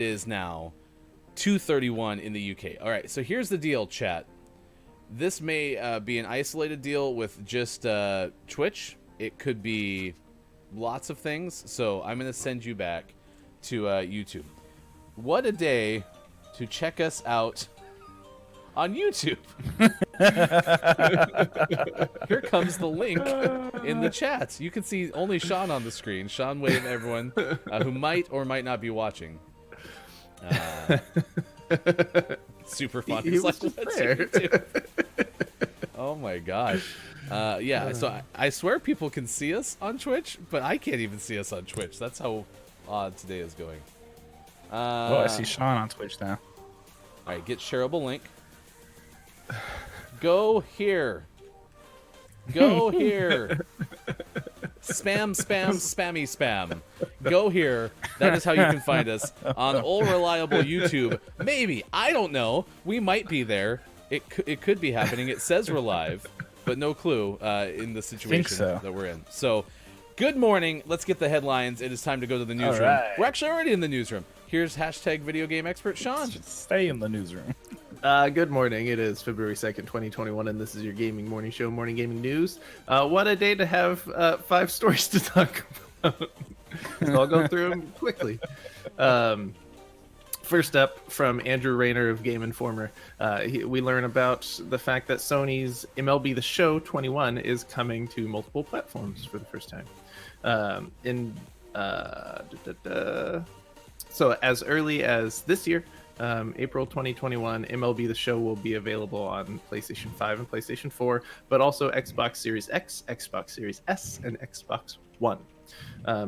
is now 231 in the UK. All right, so here's the deal, chat. This may be an isolated deal with just Twitch. It could be lots of things. So I'm going to send you back to YouTube. What a day to check us out on YouTube. Here comes the link in the chat. You can see only Sean on the screen. Sean wave everyone who might or might not be watching. Super fun. He was just there. Oh my gosh. Yeah, so I swear people can see us on Twitch, but I can't even see us on Twitch. That's how odd today is going. Oh, I see Sean on Twitch now. All right, get shareable link. Go here. Go here. Spam, spam, spammy, spam. Go here. That is how you can find us on all reliable YouTube. Maybe. I don't know. We might be there. It could be happening. It says we're live, but no clue in the situation that we're in. So, good morning. Let's get the headlines. It is time to go to the newsroom. Right. We're actually already in the newsroom. Here's hashtag video game expert Sean. Stay in the newsroom. Good morning. It is February 2nd, 2021, and this is your gaming morning show, Morning Gaming News. What a day to have 5 stories to talk about. So I'll go through them quickly. First up, from Andrew Rayner of Game Informer, we learn about the fact that Sony's MLB The Show 21 is coming to multiple platforms for the first time. So as early as this year, April 2021, MLB The Show will be available on PlayStation 5 and PlayStation 4, but also Xbox Series X, Xbox Series S, and Xbox One.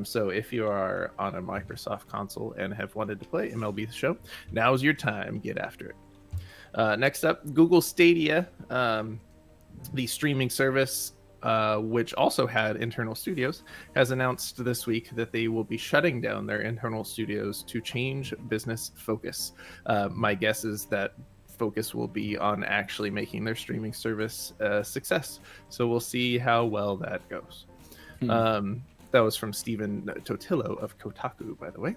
So if you are on a Microsoft console and have wanted to play MLB The Show, now's your time. Get after it. Next up, Google Stadia, the streaming service, which also had internal studios, has announced this week that they will be shutting down their internal studios to change business focus. My guess is that focus will be on actually making their streaming service a success. So we'll see how well that goes. That was from Stephen Totillo of Kotaku, by the way.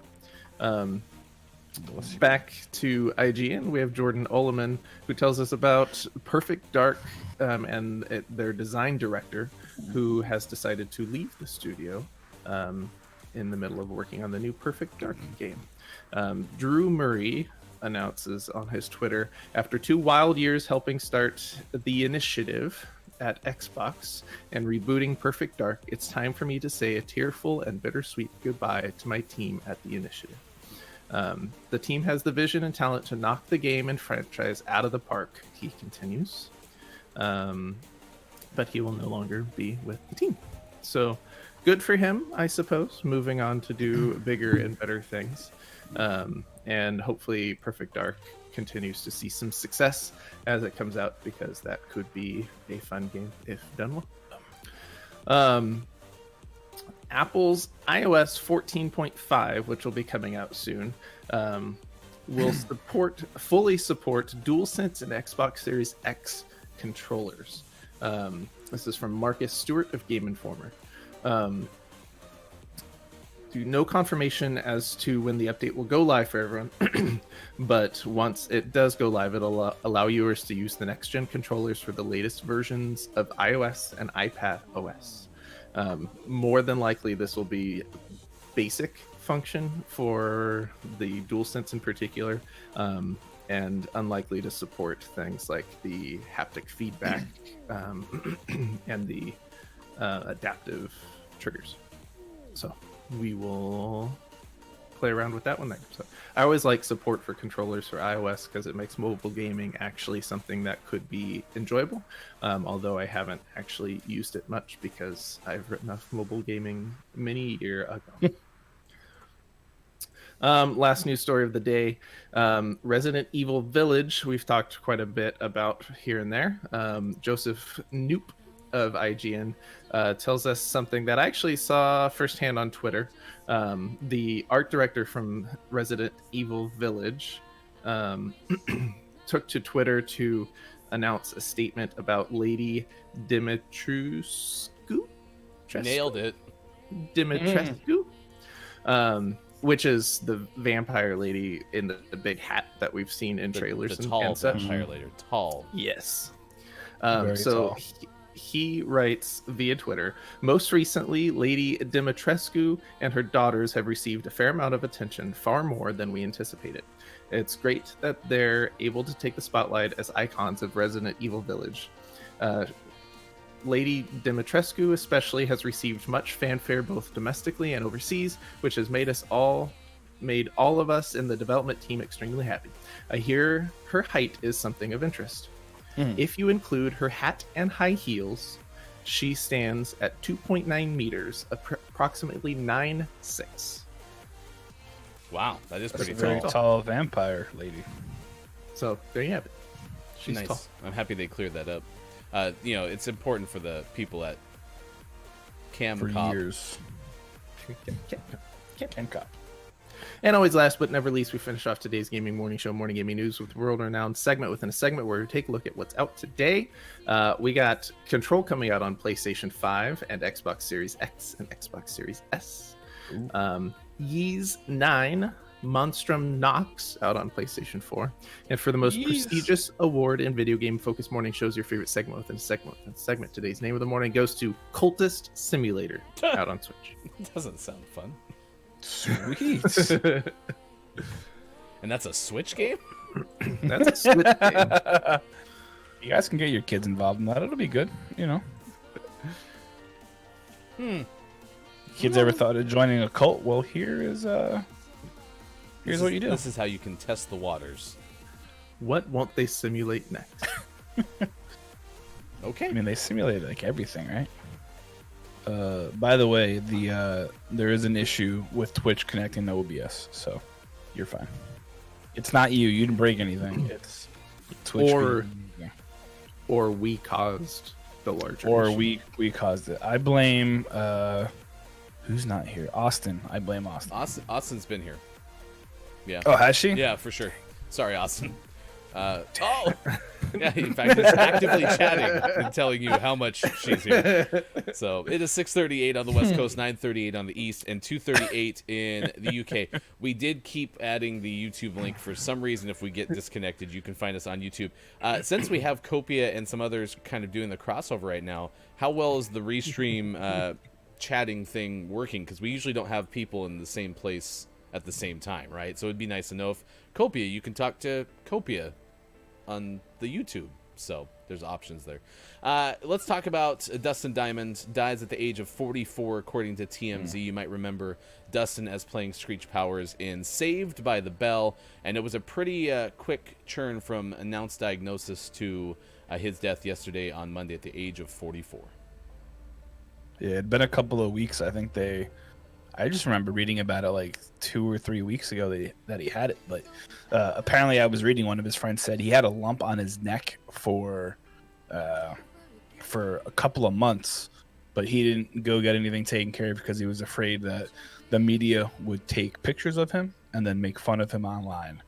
Back to IGN, we have Jordan Oleman, who tells us about Perfect Dark and their design director, who has decided to leave the studio in the middle of working on the new Perfect Dark game. Drew Murray announces on his Twitter, after 2 wild years helping start the initiative at Xbox and rebooting Perfect Dark, it's time for me to say a tearful and bittersweet goodbye to my team at the initiative. The team has the vision and talent to knock the game and franchise out of the park, he continues. But he will no longer be with the team. So good for him, I suppose, moving on to do bigger and better things. And hopefully Perfect Dark continues to see some success as it comes out, because that could be a fun game if done well. Apple's iOS 14.5, which will be coming out soon, will fully support DualSense and Xbox Series X controllers. This is from Marcus Stewart of Game Informer. No confirmation as to when the update will go live for everyone, but once it does go live, it'll allow users to use the next-gen controllers for the latest versions of iOS and iPad OS. More than likely, this will be basic function for the DualSense in particular, and unlikely to support things like the haptic feedback and the adaptive triggers. So we will play around with that one there. So I always like support for controllers for iOS because it makes mobile gaming actually something that could be enjoyable, although I haven't actually used it much because I've written off mobile gaming many years ago. Last news story of the day, Resident Evil Village, we've talked quite a bit about here and there. Joseph Knoop of IGN tells us something that I actually saw firsthand on Twitter. The art director from Resident Evil Village took to Twitter to announce a statement about Lady Dimitrescu. Nailed it. Dimitrescu. which is the vampire lady in the big hat that we've seen in trailers the and, tall and such. vampire lady. Tall. Yes. Very So tall. he writes via Twitter, most recently, Lady Dimitrescu and her daughters have received a fair amount of attention, far more than we anticipated. It's great that they're able to take the spotlight as icons of Resident Evil Village. Lady Dimitrescu especially has received much fanfare both domestically and overseas, which has made all of us in the development team extremely happy. I hear her height is something of interest. If you include her hat and high heels, she stands at 2.9 meters, approximately 9'6". Wow, that is That's pretty a very tall. tall vampire lady. So there you have it. She's Nice. tall. I'm happy they cleared that up. It's important for the people at Cam For Cop. years. Ken Cop. And always last but never least, we finish off today's gaming morning show, Morning Gaming News, with world-renowned segment within a segment where we take a look at what's out today. We got Control coming out on PlayStation 5 and Xbox Series X and Xbox Series S. Ys 9, Monstrum Nox out on PlayStation 4. And for the most prestigious award in video game focused morning shows, your favorite segment within a segment within a segment, today's name of the morning goes to Cultist Simulator out on Switch. Doesn't sound fun. Sweet. And that's a Switch game? That's a Switch game. You guys can get your kids involved in that. It'll be good, you know. Kids ever thought of joining a cult? Well, here's what you do. This is how you can test the waters. What won't they simulate next? Okay. I mean, they simulate like everything, right? By the way, there is an issue with Twitch connecting to OBS, so you're fine. It's not you. You didn't break anything. It's Twitch. Or we caused the larger Or issue. we caused it. I blame who's not here? Austin. I blame Austin. Austin's been here. Yeah. Oh, has she? Yeah, for sure. Sorry, Austin. Yeah, in fact, he's actively chatting and telling you how much she's here. So it is 6:38 on the West Coast, 9:38 on the East, and 2:38 in the UK. We did keep adding the YouTube link for some reason. If we get disconnected, you can find us on YouTube. Since we have Copia and some others kind of doing the crossover right now, how well is the restream chatting thing working? Because we usually don't have people in the same place at the same time, right? So it'd be nice to know if Copia, you can talk to Copia on the YouTube. So there's options there. Let's talk about Dustin Diamond. Dies at the age of 44, according to TMZ. You might remember Dustin as playing Screech Powers in Saved by the Bell, and it was a pretty quick churn from announced diagnosis to his death yesterday on Monday at the age of 44. Yeah, it'd been a couple of weeks. I just remember reading about it like 2 or 3 weeks ago that he had it. But apparently, I was reading one of his friends said he had a lump on his neck for a couple of months, but he didn't go get anything taken care of because he was afraid that the media would take pictures of him and then make fun of him online,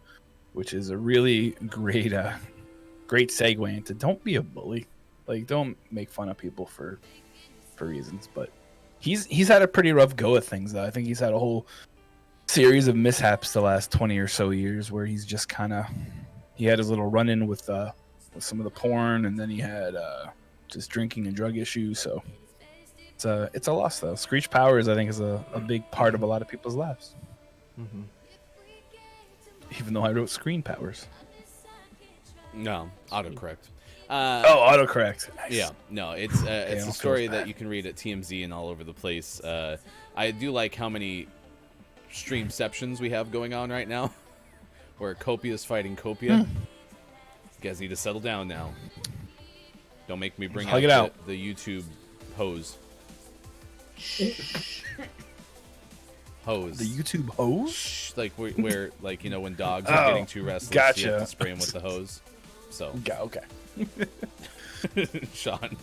which is a really great segue into don't be a bully. Like, don't make fun of people for reasons, but. He's had a pretty rough go at things, though. I think he's had a whole series of mishaps the last 20 or so years where he's just he had his little run-in with some of the porn, and then he had just drinking and drug issues. So it's a loss, though. Screech Powers, I think, is a big part of a lot of people's lives. Mm-hmm. Even though I wrote Screen Powers. No, autocorrect. Autocorrect. Nice. Yeah, no, it's a story that you can read at TMZ and all over the place. I do like how many streamceptions we have going on right now, where Copia is fighting Copia. You guys need to settle down now. Don't make me bring out the YouTube hose. Hose. The YouTube hose? Shh, like where like when dogs are getting too restless, you have to spray them with the hose. So okay. Sean,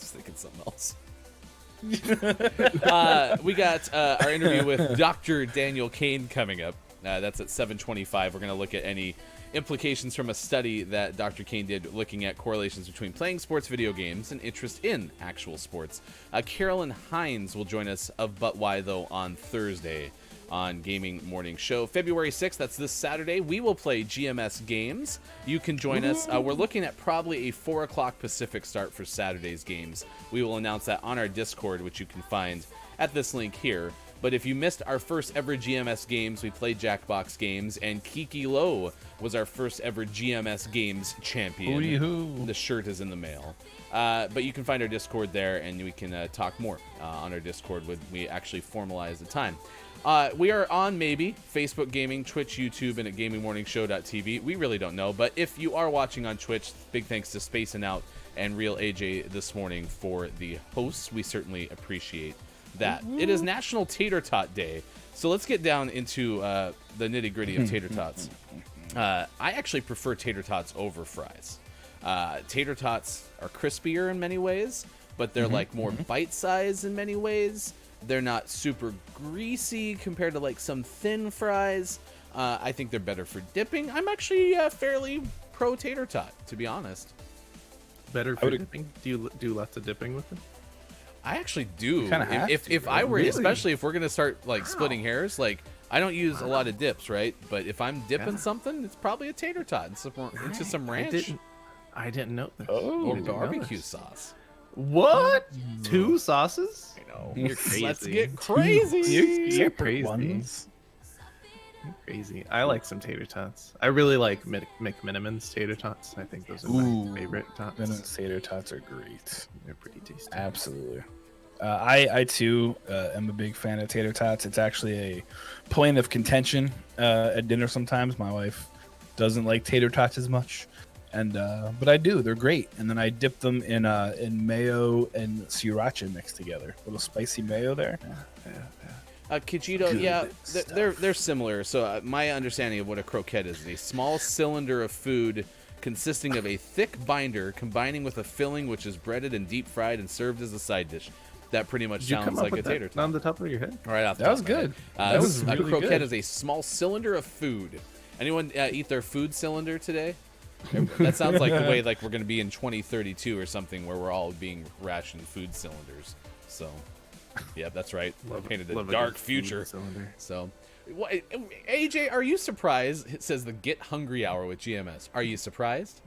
just thinking something else. We got our interview with Dr. Daniel Kane coming up. That's at 7:25. We're going to look at any implications from a study that Dr. Kane did looking at correlations between playing sports video games and interest in actual sports. Carolyn Hines will join us of But Why Though on Thursday on Gaming Morning Show. February 6th, that's this Saturday, we will play GMS games. You can join us. We're looking at probably a 4 o'clock Pacific start for Saturday's games. We will announce that on our Discord, which you can find at this link here. But if you missed our first ever GMS games, we played Jackbox games, and Kiki Low was our first ever GMS games champion. Hooty-hoo. The shirt is in the mail. But you can find our Discord there, and we can talk more on our Discord when we actually formalize the time. We are on maybe Facebook Gaming, Twitch, YouTube, and at gamingmorningshow.tv. We really don't know, but if you are watching on Twitch, big thanks to Spacing Out and Real AJ this morning for the hosts. We certainly appreciate that. It is National Tater Tot Day, so let's get down into the nitty-gritty of tater tots. I actually prefer tater tots over fries. Tater tots are crispier in many ways, but they're like more bite-sized in many ways. They're not super greasy compared to like some thin fries. I think they're better for dipping. I'm actually fairly pro tater tot, to be honest. Better for dipping? Do you do lots of dipping with them? I actually do. If I were, Really? especially if we're gonna start like splitting hairs, like I don't use a lot of dips, right? But if I'm dipping something, it's probably a tater tot into some ranch I didn't know this. or Didn't know barbecue this. sauce. What? 2 sauces? I know. You're crazy. Let's get crazy. You're crazy. Ones. You're crazy. I like some tater tots. I really like McMiniman's tater tots. I think those are my favorite tots. Minimum tater tots are great. They're pretty tasty. Absolutely. I too am a big fan of tater tots. It's actually a point of contention at dinner sometimes. My wife doesn't like tater tots as much, and but I do. They're great. And then I dip them in mayo and sriracha mixed together. A little spicy mayo there. Kijito, Good they're similar. So my understanding of what a croquette is a small cylinder of food consisting of a thick binder combining with a filling which is breaded and deep fried and served as a side dish. That pretty much Did you sounds come up like a with tater that tot. on the top of your head? Right off the That top was of my good. head. That was A really croquette good. is a small cylinder of food. Anyone eat their food cylinder today? That sounds like the way like we're going to be in 2032 or something where we're all being rationed food cylinders. So, yeah, that's right. Painted a dark future. So, AJ, are you surprised? It says the Get Hungry Hour with GMS. Are you surprised?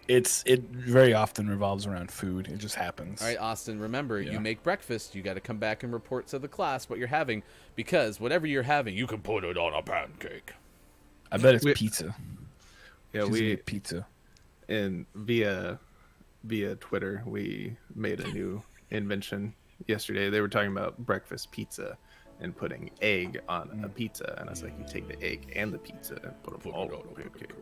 It very often revolves around food. It just happens. All right, Austin, remember, you make breakfast. You got to come back and report to the class what you're having, because whatever you're having, you can put it on a pancake. I bet it's pizza. Yeah, She's we gonna get pizza. and via Twitter we made a new invention yesterday. They were talking about breakfast pizza and putting egg on a pizza, and I was like, you take the egg and the pizza and put them all on a pancake.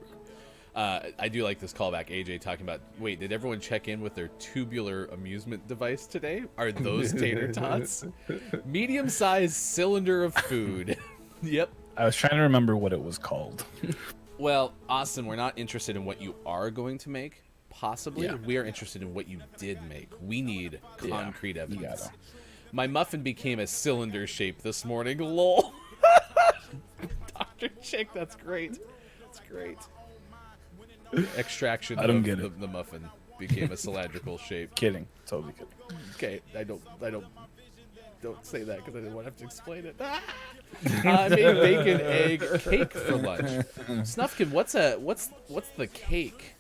I do like this callback. AJ talking about, wait, did everyone check in with their tubular amusement device today? Are those tater tots? Medium-sized cylinder of food. Yep. I was trying to remember what it was called. Well, Austin, we're not interested in what you are going to make. Possibly. Yeah. We are interested in what you did make. We need concrete evidence. gotta. My muffin became a cylinder shape this morning. Lol. Dr. Chick, that's great. That's great. Extraction I don't of get it. the muffin became a cylindrical shape. Kidding. Totally kidding. Okay, don't say that because I didn't want to have to explain it. I made bacon egg cake for lunch. Snufkin, what's the cake?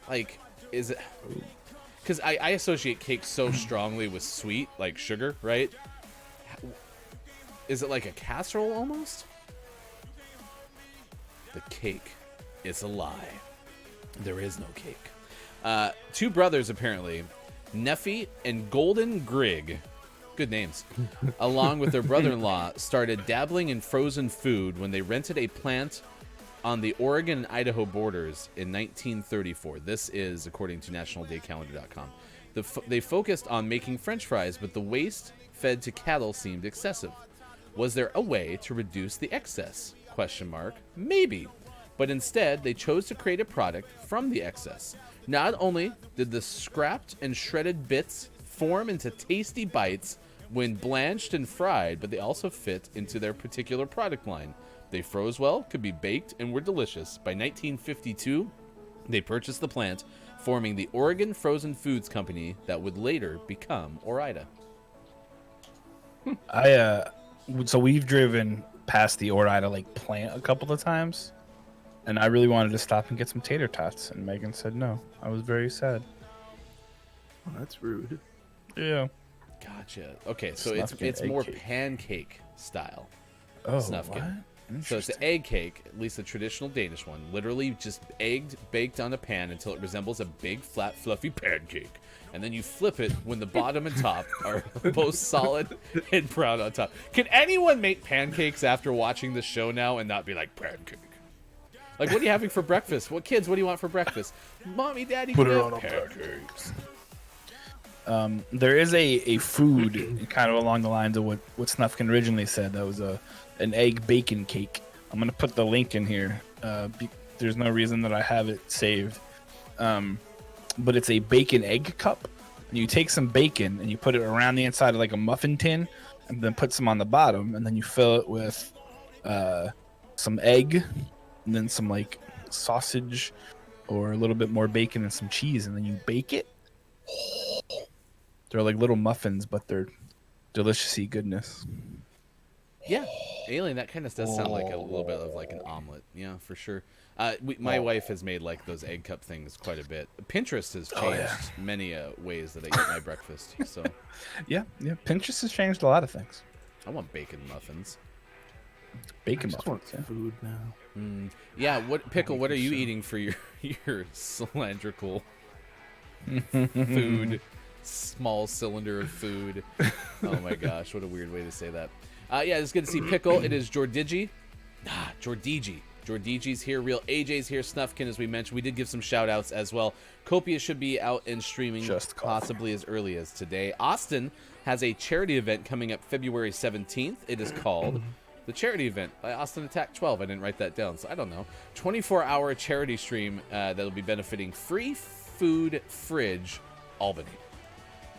Like, is it? Because I associate cake so strongly with sweet, like sugar, right? Is it like a casserole almost? The cake is a lie. There is no cake. 2 brothers, apparently, Neffy and Golden Grig, good names, along with their brother-in-law, started dabbling in frozen food when they rented a plant on the Oregon and Idaho borders in 1934. This is according to nationaldaycalendar.com. They focused on making French fries, but the waste fed to cattle seemed excessive. Was there a way to reduce the excess? Maybe. But instead, they chose to create a product from the excess. Not only did the scrapped and shredded bits form into tasty bites when blanched and fried, but they also fit into their particular product line. They froze well, could be baked, and were delicious. By 1952, they purchased the plant, forming the Oregon Frozen Foods Company that would later become Ore-Ida. So we've driven past the Ore-Ida Lake plant a couple of times, and I really wanted to stop and get some tater tots, and Megan said no. I was very sad. Oh, that's rude. Yeah. Gotcha. Okay, so Snufkin it's egg more cake. pancake style. Oh, Snufkin. what? So it's an egg cake, at least the traditional Danish one. Literally just egged, baked on a pan until it resembles a big, flat, fluffy pancake. And then you flip it when the bottom and top are both solid and brown on top. Can anyone make pancakes after watching the show now and not be like, pancake? Like, what are you having for breakfast? What kids, what do you want for breakfast? Mommy, Daddy, Put can it we on have a pancakes. There is a food kind of along the lines of what Snufkin originally said. That was an egg bacon cake. I'm going to put the link in here. There's no reason that I have it saved. But it's a bacon egg cup. And you take some bacon and you put it around the inside of like a muffin tin and then put some on the bottom. And then you fill it with some egg and then some like sausage or a little bit more bacon and some cheese. And then you bake it. They're like little muffins, but they're delicious-y goodness. Yeah, Alien, that kind of does sound like a little bit of like an omelet. Yeah, for sure. My wife has made like those egg cup things quite a bit. Pinterest has changed many ways that I eat my breakfast. So Yeah. Pinterest has changed a lot of things. I want bacon muffins. Bacon I just want muffins. food now. Yeah, what pickle? What are you eating for your cylindrical food? Small cylinder of food. Oh my gosh, what a weird way to say that. Yeah, it's good to see Pickle. It is Jordigi. Jordigi. Jordigi's here. Real AJ's here. Snufkin, as we mentioned. We did give some shout outs as well. Copia should be out and streaming possibly as early as today. Austin has a charity event coming up February 17th. It is called the Charity Event by Austin Attack 12. I didn't write that down, so I don't know. 24-hour charity stream that'll be benefiting Free Food Fridge Albany.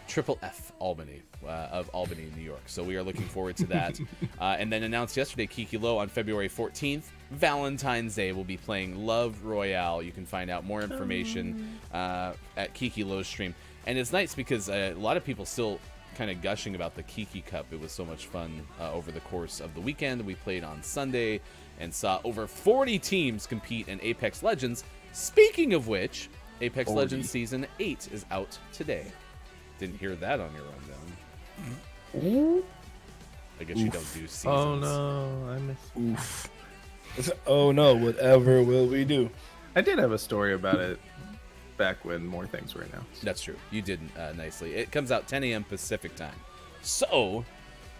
Triple F Albany of Albany, New York. So we are looking forward to that. And then announced yesterday, Kiki Low on February 14th, Valentine's Day, will be playing Love Royale. You can find out more information at Kiki Low's stream. And it's nice because a lot of people still kind of gushing about the Kiki Cup. It was so much fun over the course of the weekend. We played on Sunday and saw over 40 teams compete in Apex Legends. Speaking of which, Apex Legends Season 8 is out today. Didn't hear that on your rundown. I guess you don't do seasons. Oh no, I missed. Oof. Oh no, whatever will we do? I did have a story about it back when more things were announced. That's true. You did nicely. It comes out 10 a.m. Pacific time. So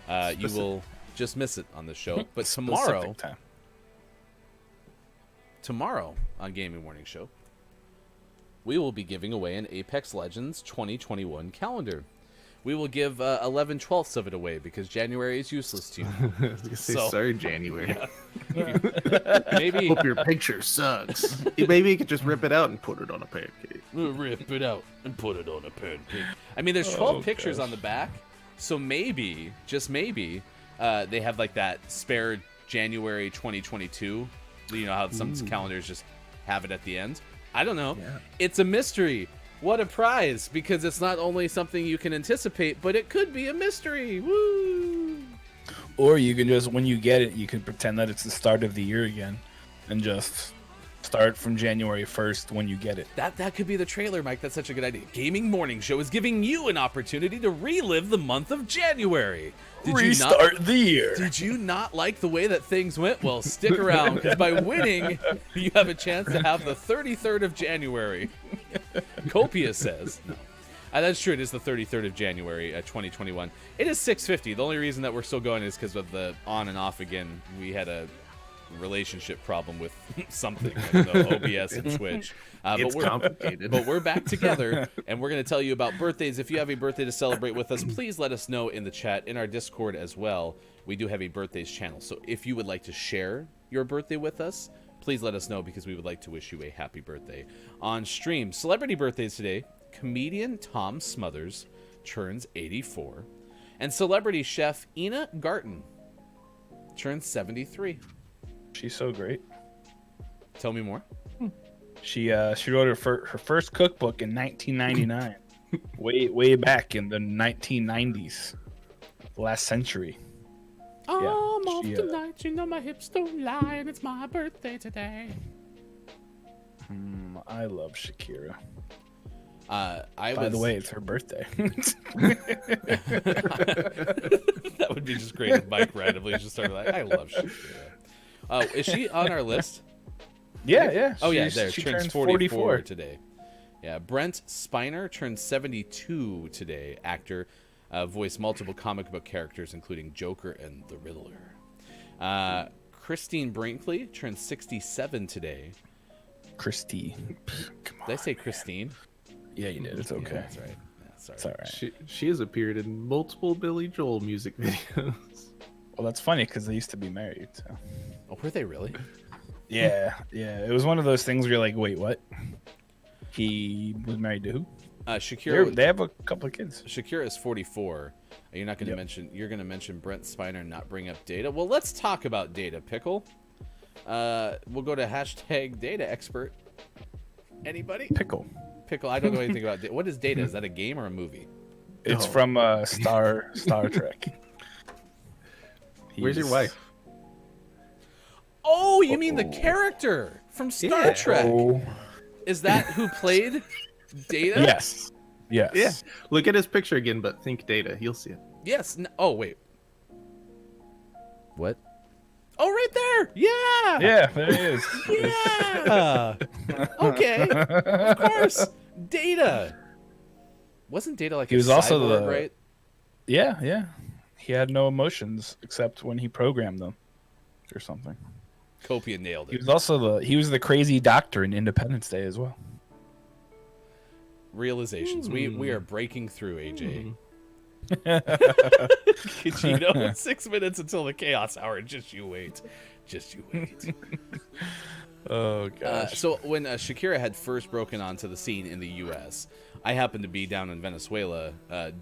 you will just miss it on the show. But tomorrow on Gaming Morning Show, we will be giving away an Apex Legends 2021 calendar. We will give 11/12 of it away because January is useless to you. Sorry, January. Yeah. Maybe Hope your picture sucks. Maybe you could just rip it out and put it on a pancake. rip it out and put it on a pancake. I mean, there's 12 pictures on the back, so maybe, just maybe, they have like that spare January 2022. You know how some calendars just have it at the end. I don't know. Yeah. It's a mystery. What a prize, because it's not only something you can anticipate, but it could be a mystery. Woo! Or you can just, when you get it, you can pretend that it's the start of the year again and just start from January 1st when you get it. That could be the trailer, Mike. That's such a good idea. Gaming Morning Show is giving you an opportunity to relive the month of January. Restart the year. Did you not like the way that things went? Well, stick around, because by winning, you have a chance to have the 33rd of January. Copia says. No. That's true. It is the 33rd of January, 2021. It is 6:50. The only reason that we're still going is because of the on and off again. We had a relationship problem with something. I don't know, OBS and Twitch. It's complicated. But we're back together, and we're going to tell you about birthdays. If you have a birthday to celebrate with us, please let us know in the chat, in our Discord as well. We do have a birthdays channel. So if you would like to share your birthday with us, please let us know, because we would like to wish you a happy birthday on stream. Celebrity birthdays today. Comedian Tom Smothers turns 84. And celebrity chef Ina Garten turns 73. She's so great. Tell me more. She wrote her first cookbook in 1999, way back in the 1990s, last century. I'm off she, tonight, you know my hips don't lie, and it's my birthday today. I love Shakira. By By the way, it's her birthday. that would be just great if Mike randomly just started like, I love Shakira. Is she on our list? yeah. Oh, yeah, She's- there. She Turns turns 44 today. Yeah, Brent Spiner turns 72 today. Actor, voiced multiple comic book characters, including Joker and the Riddler. Christine Brinkley turns 67 today. Christy. Come on. Did I say Christine? Yeah, you did. It's Yeah, okay. that's right. Yeah, sorry. It's all right. She has appeared in multiple Billy Joel music videos. Well, that's funny because they used to be married. So. Oh, were they really? Yeah. It was one of those things where you're like, wait, what? He was married to who? Shakira. They have a couple of kids. Shakira is 44. You're not going to Yep. mention. You're going to mention Brent Spiner and not bring up Data. Well, let's talk about Data. Pickle. We'll go to hashtag Data Expert. Anybody? Pickle. Pickle. I don't know anything about Data. What is Data? Is that a game or a movie? It's No. from Star Trek. Where's your wife? Oh, you mean the character from Star Yeah. Trek? Oh, Is that who played Data? yes. Yes. Yeah. Look at his picture again, but think Data. You'll see it. Yes. Oh, wait. What? Oh, right there. Yeah. Yeah, there it is. Yeah. Okay. Of course. Data. Wasn't Data like He a was also cyborg, the- right? Yeah. He had no emotions except when he programmed them or something. Copia nailed He it. was also the crazy doctor in Independence Day as well. Realizations. We are breaking through, AJ. Hmm. Kachino, 6 minutes until the chaos hour. Just you wait. Just you wait. Oh gosh. So when Shakira had first broken onto the scene in the U.S., I happened to be down in Venezuela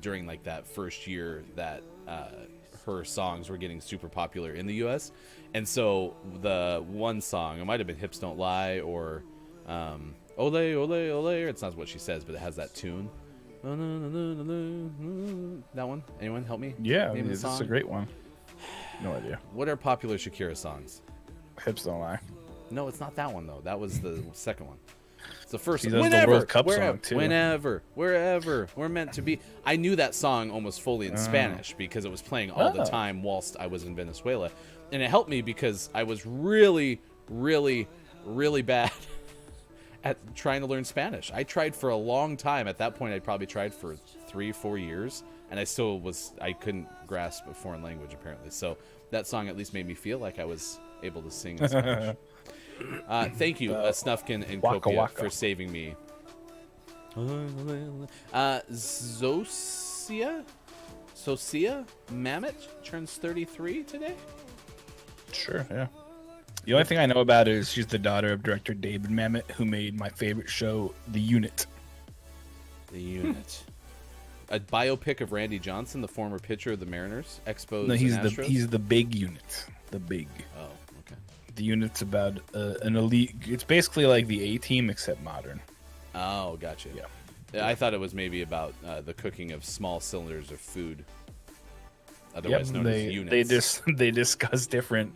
during like that first year that her songs were getting super popular in the U.S. And so the one song, it might have been "Hips Don't Lie" or "Ole Ole Ole." It's not what she says, but it has that tune. That one. Anyone help me? Yeah, Name the this is a song? great one. No idea. What are popular Shakira songs? Hips don't lie. No, it's not that one though. That was the second one. It's the first. She does the Whenever, World Cup wherever, song, too. wherever we're meant to be. I knew that song almost fully in Spanish because it was playing all the Oh. time whilst I was in Venezuela, and it helped me because I was really, really, really bad at trying to learn Spanish. I tried for a long time. At that point, I probably tried for 3-4 years, and I couldn't grasp a foreign language apparently. So that song at least made me feel like I was able to sing in Spanish. Thank you, Snufkin and Waka Kopia, Waka. for saving me. Socia Mamet turns 33 today. Sure, yeah. The only thing I know about her is she's the daughter of director David Mamet, who made my favorite show, The Unit. The Unit. A biopic of Randy Johnson, the former pitcher of the Mariners, Expos, No, he's and Astros. he's the big unit. The big. Oh, okay. The Unit's about an elite. It's basically like the A Team except modern. Oh, gotcha. Yeah. I thought it was maybe about the cooking of small cylinders of food, otherwise known as units. They discuss different.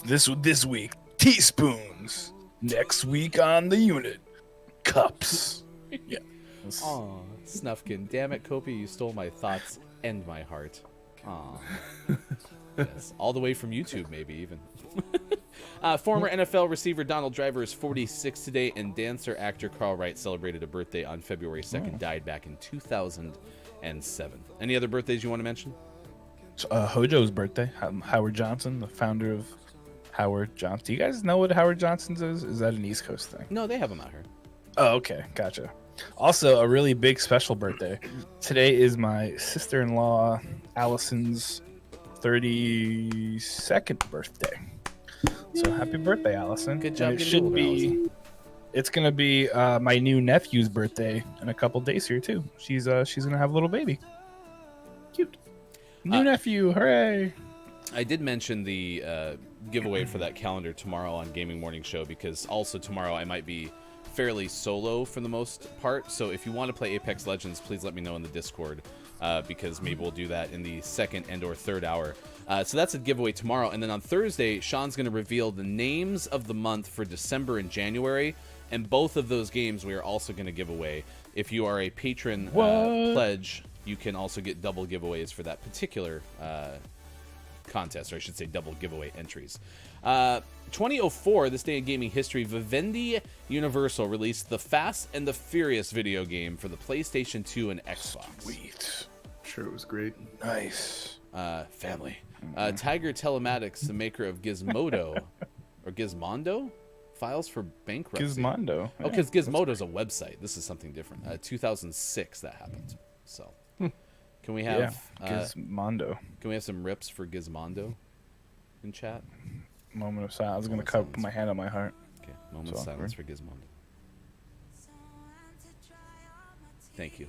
This week teaspoons. Next week on The Unit, cups. Yeah. Aw, Snufkin. Damn it, Kopi, you stole my thoughts and my heart. Aw. Yes, all the way from YouTube, maybe even. Former NFL receiver Donald Driver is 46 today, and dancer actor Carl Wright celebrated a birthday on February 2nd, died back in 2007. Any other birthdays you want to mention? Hojo's birthday. Howard Johnson, the founder of Howard Johnson. Do you guys know what Howard Johnson's is? Is that an East Coast thing? No, they have them out here. Oh, okay. Gotcha. Also, a really big special birthday. Today is my sister-in-law, Allison's 32nd birthday. So happy birthday, Allison. Good job And it getting should older, be. Allison. It's gonna be my new nephew's birthday in a couple days here too. She's gonna have a little baby. Cute. New nephew, hooray! I did mention the giveaway for that calendar tomorrow on Gaming Morning Show because also tomorrow I might be fairly solo for the most part. So if you want to play Apex Legends, please let me know in the Discord, because maybe we'll do that in the second and or third hour. So that's a giveaway tomorrow. And then on Thursday, Sean's going to reveal the names of the month for December and January. And both of those games we are also going to give away. If you are a patron pledge, you can also get double giveaways for that particular contest, or I should say double giveaway entries. 2004, this day in gaming history, Vivendi Universal released the Fast and the Furious video game for the PlayStation 2 and Xbox. Sweet. Sure, it was great. Nice. Family. Tiger Telematics, the maker of Gizmodo, or Gizmondo, files for bankruptcy. Gizmondo. Oh, because Gizmodo's a website. This is something different. 2006 that happened. So, can we have Gizmondo? Can we have some rips for Gizmondo in chat? Moment of silence. I was gonna put my hand on my heart. Okay, moment of silence for Gizmondo. Thank you.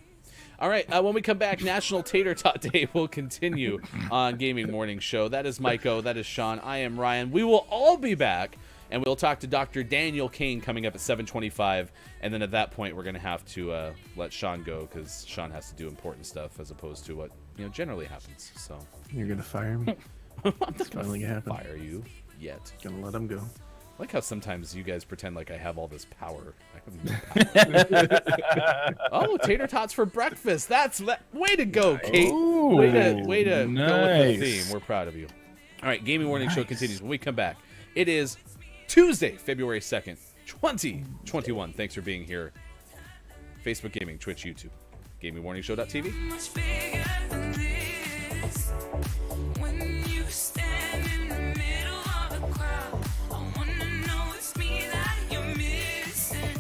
All right, when we come back, National Tater Tot Day will continue on Gaming Morning Show. That is Maiko. That is Sean. I am Ryan. We will all be back, and we'll talk to Dr. Daniel Kane coming up at 7:25. And then at that point, we're going to have to let Sean go, because Sean has to do important stuff as opposed to what generally happens. So You're going to fire me? It's finally going to happen. fire you yet. Going to let him go. I like how sometimes you guys pretend like I have all this power. I have no power. Oh, tater tots for breakfast. Way to go, Kate. Ooh, way to nice. go with the theme. We're proud of you. All right, Gaming Morning Show continues when we come back. It is Tuesday, February 2nd, 2021. Thanks for being here. Facebook Gaming, Twitch, YouTube. GamingMorningShow.tv. Much bigger than this. When you stand in the middle of the crowd, I wanna know it's me that you're missing.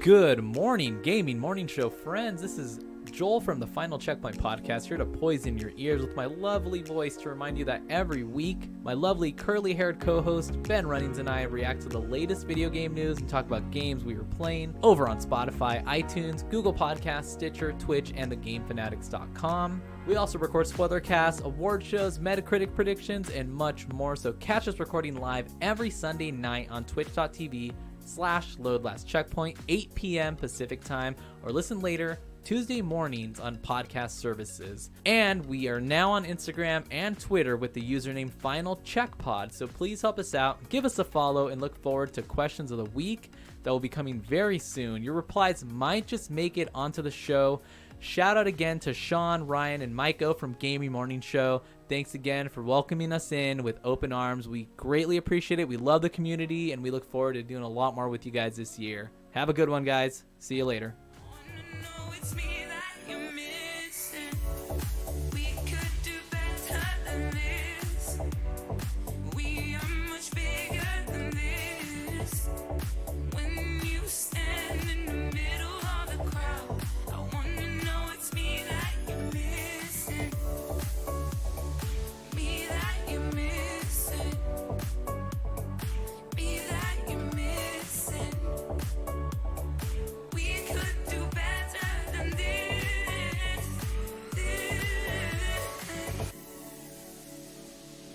Good morning, Gaming Morning Show friends. This is Joel from the Final Checkpoint Podcast, here to poison your ears with my lovely voice to remind you that every week, my lovely curly-haired co-host Ben Runnings and I react to the latest video game news and talk about games we were playing over on Spotify, iTunes, Google Podcasts, Stitcher, Twitch, and thegamefanatics.com. We also record spoiler casts, award shows, Metacritic predictions, and much more, so catch us recording live every Sunday night on twitch.tv/loadlastcheckpoint, 8 p.m. Pacific time, or listen later Tuesday mornings on podcast services. And we are now on Instagram and Twitter with the username FinalCheckPod, so please help us out, give us a follow, and look forward to questions of the week that will be coming very soon. Your replies might just make it onto the show. Shout out again to Sean, Ryan, and Maiko from Gaming Morning Show. Thanks again for welcoming us in with open arms. We greatly appreciate it. We love the community, and we look forward to doing a lot more with you guys this year. Have a good one, guys. See you later. No, it's me that you're missing. We could do better than this. We are much bigger than this. When you stand in the middle of the crowd, I wanna know it's me that you're missing. Me that you're missing. Me that you're missing. We could do better than this.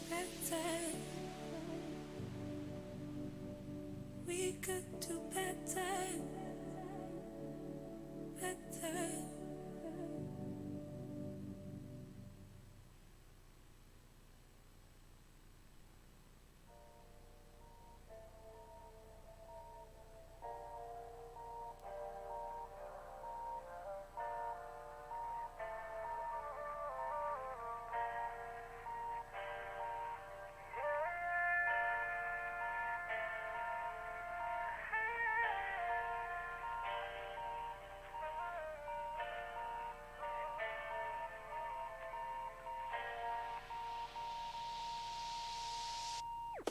Better. We could do better. Better.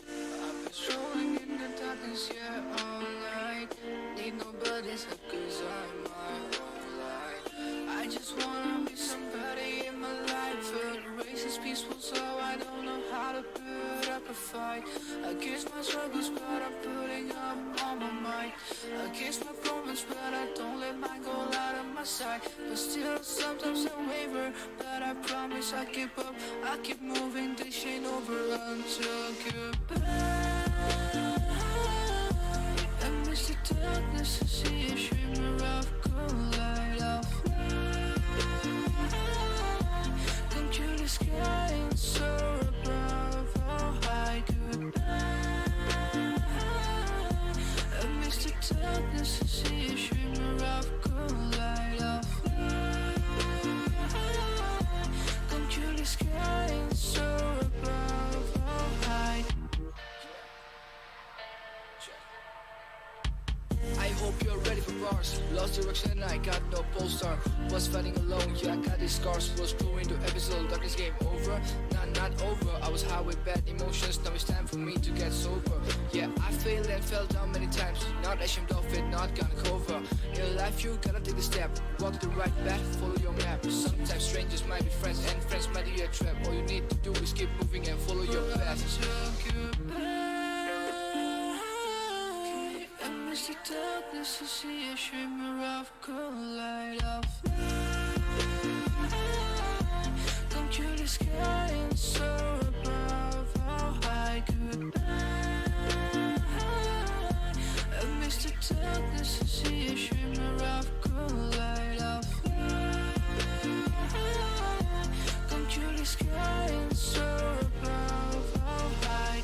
I've been strolling in the darkness, yeah, all night. Need nobody's help, cause I'm my own light. I just wanna be somebody in my life. The race is peaceful, so I don't know how to put up a fight. I guess my struggles, but I'm putting up all my might. I guess my problems, but I don't let mine go out of my sight. But still, sometimes I waver, but I promise I keep up. I keep moving, this ain't over until goodbye. I miss the hope you're ready for bars. Lost direction, I got no poster. Was fighting alone, yeah, I got these scars. Was going to episode, darkness game over. Not over. I was high with bad emotions. Now it's time for me to get sober. Yeah, I failed and fell down many times. Not ashamed of it, not gonna cover. In life, you gotta take the step. Walk the right path, follow your map. Sometimes strangers might be friends, and friends might be a trap. All you need to do is keep moving and follow your path. Amidst the darkness, I see a shimmer of cold light of light. Don't you the sky and soar above? How high could I? Amidst the darkness, I see a shimmer of cold light of light. Don't you the sky and soar above? How high?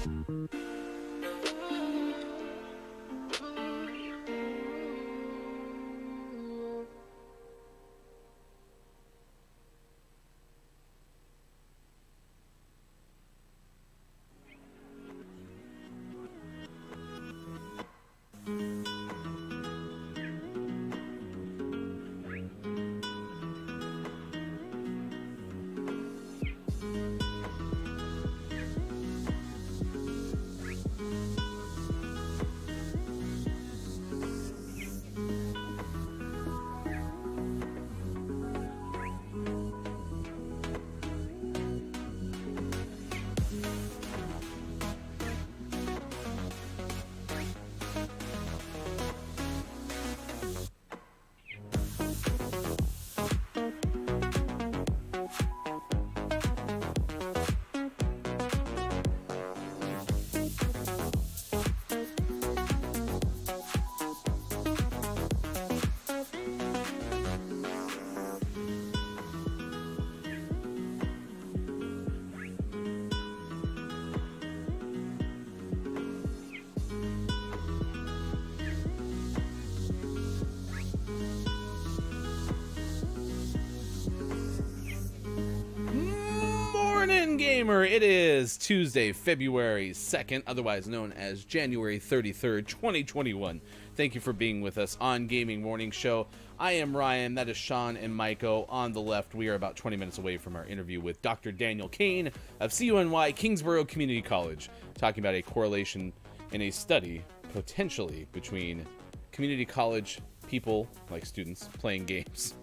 Morning, gamer! It is Tuesday, February 2nd, otherwise known as January 33rd, 2021. Thank you for being with us on Gaming Morning Show. I am Ryan, that is Sean and Maiko. On the left, we are about 20 minutes away from our interview with Dr. Daniel Kane of CUNY Kingsborough Community College, talking about a correlation in a study, potentially, between community college people, like students, playing games,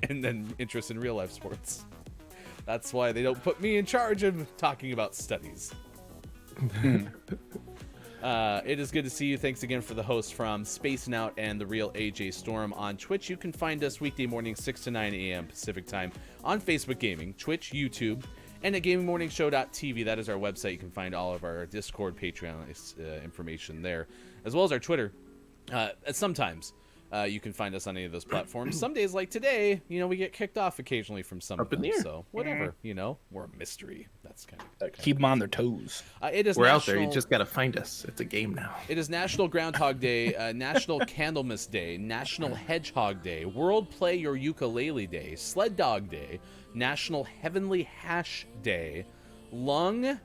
and then interest in real-life sports. That's why they don't put me in charge of talking about studies. It is good to see you. Thanks again for the host from Spacing Out and the Real AJ Storm on Twitch. You can find us weekday mornings 6 to 9 a.m. Pacific Time on Facebook Gaming, Twitch, YouTube, and at gamingmorningshow.tv. That is our website. You can find all of our Discord, Patreon information there, as well as our Twitter. Sometimes you can find us on any of those platforms. Some days, like today, we get kicked off occasionally from some of them. So whatever, we're a mystery. That's kind of keep them on their toes. We're out there. You just got to find us. It's a game now. It is National Groundhog Day, National Candlemas Day, National Hedgehog Day, World Play Your Ukulele Day, Sled Dog Day, National Heavenly Hash Day, Lung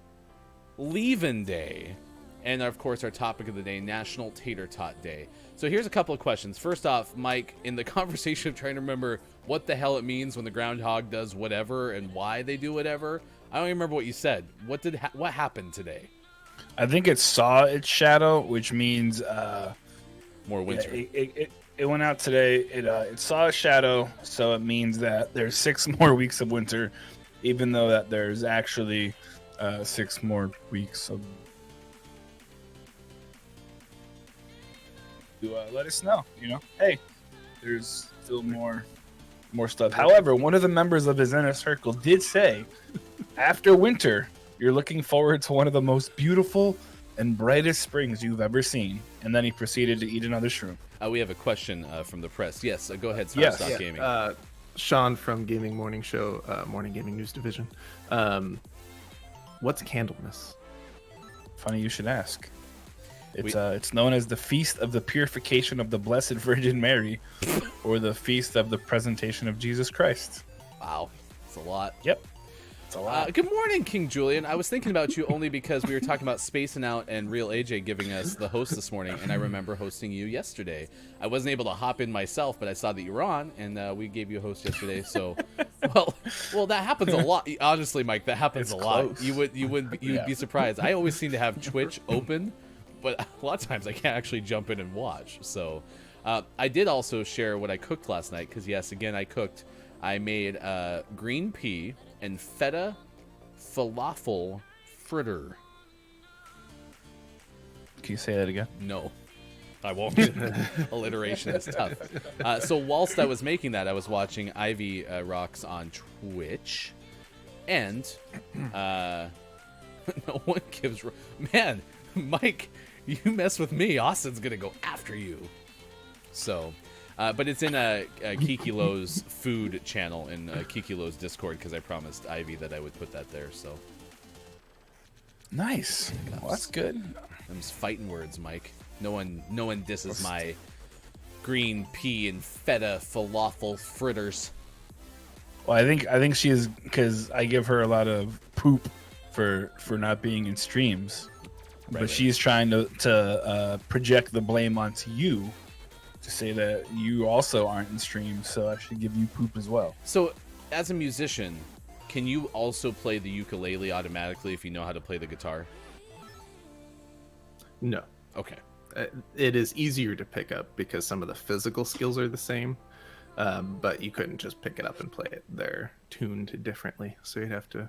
Leavin' Day, and of course our topic of the day, National Tater Tot Day. So here's a couple of questions. First off, Mike, in the conversation of trying to remember what the hell it means when the groundhog does whatever and why they do whatever, I don't even remember what you said. What happened today? I think it saw its shadow, which means more winter. It went out today. It saw a shadow, so it means that there's 6 more weeks of winter, even though that there's actually 6 more weeks of. Let us know. Hey, there's still more stuff. However, one of the members of his inner circle did say, after winter, you're looking forward to one of the most beautiful and brightest springs you've ever seen. And then he proceeded to eat another shroom. We have a question from the press. Yes, go ahead. Yes. Stop Gaming. Sean from Gaming Morning Show, Morning Gaming News Division. What's Candlemas? Funny you should ask. It's known as the Feast of the Purification of the Blessed Virgin Mary, or the Feast of the Presentation of Jesus Christ. Wow, that's a lot. Yep. It's a lot. Good morning, King Julian. I was thinking about you only because we were talking about Spacing Out and Real AJ giving us the host this morning, and I remember hosting you yesterday. I wasn't able to hop in myself, but I saw that you were on, and we gave you a host yesterday. So, well, that happens a lot. Honestly, Mike, that happens It's a lot. close. You'd be surprised. I always seem to have Twitch open, but a lot of times I can't actually jump in and watch. So, I did also share what I cooked last night because yes, again, I cooked. I made green pea and feta falafel fritter. Can you say that again? No, I won't. Alliteration is tough. So whilst I was making that, I was watching Ivy Rocks on Twitch, and no one gives. Man, Mike, you mess with me, Austin's gonna go after you. So. But it's in Kiki Lowe's food channel in Kiki Lowe's Discord because I promised Ivy that I would put that there. So Nice. Well, that's good. them's fighting words, Mike. No one disses my green pea and feta falafel fritters. Well, I think she is because I give her a lot of poop for not being in streams, but Right. she's trying to project the blame onto you to say that you also aren't in streams, so I should give you poop as well. So, as a musician, can you also play the ukulele automatically if you know how to play the guitar? No. Okay. It is easier to pick up because some of the physical skills are the same, but you couldn't just pick it up and play it. They're tuned differently, so you'd have to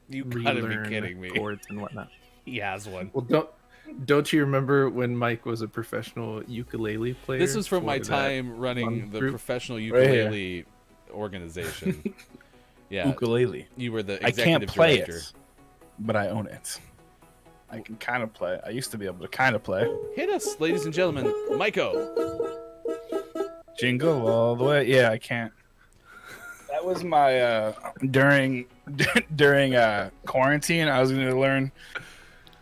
You gotta be relearn kidding me. chords and whatnot. He has one. Well, don't you remember when Mike was a professional ukulele player? This was from my for that time running one the group? professional here. ukulele organization. Yeah, Ukulele. you were the I executive can't play director. it, but I own it. I can kind of play. I used to be able to kind of play. Hit us, ladies and gentlemen, Maiko. Jingle all the way. Yeah, I can't. That was my during quarantine. I was going to learn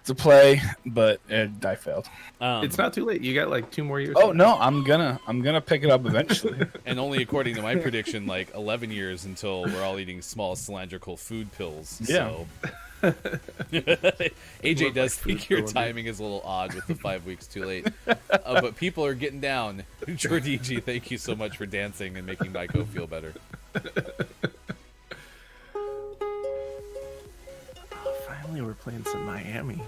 to play, but I failed. It's not too late. You got like 2 more years. Oh no, I'm gonna pick it up eventually. And only according to my prediction, like 11 years until we're all eating small cylindrical food pills. Yeah. So. AJ Look does like think food your pill, timing is a little odd with the 5 weeks too late. But people are getting down. Jordiji, thank you so much for dancing and making Maiko feel better. Finally, we're playing some Miami.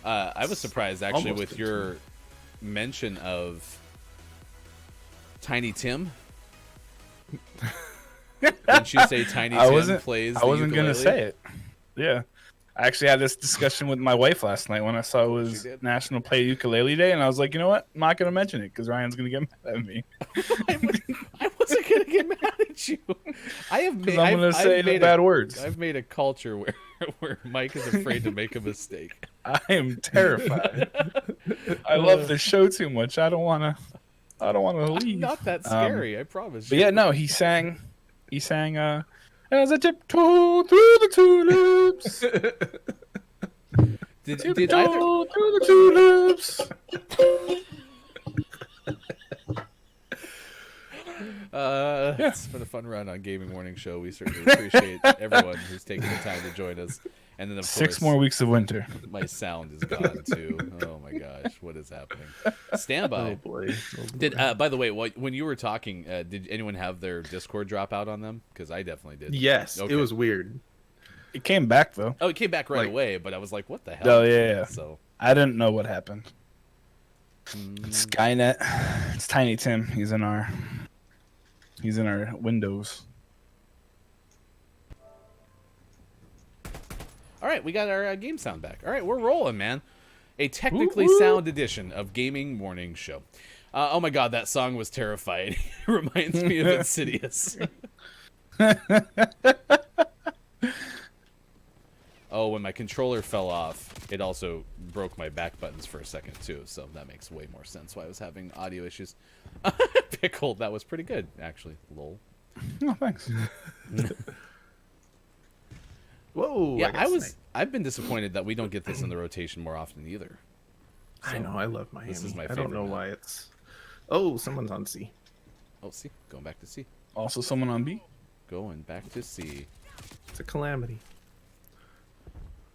I was surprised actually Almost with your mention of Tiny Tim. Didn't you say Tiny Tim plays the I wasn't gonna ukulele? say it. Yeah, I actually had this discussion with my wife last night when I saw it was did? National Play Ukulele Day, and I was like, you know what? I'm not gonna mention it because Ryan's gonna get mad at me. I wasn't gonna get mad at you. I have made. I'm gonna say bad words. I've made a culture where Mike is afraid to make a mistake. I am terrified. I love the show too much. I don't wanna leave. Not that scary, I promise. But yeah, no, he sang. As I tiptoe through the tulips. Did Tiptoe either? through the tulips. It's been a fun run on Gaming Morning Show. We certainly appreciate everyone who's taking the time to join us. And then of 6 course, more weeks of winter. my sound is gone too. Oh my gosh, what is happening? Stand by. Oh boy. Did by the way, when you were talking, did anyone have their Discord drop out on them? Because I definitely did. Yes, Okay. it was weird. It came back though. Oh, it came back right Like- away, but I was like, "What the hell?" Oh yeah. So I didn't know what happened. Skynet. It's Tiny Tim. He's in our windows. all right, we got our game sound back. All right, we're rolling, man. A technically Woo-woo. sound edition of Gaming Morning Show. Oh my god, that song was terrifying. It reminds me of Insidious. Oh, when my controller fell off, it also broke my back buttons for a second too, so that makes way more sense why I was having audio issues. Pickled, that was pretty good, actually. Lol. Oh, thanks. Whoa. Yeah, got sniped. I've been disappointed that we don't get this in the rotation more often either. I know. I love Miami. this is my I don't favorite know now. why it's. Oh, someone's on C. Oh, see, going back to C. Also, someone on B. Going back to sea. It's a calamity.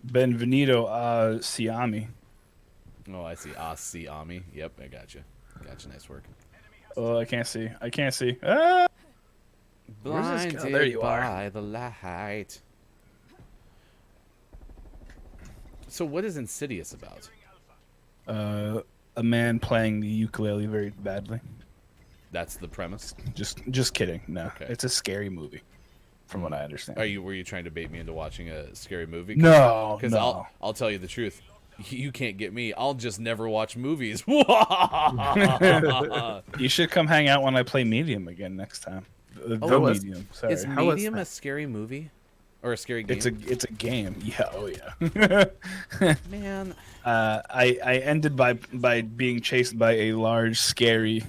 Benvenido a Siami. Oh, I see. Ami. Yep, I got you. Gotcha. Nice work. Oh, I can't see. I can't see. Ah! Where's this guy? Blinded There you are. by the light. So, what is Insidious about? A man playing the ukulele very badly. That's the premise. Just kidding. No, Okay. it's a scary movie, from what I understand. Were you trying to bait me into watching a scary movie? No, Because no. I'll tell you the truth. You can't get me. I'll just never watch movies. You should come hang out when I play Medium again next time. The Medium. Sorry. Is How is Medium a that? scary movie? Or a scary game? It's a game. Yeah. Oh yeah. Man. I ended by being chased by a large, scary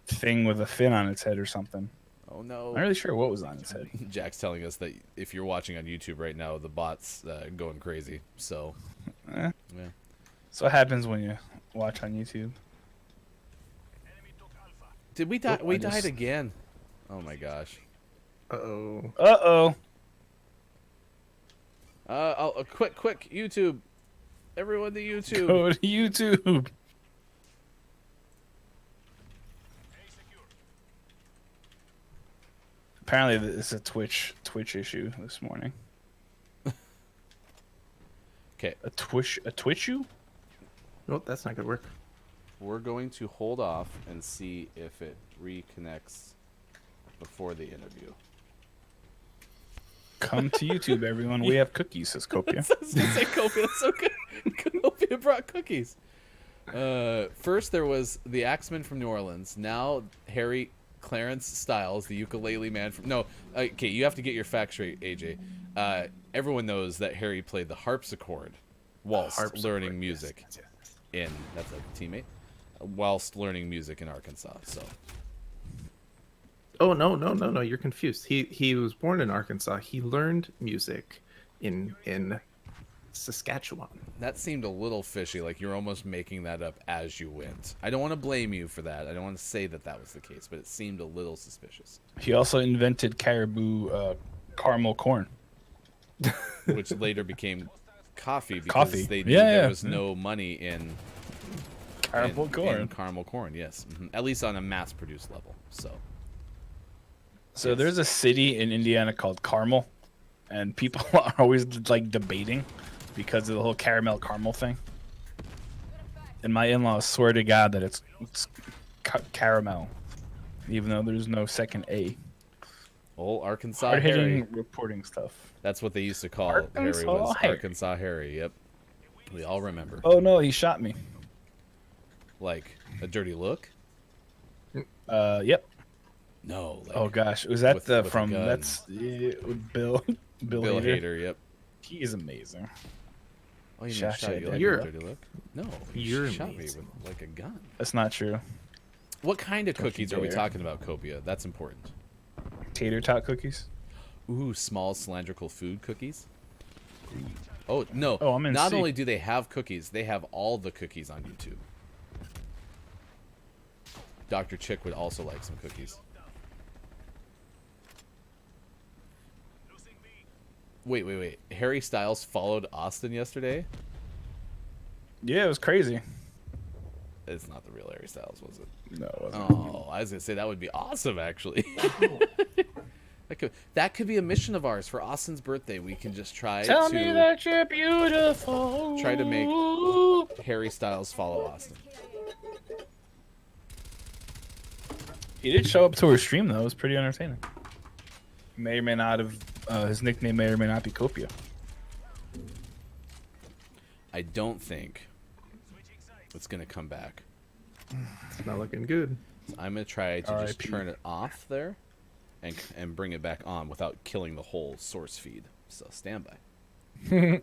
thing with a fin on its head or something. Oh, no. I'm not really sure what was on its head. Jack's telling us that if you're watching on YouTube right now, the bot's going crazy. So, Eh. yeah. So what happens when you watch on YouTube? Did we die? Oh, We I died just- again. Oh, my gosh. Uh-oh. Uh-oh. Quick, YouTube. Everyone to YouTube. Go to YouTube. Apparently, this is a Twitch issue this morning. Okay, A Twitch-u? Nope, that's not gonna work. we're going to hold off and see if it reconnects before the interview. Come to YouTube, everyone. We have cookies, says Copia. I was gonna say Kofi, that's so good. Kofi brought cookies. First there was the Axeman from New Orleans. Now Harry Clarence Styles, the ukulele man from okay, you have to get your facts straight, AJ. Everyone knows that Harry played the harpsichord whilst Harpsichord, learning music yes, yes. in that's a teammate. Whilst learning music in Arkansas. So Oh no! You're confused. He was born in Arkansas. He learned music in Saskatchewan. that seemed a little fishy, like you're almost making that up as you went. I don't want to blame you for that. I don't want to say that was the case, but it seemed a little suspicious. He also invented caribou caramel corn. Which later became coffee because Coffee. they knew Yeah, there yeah. was no money in Caramel corn. in caramel corn, yes. At least on a mass-produced level. So there's a city in Indiana called Carmel, and people are always like debating because of the whole caramel thing. And my in-laws swear to God that it's caramel, even though there's no second A. Old Arkansas Hard-hitting Harry. reporting stuff. That's what they used to call Harry Arkansas was Harry. Arkansas Harry, yep. We all remember. Oh no, he shot me. Like a dirty look? Yep. No. Like Oh gosh, was that with a from gun. that's Bill Bill Hader? Hader, yep. He is amazing. Oh, you mean Shot shot you you at like You're- a dirty look? No, you're you shot me amazing. with like a gun. That's not true. What kind of Don't you cookies are we dare. talking about, Copia? That's important. Tater tot cookies. Ooh, small cylindrical food cookies. Oh no! Oh, I'm in Not C. only do they have cookies, they have all the cookies on YouTube. Dr. Chick would also like some cookies. Wait. Harry Styles followed Austin yesterday? Yeah, it was crazy. It's not the real Harry Styles, was it? No, it wasn't. Oh, I was gonna say that would be awesome, actually. That could be a mission of ours for Austin's birthday. We can just try Tell to me that you're beautiful. try to make Harry Styles follow Austin. He did show up to her stream though. It was pretty entertaining. May or may not have his nickname may or may not be Copia. I don't think it's gonna come back. It's not looking good. I'm gonna try to just RIP. turn it off there, and bring it back on without killing the whole source feed. So stand by.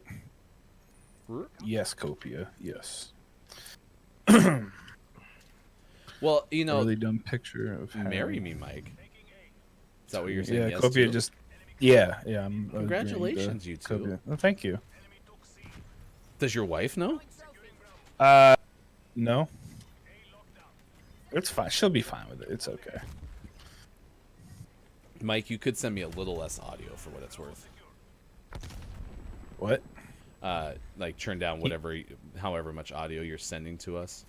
Yes, Copia. Yes. Well, you know, Really dumb picture of marry Harry. me, Mike. Is that what you're saying? Yeah, Yes Copia to? just. Yeah. I'm agreeing to Congratulations, you two. Copia. Well, thank you. Does your wife know? No. It's fine. She'll be fine with it. It's okay. Mike, you could send me a little less audio for what it's worth. What? Like turn down however much audio you're sending to us.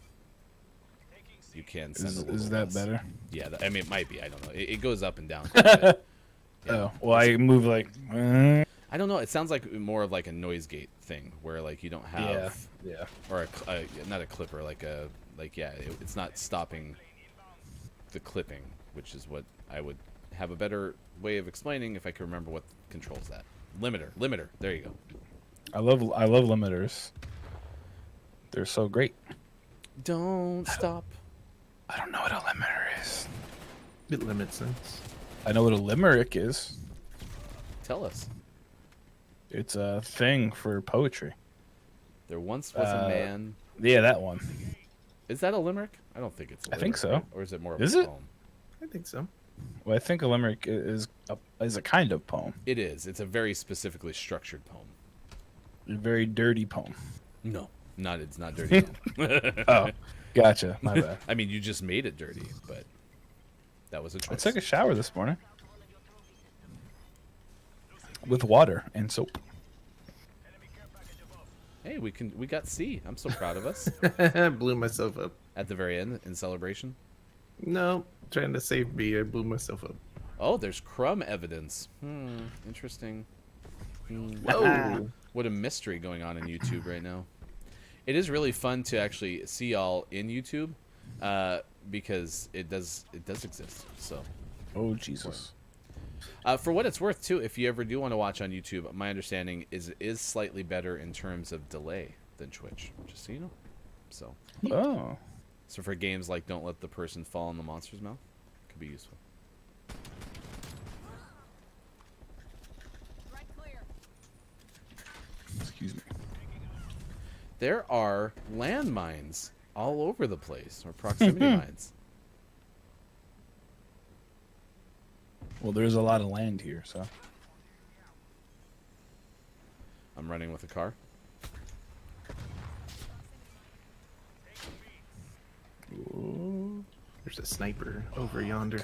You can send a little Is that less. better? Yeah, I mean, it might be. I don't know. It goes up and down quite a bit. Yeah. Oh, well, I move like. I don't know. It sounds like more of like a noise gate thing, where like you don't have, Yeah. or not a clipper, it's not stopping the clipping, which is what I would have a better way of explaining if I could remember what controls that. Limiter. There you go. I love limiters. They're so great. Don't stop. I don't know what a limiter is. It limits sense. I know what a limerick is. Tell us. It's a thing for poetry. There once was a man. Yeah, that one. Is that a limerick? I don't think it's a I limerick. think so. Right? Or is it more of Is a it? poem? I think so. Well, I think a limerick is a kind of poem. It is. It's a very specifically structured poem. A very dirty poem. No, it's not dirty. Oh, gotcha. My bad. I mean, you just made it dirty, but that was a I choice. took a shower this morning with water and soap. Hey, we got C. I'm so proud of us. Blew myself up. At the very end in celebration. No, trying to save me. I blew myself up. Oh, there's crumb evidence. Interesting. Whoa. What a mystery going on in YouTube right now. It is really fun to actually see y'all in YouTube, because it does exist. So, Oh, Jesus. for what it's worth, too, if you ever do want to watch on YouTube, my understanding is it is slightly better in terms of delay than Twitch, just so you know. Oh. So for games like Don't Let the Person Fall in the Monster's Mouth, it could be useful. Excuse me. There are landmines all over the place, or proximity mines. Well, there's a lot of land here, so. I'm running with a car. There's a sniper over yonder.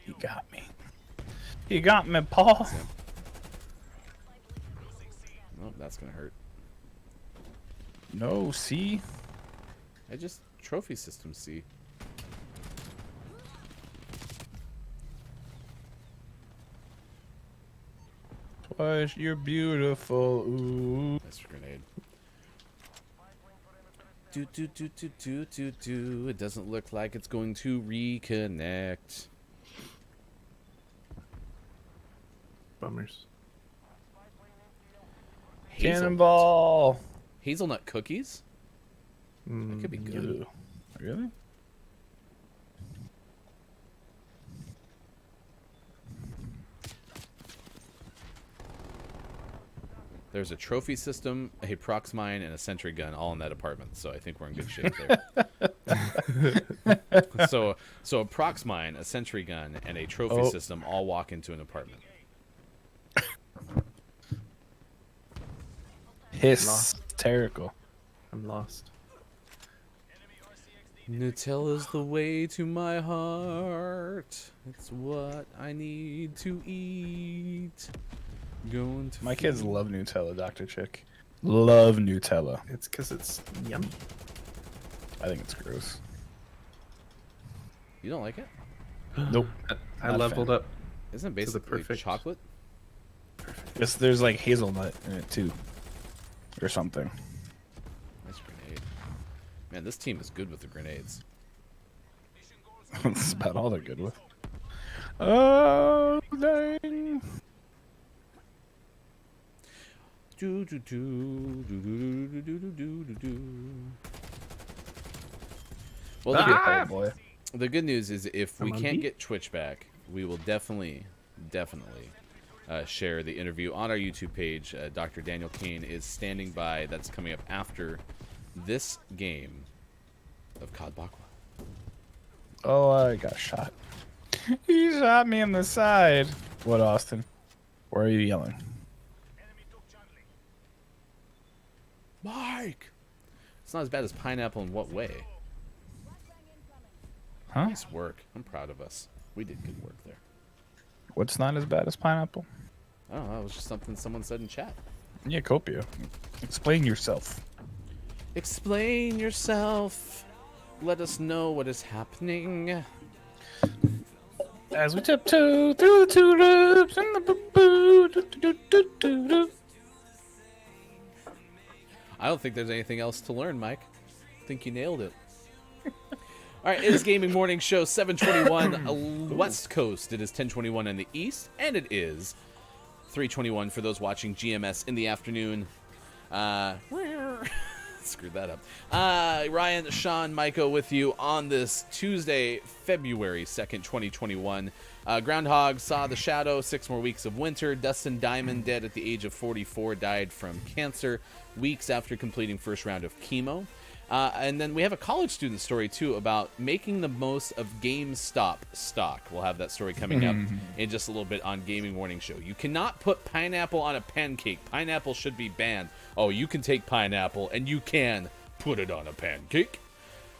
You got me. You got me, Paul. Oh, that's gonna hurt. No, see? I just trophy system C. Twice you're beautiful. Ooh. That's a grenade. Do. It doesn't look like it's going to reconnect. Bummers. Cannonball. Hazelnut cookies? That could be good. Ew. Really? There's a trophy system, a prox mine, and a sentry gun all in that apartment, so I think we're in good shape there. so a prox mine, a sentry gun, and a trophy system all walk into an apartment. Hysterical. I'm lost. Nutella's the way to my heart. It's what I need to eat. Going to My kids love Nutella, Dr. Chick. Love Nutella. It's because it's yummy. I think it's gross. You don't like it? Nope. I Not a leveled fan. up. Isn't it To the basically perfect- chocolate? There's like hazelnut in it too. Or something. Nice grenade. Man, this team is good with the grenades. That's about all they're good with. Oh, dang. Well, Oh, boy. the good news is if we I'm on can't B. get Twitch back, we will definitely share the interview on our YouTube page. Dr. Daniel Kane is standing by. That's coming up after this game of COD Bakwa. Oh, I got shot. He shot me in the side. What, Austin? Why are you yelling? Mike! It's not as bad as pineapple in what way? Huh? Nice work. I'm proud of us. We did good work there. What's not as bad as pineapple? I don't know. It was just something someone said in chat. Yeah, Copia. Explain yourself. Explain yourself. Let us know what is happening. As we tiptoe through the tulips and the boo-boo. Do-do-do-do-do-do. I don't think there's anything else to learn, Mike. I think you nailed it. All right, it is Gaming Morning Show 721 West Coast. It is 1021 in the East, and it is 321 for those watching GMS in the afternoon. Screwed that up. Ryan, Sean, Maiko with you on this Tuesday, February 2nd, 2021. Groundhog saw the shadow, 6 more weeks of winter. Dustin Diamond, dead at the age of 44, died from cancer weeks after completing first round of chemo. And then we have a college student story, too, about making the most of GameStop stock. We'll have that story coming up in just a little bit on Gaming Morning Show. You cannot put pineapple on a pancake. Pineapple should be banned. Oh, you can take pineapple, and you can put it on a pancake.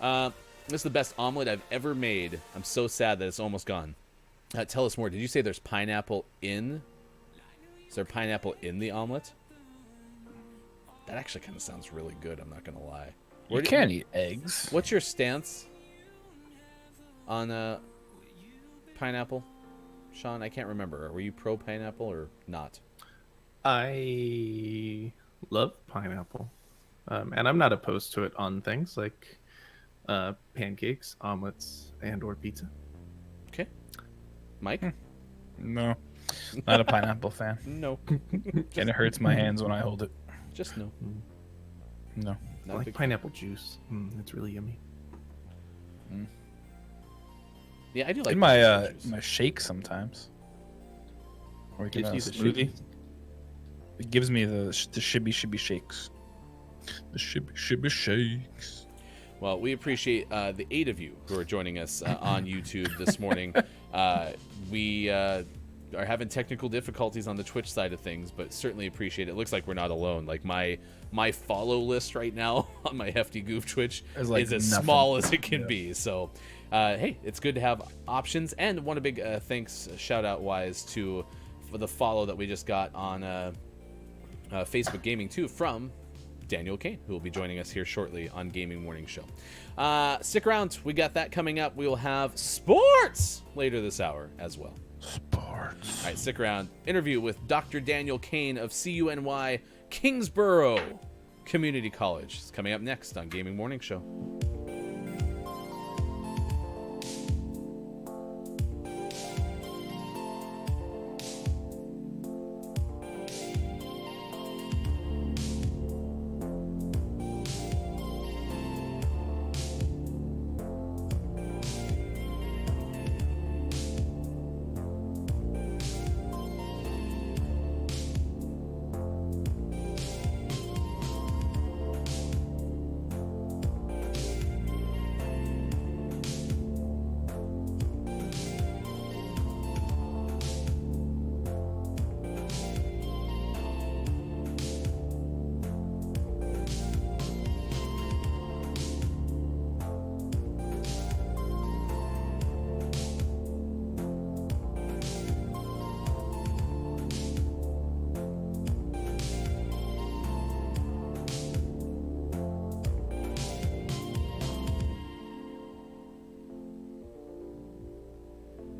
This is the best omelet I've ever made. I'm so sad that it's almost gone. Tell us more. Did you say there's pineapple in? Is there pineapple in the omelet? That actually kind of sounds really good, I'm not going to lie. You can't eat eggs. What's your stance on pineapple, Sean? I can't remember. Were you pro pineapple or not? I love pineapple, and I'm not opposed to it on things like pancakes, omelets, and/or pizza. Okay, Mike. No, not a pineapple fan. No, And it hurts my hands when I hold it. just no. No. I like pineapple juice. It's really yummy. Yeah, I do like In pineapple juice. my shake sometimes. Or we can Gives you the smoothie. It gives me the shibby shakes. The shibby shakes. Well, we appreciate the 8 of you who are joining us on YouTube this morning. We are having technical difficulties on the Twitch side of things, but certainly appreciate it. It looks like we're not alone. Like my follow list right now on my Hefty Goof Twitch is as nothing. small as it can be. So, hey, it's good to have options. And one a big thanks, shout out wise, for the follow that we just got on Facebook Gaming too from Daniel Kane, who will be joining us here shortly on Gaming Morning Show. Stick around. We got that coming up. We will have sports later this hour as well. Sports. All right, stick around. Interview with Dr. Daniel Kane of CUNY Kingsborough Community College. It's coming up next on Gaming Morning Show.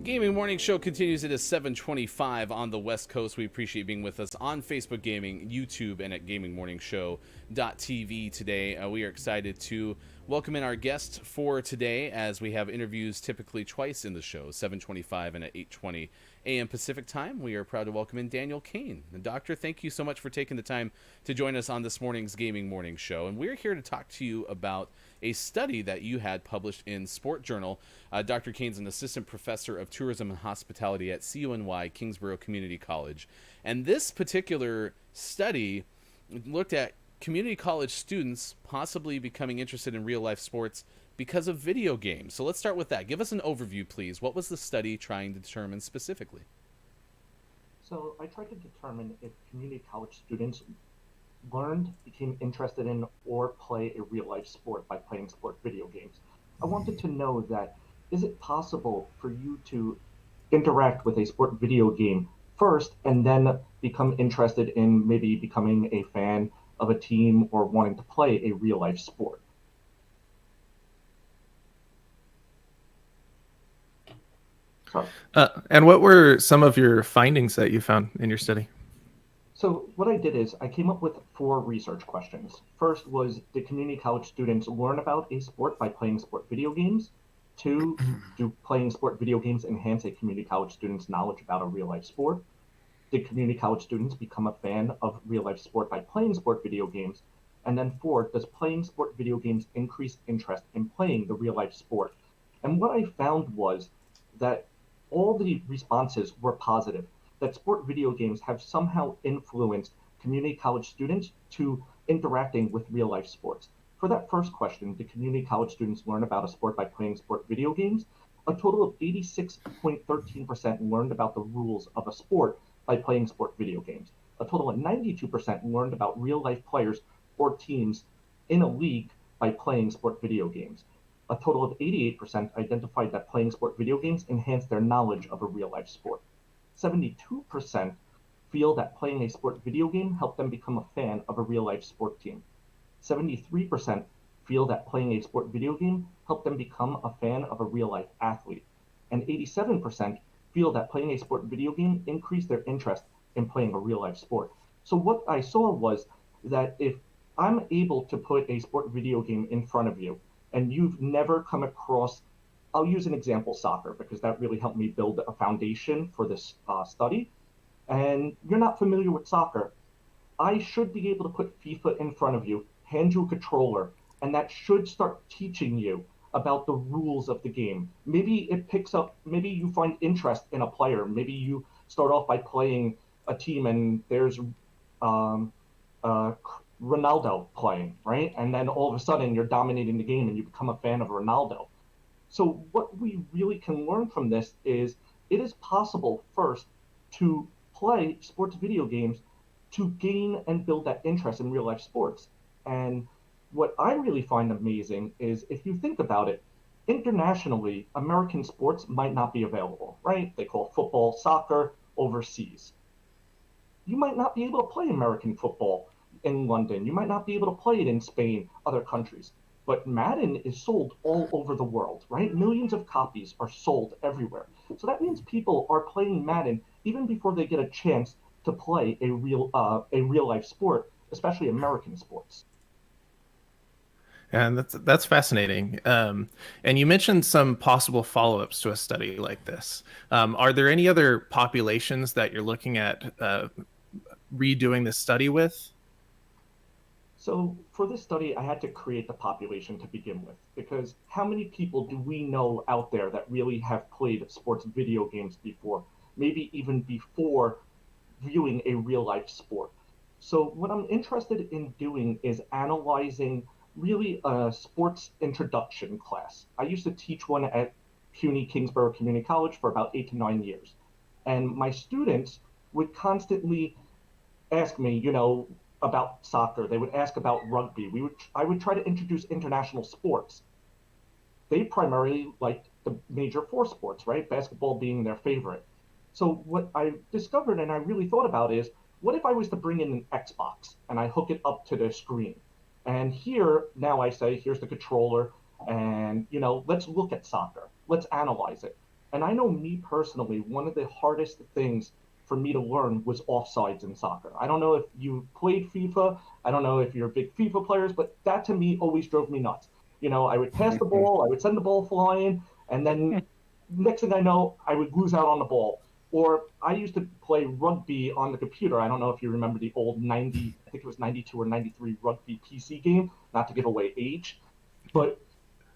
Gaming Morning Show continues. It is 7:25 on the West Coast. We appreciate being with us on Facebook Gaming, YouTube, and at gamingmorningshow.tv today. We are excited to welcome in our guest for today, as we have interviews typically twice in the show, 7:25 and at 8:20 a.m. Pacific time. We are proud to welcome in Daniel Kane. And Doctor, thank you so much for taking the time to join us on this morning's Gaming Morning Show. And we're here to talk to you about a study that you had published in Sport Journal. Dr. Kane's an assistant professor of tourism and hospitality at CUNY Kingsborough Community College. And this particular study looked at community college students possibly becoming interested in real-life sports because of video games. So let's start with that. Give us an overview, please. What was the study trying to determine specifically? So I tried to determine if community college students became interested in, or play a real-life sport by playing sport video games. I wanted to know that, is it possible for you to interact with a sport video game first and then become interested in maybe becoming a fan of a team or wanting to play a real life sport. So, And what were some of your findings that you found in your study? so what I did is I came up with 4 research questions. First was, did community college students learn about a sport by playing sport video games? 2, do playing sport video games enhance a community college student's knowledge about a real life sport? Did community college students become a fan of real life sport by playing sport video games? And then 4, does playing sport video games increase interest in playing the real life sport? And what I found was that all the responses were positive, that sport video games have somehow influenced community college students to interacting with real life sports. For that first question, did community college students learn about a sport by playing sport video games? A total of 86.13% learned about the rules of a sport by playing sport video games. A total of 92% learned about real life players or teams in a league by playing sport video games. A total of 88% identified that playing sport video games enhanced their knowledge of a real life sport. 72% feel that playing a sport video game helped them become a fan of a real life sport team. 73% feel that playing a sport video game helped them become a fan of a real life athlete. And 87% feel that playing a sport video game increased their interest in playing a real life sport. So what I saw was that if I'm able to put a sport video game in front of you and you've never come across, I'll use an example, soccer, because that really helped me build a foundation for this study, and you're not familiar with soccer, I should be able to put FIFA in front of you, hand you a controller, and that should start teaching you about the rules of the game. Maybe it picks up, maybe you find interest in a player. Maybe you start off by playing a team and there's um, uh, Ronaldo playing, right? And then all of a sudden you're dominating the game and you become a fan of Ronaldo. So what we really can learn from this is it is possible first to play sports video games to gain and build that interest in real life sports. And what I really find amazing is if you think about it, internationally, American sports might not be available, right? They call football soccer overseas. You might not be able to play American football in London. You might not be able to play it in Spain, other countries. But Madden is sold all over the world, right? Millions of copies are sold everywhere. So that means people are playing Madden even before they get a chance to play a real life sport, especially American sports. And that's fascinating. And you mentioned some possible follow-ups to a study like this. Are there any other populations that you're looking at redoing this study with? So for this study, I had to create the population to begin with, because how many people do we know out there that really have played sports video games before, maybe even before viewing a real life sport? So what I'm interested in doing is analyzing really a sports introduction class. I used to teach one at CUNY Kingsborough Community College for about 8 to 9 years. And my students would constantly ask me, about soccer. They would ask about rugby. I would try to introduce international sports. They primarily liked the major 4 sports, right? Basketball being their favorite. So what I discovered and I really thought about is, what if I was to bring in an Xbox and I hook it up to the screen? And here now I say, here's the controller, and let's look at soccer. Let's analyze it. And I know, me personally, one of the hardest things for me to learn was offsides in soccer. I don't know if you played FIFA. I don't know if you're big FIFA players, but that to me always drove me nuts. I would pass the ball, I would send the ball flying, and then next thing I know, I would lose out on the ball. Or I used to play rugby on the computer. I don't know if you remember the old 90, I think it was 92 or 93 rugby PC game, not to give away age. But,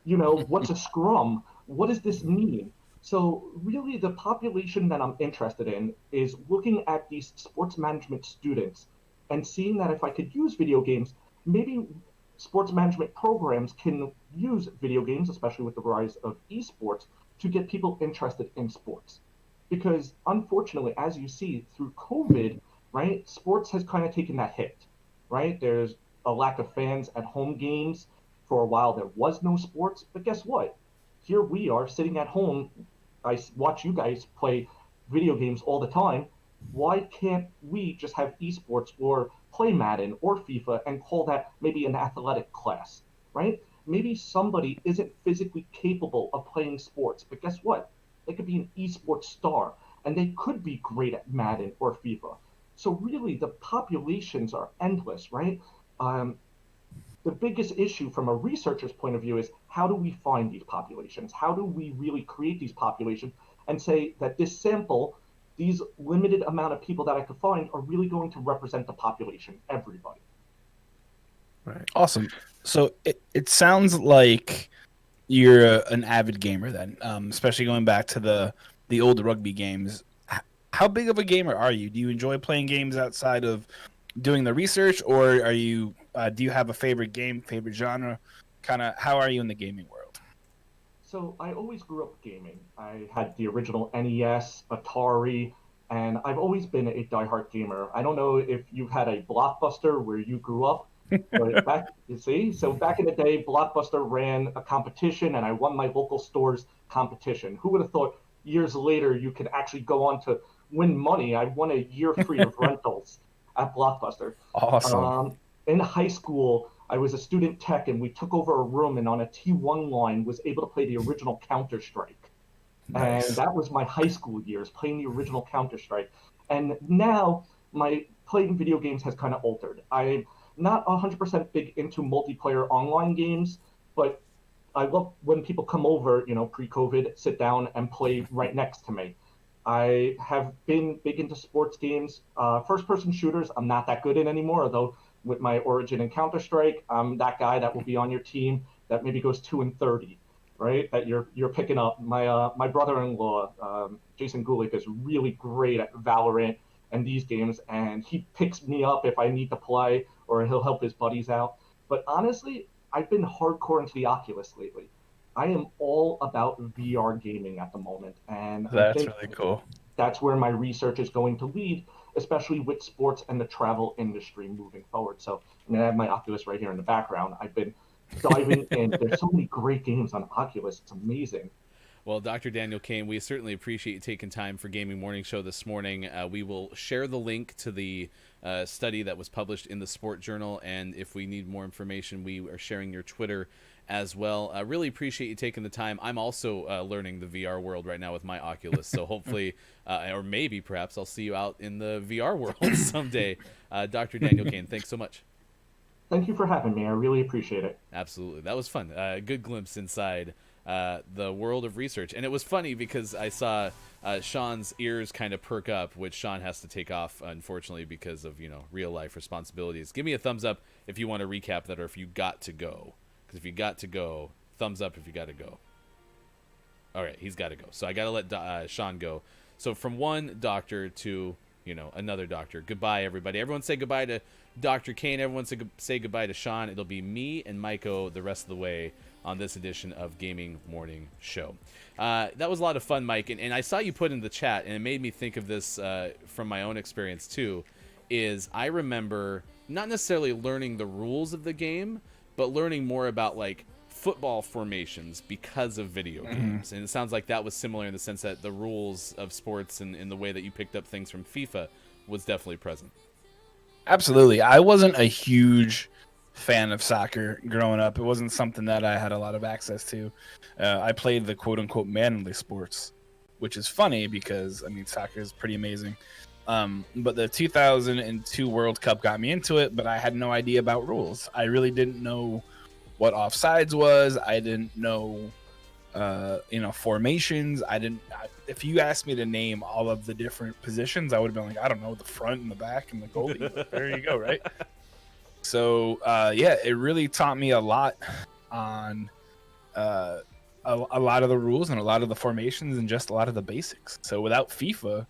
what's a scrum? What does this mean? So really the population that I'm interested in is looking at these sports management students and seeing that if I could use video games, maybe sports management programs can use video games, especially with the rise of esports, to get people interested in sports. Because unfortunately, as you see through COVID, right, sports has kind of taken that hit, right? There's a lack of fans at home games. For a while, there was no sports, but guess what? Here we are sitting at home watch you guys play video games all the time. Why can't we just have esports or play Madden or FIFA and call that maybe an athletic class, right? Maybe somebody isn't physically capable of playing sports, but guess what? They could be an esports star and they could be great at Madden or FIFA. So really, the populations are endless, right? Um, the biggest issue from a researcher's point of view is how do we find these populations? How do we really create these populations and say that this sample, these limited amount of people that I could find, are really going to represent the population, everybody? Right. Awesome. So it sounds like you're an avid gamer then, especially going back to the old rugby games. How big of a gamer are you? Do you enjoy playing games outside of doing the research, or are you do you have a favorite game, favorite genre? Kind of how are you in the gaming world? So I always grew up gaming. I had the original NES, Atari, and I've always been a diehard gamer. I don't know if you had a Blockbuster where you grew up, but back in the day, Blockbuster ran a competition, and I won my local store's competition. Who would have thought years later you could actually go on to win money? I won a year free of rentals at Blockbuster. Awesome. In high school, I was a student tech, and we took over a room, and on a T1 line was able to play the original Counter Strike. Nice. And that was my high school years playing the original Counter Strike. And now my playing video games has kind of altered. I'm not 100% big into multiplayer online games, but I love when people come over, pre-COVID, sit down and play right next to me. I have been big into sports games. First-person shooters, I'm not that good in anymore, although with my origin in Counter-Strike, I'm that guy that will be on your team that maybe goes 2-30, right? That you're picking up. My brother-in-law, Jason Gulick, is really great at Valorant and these games, and he picks me up if I need to play, or he'll help his buddies out. But honestly, I've been hardcore into the Oculus lately. I am all about VR gaming at the moment, and I That's think really cool. that's where my research is going to lead, especially with sports and the travel industry moving forward. So, I mean, I have my Oculus right here in the background. I've been diving in. There's so many great games on Oculus. It's amazing. Well, Dr. Daniel Kane, we certainly appreciate you taking time for Gaming Morning Show this morning. We will share the link to the study that was published in the Sport Journal, and if we need more information, we are sharing your Twitter as well. I really appreciate you taking the time. I'm also learning the VR world right now with my Oculus, so hopefully, or maybe perhaps I'll see you out in the VR world someday. Dr. Daniel Kane, thanks so much. Thank you for having me. I really appreciate it. Absolutely. That was fun. Good glimpse inside the world of research. And it was funny because I saw Sean's ears kind of perk up, which Sean has to take off, unfortunately, because of, real life responsibilities. Give me a thumbs up if you want to recap that, or if you got to go. Because if you got to go, thumbs up if you got to go. All right, he's got to go. So I got to let Sean go. So from one doctor to, another doctor. Goodbye, everybody. Everyone say goodbye to Dr. Kane. Everyone say goodbye to Sean. It'll be me and Maiko the rest of the way on this edition of Gaming Morning Show. That was a lot of fun, Mike. And I saw you put in the chat, and it made me think of this from my own experience, too, is I remember not necessarily learning the rules of the game, but learning more about, football formations because of video games. And it sounds like that was similar in the sense that the rules of sports and in the way that you picked up things from FIFA was definitely present. Absolutely. I wasn't a huge fan of soccer growing up. It wasn't something that I had a lot of access to. I played the quote-unquote manly sports, which is funny because, soccer is pretty amazing. But the 2002 World Cup got me into it, but I had no idea about rules. I really didn't know what offsides was. I didn't know, formations. If you asked me to name all of the different positions, I would have been like, I don't know, the front and the back and the goalie. There you go, right? So, it really taught me a lot on a lot of the rules and a lot of the formations and just a lot of the basics. So without FIFA,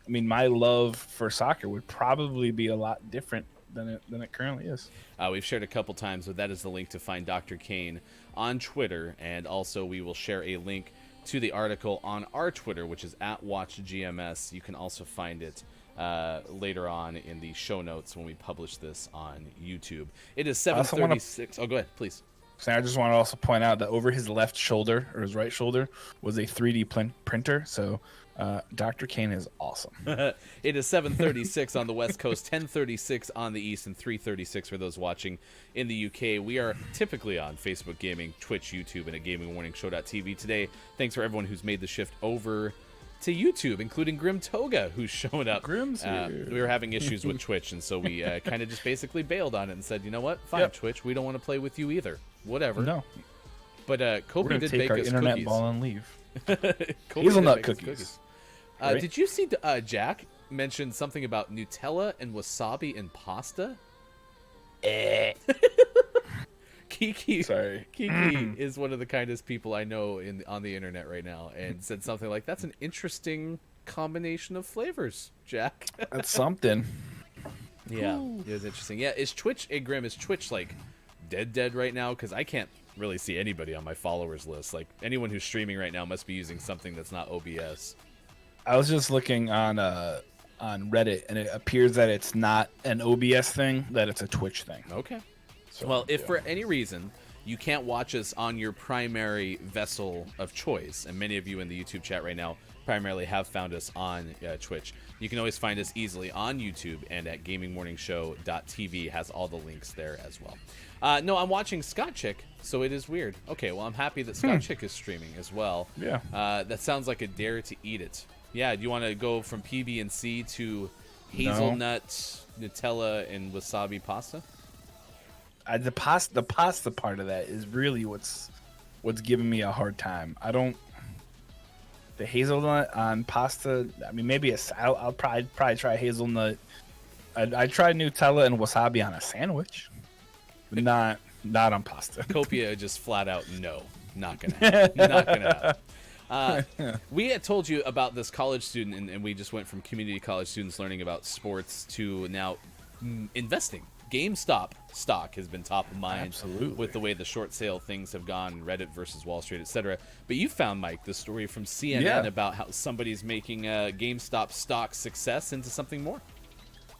my love for soccer would probably be a lot different than it currently is. We've shared a couple times, but that is the link to find Dr. Kane on Twitter, and also we will share a link to the article on our Twitter, which is @WatchGMS. You can also find it later on in the show notes when we publish this on YouTube. It is 7:36. Oh, go ahead, please. So I just want to also point out that over his left shoulder or his right shoulder was a 3D printer. So Dr. Kane is awesome. It is 7:36 on the West Coast, 10:36 on the East, and 3:36 for those watching in the UK. We are typically on Facebook Gaming, Twitch, YouTube, and at GamingWarningshow.tv today. Thanks for everyone who's made the shift over to YouTube, including Grim Toga, who's shown up. Grim's here. We were having issues with Twitch, and so we kind of just basically bailed on it and said, you know what? Fine, Twitch, we don't want to play with you either. Whatever. No. But We're Kobe going to did take make our us internet cookies. ball and leave. Kobe Hazelnut did make us cookies. Right? Did you see Jack mentioned something about Nutella and wasabi in pasta? Kiki is one of the kindest people I know on the internet right now, and said something like, "That's an interesting combination of flavors, Jack." That's something. Yeah, it was interesting. Yeah, is Twitch, Grim, is Twitch like dead right now? Because I can't really see anybody on my followers list. Like anyone who's streaming right now must be using something that's not OBS. I was just looking on Reddit, and it appears that it's not an OBS thing, that it's a Twitch thing. Okay. So, Well, if for any reason you can't watch us on your primary vessel of choice, and many of you in the YouTube chat right now primarily have found us on Twitch, you can always find us easily on YouTube and at GamingMorningShow.tv has all the links there as well. No, I'm watching Scott Chick, so it is weird. Okay, well, I'm happy that Scott Chick is streaming as well. Yeah. That sounds like a dare to eat it. Yeah, do you want to go from PB and C to hazelnut, Nutella, and wasabi pasta? The pasta part of that is really what's giving me a hard time. I don't. The hazelnut on pasta. I mean, maybe I'll probably try hazelnut. I tried Nutella and wasabi on a sandwich, but not on pasta. Copia just flat out no, not gonna happen. Not gonna happen. We had told you about this college student, and we just went from community college students learning about sports to now investing. GameStop stock has been top of mind. Absolutely. With the way the short sale things have gone, Reddit versus Wall Street, etc. But you found, Mike, the story from CNN about how somebody's making GameStop stock success into something more.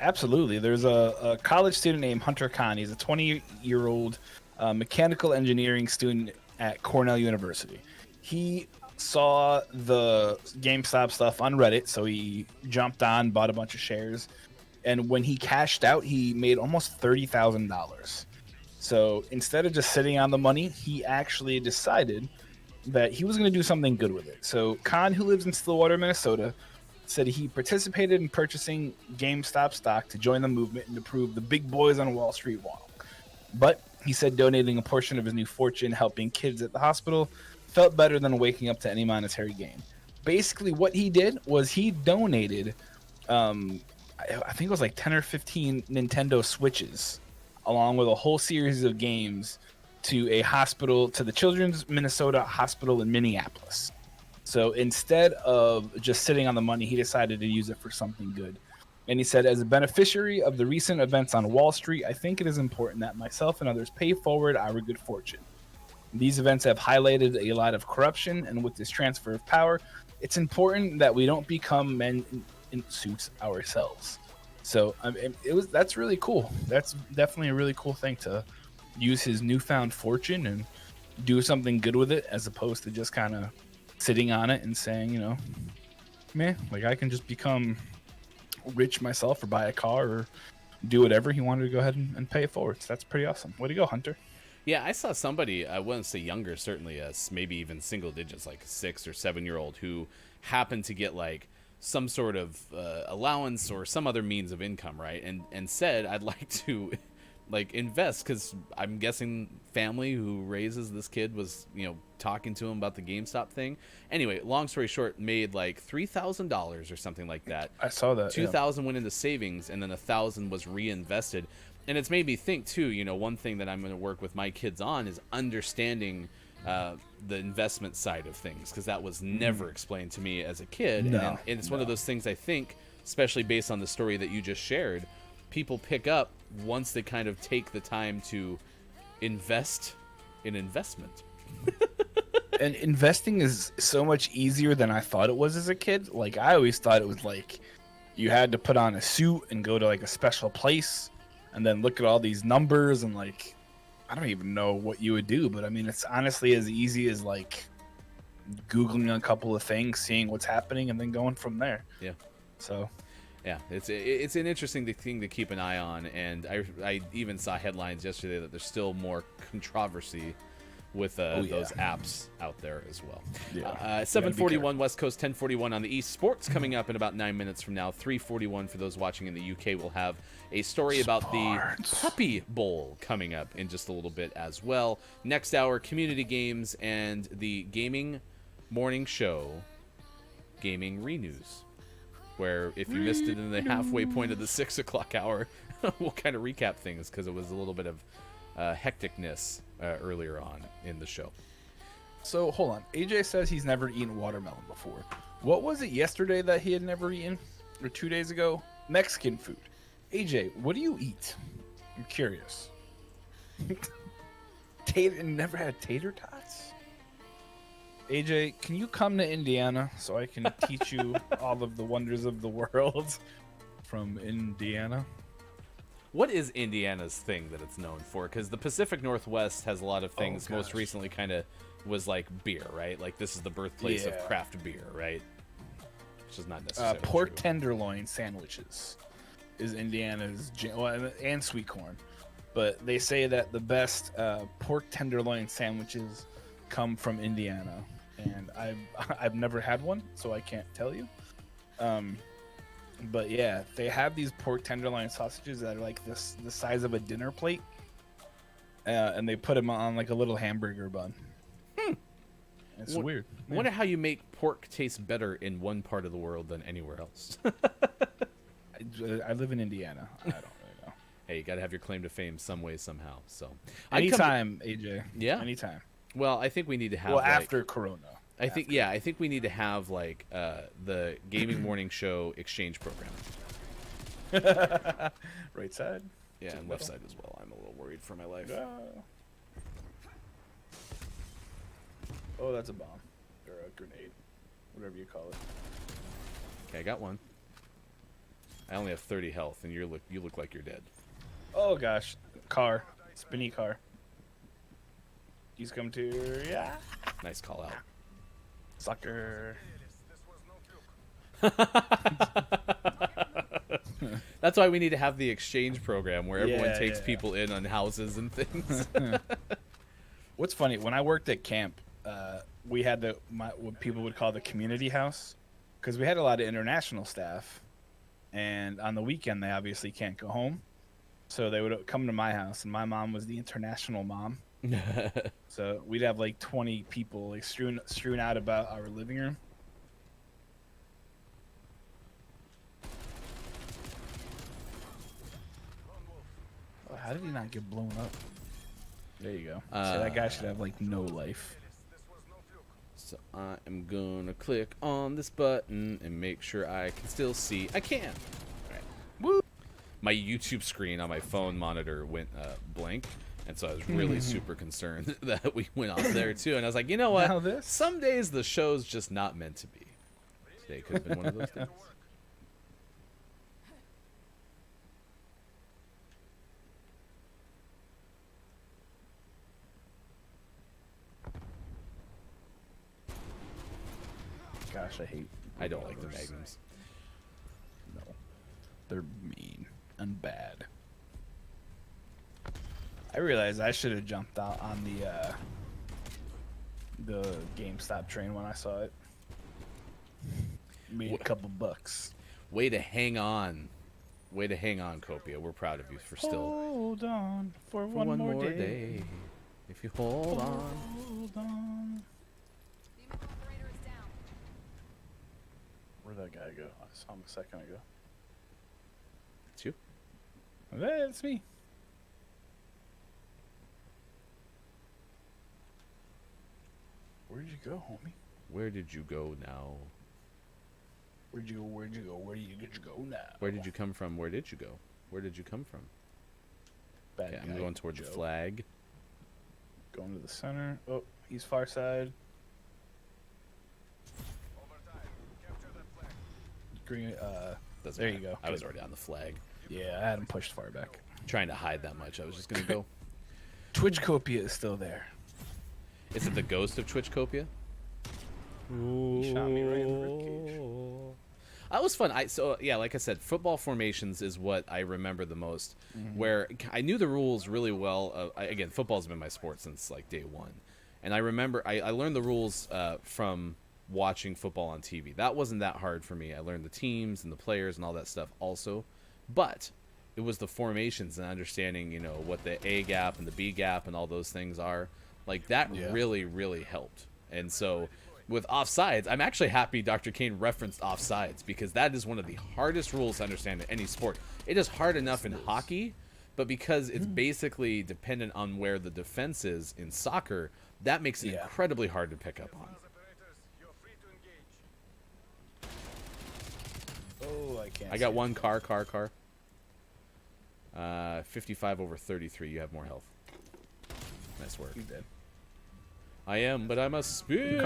Absolutely. There's a college student named Hunter Khan. He's a 20-year-old mechanical engineering student at Cornell University. He saw the GameStop stuff on Reddit, so he jumped on, bought a bunch of shares. And when he cashed out, he made almost $30,000. So instead of just sitting on the money, he actually decided that he was going to do something good with it. So Khan, who lives in Stillwater, Minnesota, said he participated in purchasing GameStop stock to join the movement and to prove the big boys on Wall Street won. But he said donating a portion of his new fortune helping kids at the hospital felt better than waking up to any monetary gain. Basically, what he did was he donated... I think it was like 10 or 15 Nintendo Switches, along with a whole series of games to a hospital, to the Children's Minnesota Hospital in Minneapolis. So instead of just sitting on the money, he decided to use it for something good. And he said, as a beneficiary of the recent events on Wall Street, I think it is important that myself and others pay forward our good fortune. These events have highlighted a lot of corruption, and with this transfer of power, it's important that we don't become men in suits ourselves. So that's really cool. That's definitely a really cool thing to use his newfound fortune and do something good with it, as opposed to just kind of sitting on it and saying, you know, man, like I can just become rich myself or buy a car or do whatever. He wanted to go ahead and pay it forward. So that's pretty awesome. Way to go, Hunter. Yeah, I saw somebody, I wouldn't say younger, certainly maybe even single digits, like a 6 or 7 year old, who happened to get like some sort of allowance or some other means of income, right? And said, I'd like to like invest, because I'm guessing family who raises this kid was, you know, talking to him about the GameStop thing. Anyway, long story short, made like $3,000 or something like that. I saw that. 2,000 went into savings, and then 1,000 was reinvested. And it's made me think too, you know, one thing that I'm going to work with my kids on is understanding the investment side of things, because that was never explained to me as a kid. And it's one of those things, I think, especially based on the story that you just shared, people pick up once they kind of take the time to invest in investment. And investing is so much easier than I thought it was as a kid. Like, I always thought it was like you had to put on a suit and go to like a special place and then look at all these numbers and like, I don't even know what you would do, but I mean, it's honestly as easy as like Googling a couple of things, seeing what's happening, and then going from there. Yeah. So, yeah, it's an interesting thing to keep an eye on, and I even saw headlines yesterday that there's still more controversy with those apps out there as well. Yeah. 7:41 West Coast, 10:41 on the East. Sports coming up in about 9 minutes from now. 3:41 for those watching in the UK. We'll have a story about the Puppy Bowl coming up in just a little bit as well. Next hour, community games and the gaming morning show, Gaming Renews, where if you missed it in the halfway point of the 6 o'clock hour, we'll kind of recap things because it was a little bit of hecticness earlier on in the show. So hold on. AJ says he's never eaten watermelon before. What was it yesterday that he had never eaten? Or 2 days ago? Mexican food. AJ, what do you eat? I'm curious. Never had tater tots? AJ, can you come to Indiana so I can teach you all of the wonders of the world from Indiana? What is Indiana's thing that it's known for? Because the Pacific Northwest has a lot of things. Most recently kind of was like beer, right? Like this is the birthplace of craft beer, right? Which is not necessarily pork true. tenderloin sandwiches is Indiana's and sweet corn. But they say that the best pork tenderloin sandwiches come from Indiana. And I've never had one, so I can't tell you. But yeah, they have these pork tenderloin sausages that are like the size of a dinner plate, and they put them on like a little hamburger bun. It's weird. I wonder how you make pork taste better in one part of the world than anywhere else. I live in Indiana. I don't really know. Hey, you got to have your claim to fame some way, somehow. So anytime, AJ. Yeah, anytime. Well, I think we need to have. Well, after Corona. I think we need to have like the gaming morning show exchange program. Right side. Yeah, and left side as well. I'm a little worried for my life. Oh, that's a bomb or a grenade, whatever you call it. Okay, I got one. I only have 30 health, and you look like you're dead. Oh gosh, spinny car. He's come to Nice call out. Sucker. That's why we need to have the exchange program where everyone takes yeah. people in on houses and things. What's funny, when I worked at camp, we had what people would call the community house, because we had a lot of international staff, and on the weekend they obviously can't go home, so they would come to my house, and my mom was the international mom. So we'd have like 20 people like strewn out about our living room. Oh, how did he not get blown up? There you go. So that guy should have like no life. So I am gonna click on this button and make sure I can still see. I can. All right. Woo! My YouTube screen on my phone monitor went blank. And so I was really super concerned that we went off there too. And I was like, you know what? Some days the show's just not meant to be. Today could have been one of those days. Gosh, I don't like the magnums. No. They're mean and bad. I realized I should have jumped out on the GameStop train when I saw it. Made a couple bucks. Way to hang on. Way to hang on, Copia. We're proud of you for still. Hold on for one more day. If you hold on. Hold on. Where'd that guy go? I saw him a second ago. It's you? That's me. Where'd you go, homie? Where did you go now? Where'd you go? Where'd you go? Where did you go now? Where did you come from? Where did you go? Where did you come from? Bad Okay, I'm guy, going towards the Joe. flag. Going to the center. Oh, he's far side. Green, Doesn't there you matter. go. I was Good. already on the flag. Yeah, I had him pushed far back. Trying to hide that much. I was just going to go. Twitchcopia is still there. Is it the ghost of Twitchcopia? He shot me right in the ribcage. That was fun. Like I said, football formations is what I remember the most. Where I knew the rules really well. Again, football's been my sport since like day one, and I remember I learned the rules from watching football on TV. That wasn't that hard for me. I learned the teams and the players and all that stuff also, but it was the formations and understanding, what the A gap and the B gap and all those things are. Like that really, really helped. And so with offsides, I'm actually happy Dr. Kane referenced offsides because that is one of the hardest rules to understand in any sport. It is hard enough in hockey, but because it's basically dependent on where the defense is in soccer, that makes it incredibly hard to pick up on. Oh, I can't. I got one car. 55 over 33. You have more health. Nice work. You did. I am, but I'm a spirit.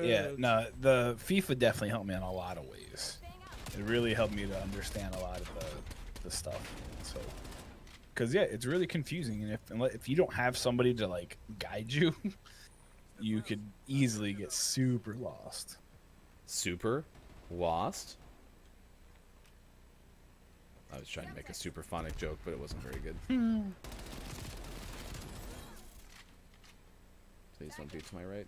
Yeah, no, the FIFA definitely helped me in a lot of ways. It really helped me to understand a lot of the stuff. So, because it's really confusing, and if you don't have somebody to like guide you, you could easily get super lost. Super lost. I was trying to make a superphonic joke, but it wasn't very good. Please don't be to my right.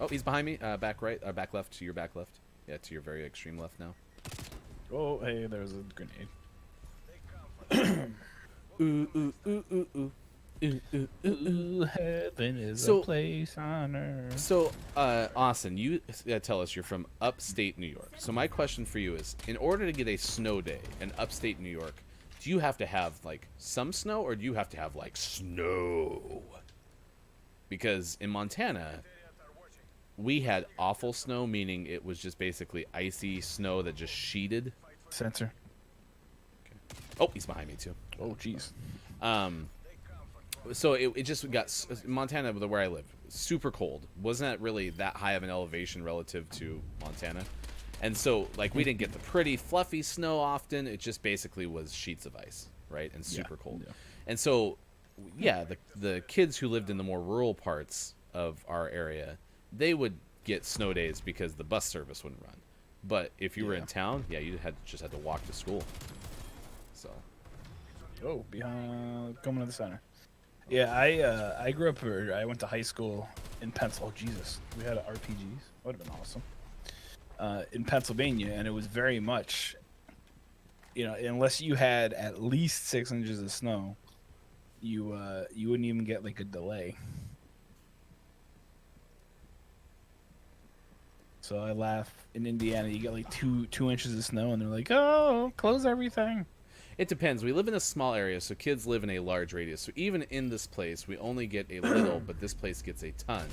Oh, he's behind me. Back right. Back left. To your back left. Yeah, to your very extreme left now. Oh, hey, there's a grenade. Ooh, ooh, ooh, ooh, ooh. Ooh, ooh, ooh, ooh. Heaven is So- a place on earth. So, Austin, you tell us you're from upstate New York. So my question for you is, in order to get a snow day in upstate New York, do you have to have, like, some snow, or do you have to have, like, snow? Because in Montana, we had awful snow, meaning it was just basically icy snow that just sheeted. Sensor. Oh, he's behind me, too. Oh, jeez. So it just got Montana, where I live, super cold. Wasn't really that high of an elevation relative to Montana, and so like we didn't get the pretty fluffy snow often. It just basically was sheets of ice, right, and super cold. Yeah. And so, the kids who lived in the more rural parts of our area, they would get snow days because the bus service wouldn't run. But if you were in town, you just had to walk to school. So. Oh, behind, coming to the center. Yeah, I grew up, I went to high school in Pennsylvania. Oh, Jesus. We had RPGs. That would have been awesome. In Pennsylvania, and it was very much, unless you had at least 6 inches of snow, you wouldn't even get, like, a delay. So I laugh, in Indiana, you get, like, two inches of snow, and they're like, oh, close everything. It depends. We live in a small area, so kids live in a large radius. So even in this place, we only get a little, but this place gets a ton.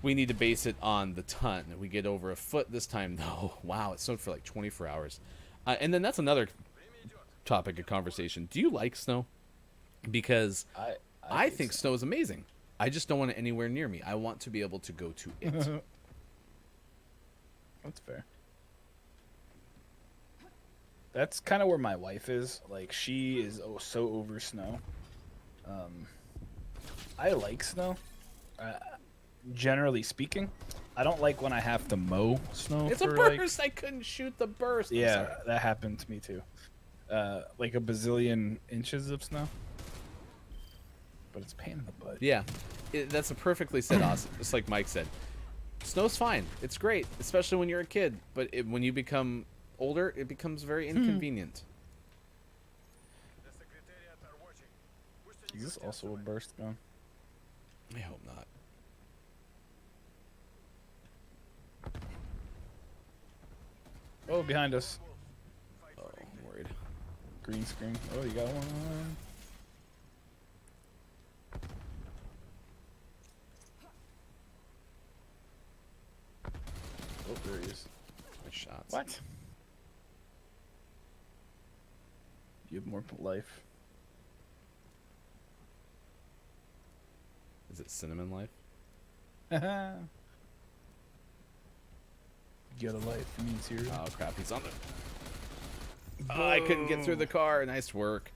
We need to base it on the ton. We get over a foot this time, though. Wow, it snowed for like 24 hours. And then that's another topic of conversation. Do you like snow? Because I think snow is amazing. I just don't want it anywhere near me. I want to be able to go to it. That's fair. That's kind of where my wife is. Like, she is so over snow. I like snow. Generally speaking, I don't like when I have to mow snow. It's a burst. I couldn't shoot the burst. I'm Yeah, sorry. that happened to me too. Like a bazillion inches of snow. But it's a pain in the butt. Yeah, that's a perfectly said, Austin. Just like Mike said, snow's fine. It's great, especially when you're a kid. But when you become older, it becomes very inconvenient. Is this also a burst gun? I hope not. Oh, behind us. Oh, I'm worried. Green screen. Oh, you got one. Oh, there he is. My shots. What? You have more life. Is it cinnamon life? Get a life. You mean serious? Oh crap, he's on the. Oh, I couldn't get through the car. Nice work.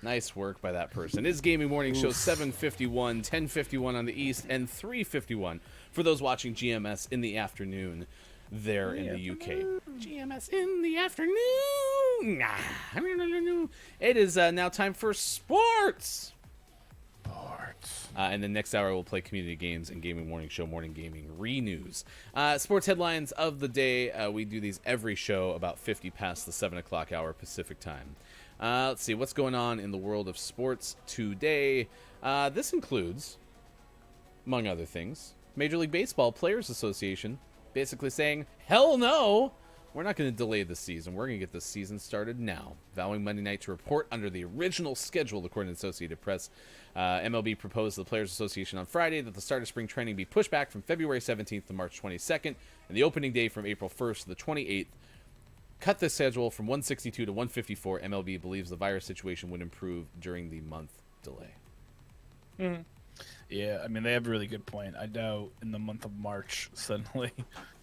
Nice work by that person. It's Gaming Morning Show 7:51, 10:51 on the East, and 3:51 for those watching GMS in the afternoon there in the UK. GMS in the afternoon. It is now time for sports. And the next hour we'll play community games and Gaming Morning Show Morning Gaming Re-News. Sports headlines of the day. We do these every show about 50 past the 7 o'clock hour Pacific time. Let's see what's going on in the world of sports today. This includes, among other things, Major League Baseball Players Association basically saying, hell no, we're not going to delay the season. We're going to get the season started now, vowing Monday night to report under the original schedule, according to Associated Press. MLB proposed to the Players Association on Friday that the start of spring training be pushed back from February 17th to March 22nd, and the opening day from April 1st to the 28th. Cut the schedule from 162 to 154. MLB believes the virus situation would improve during the month delay. Mm-hmm. Yeah, I mean, they have a really good point. I doubt in the month of March, suddenly,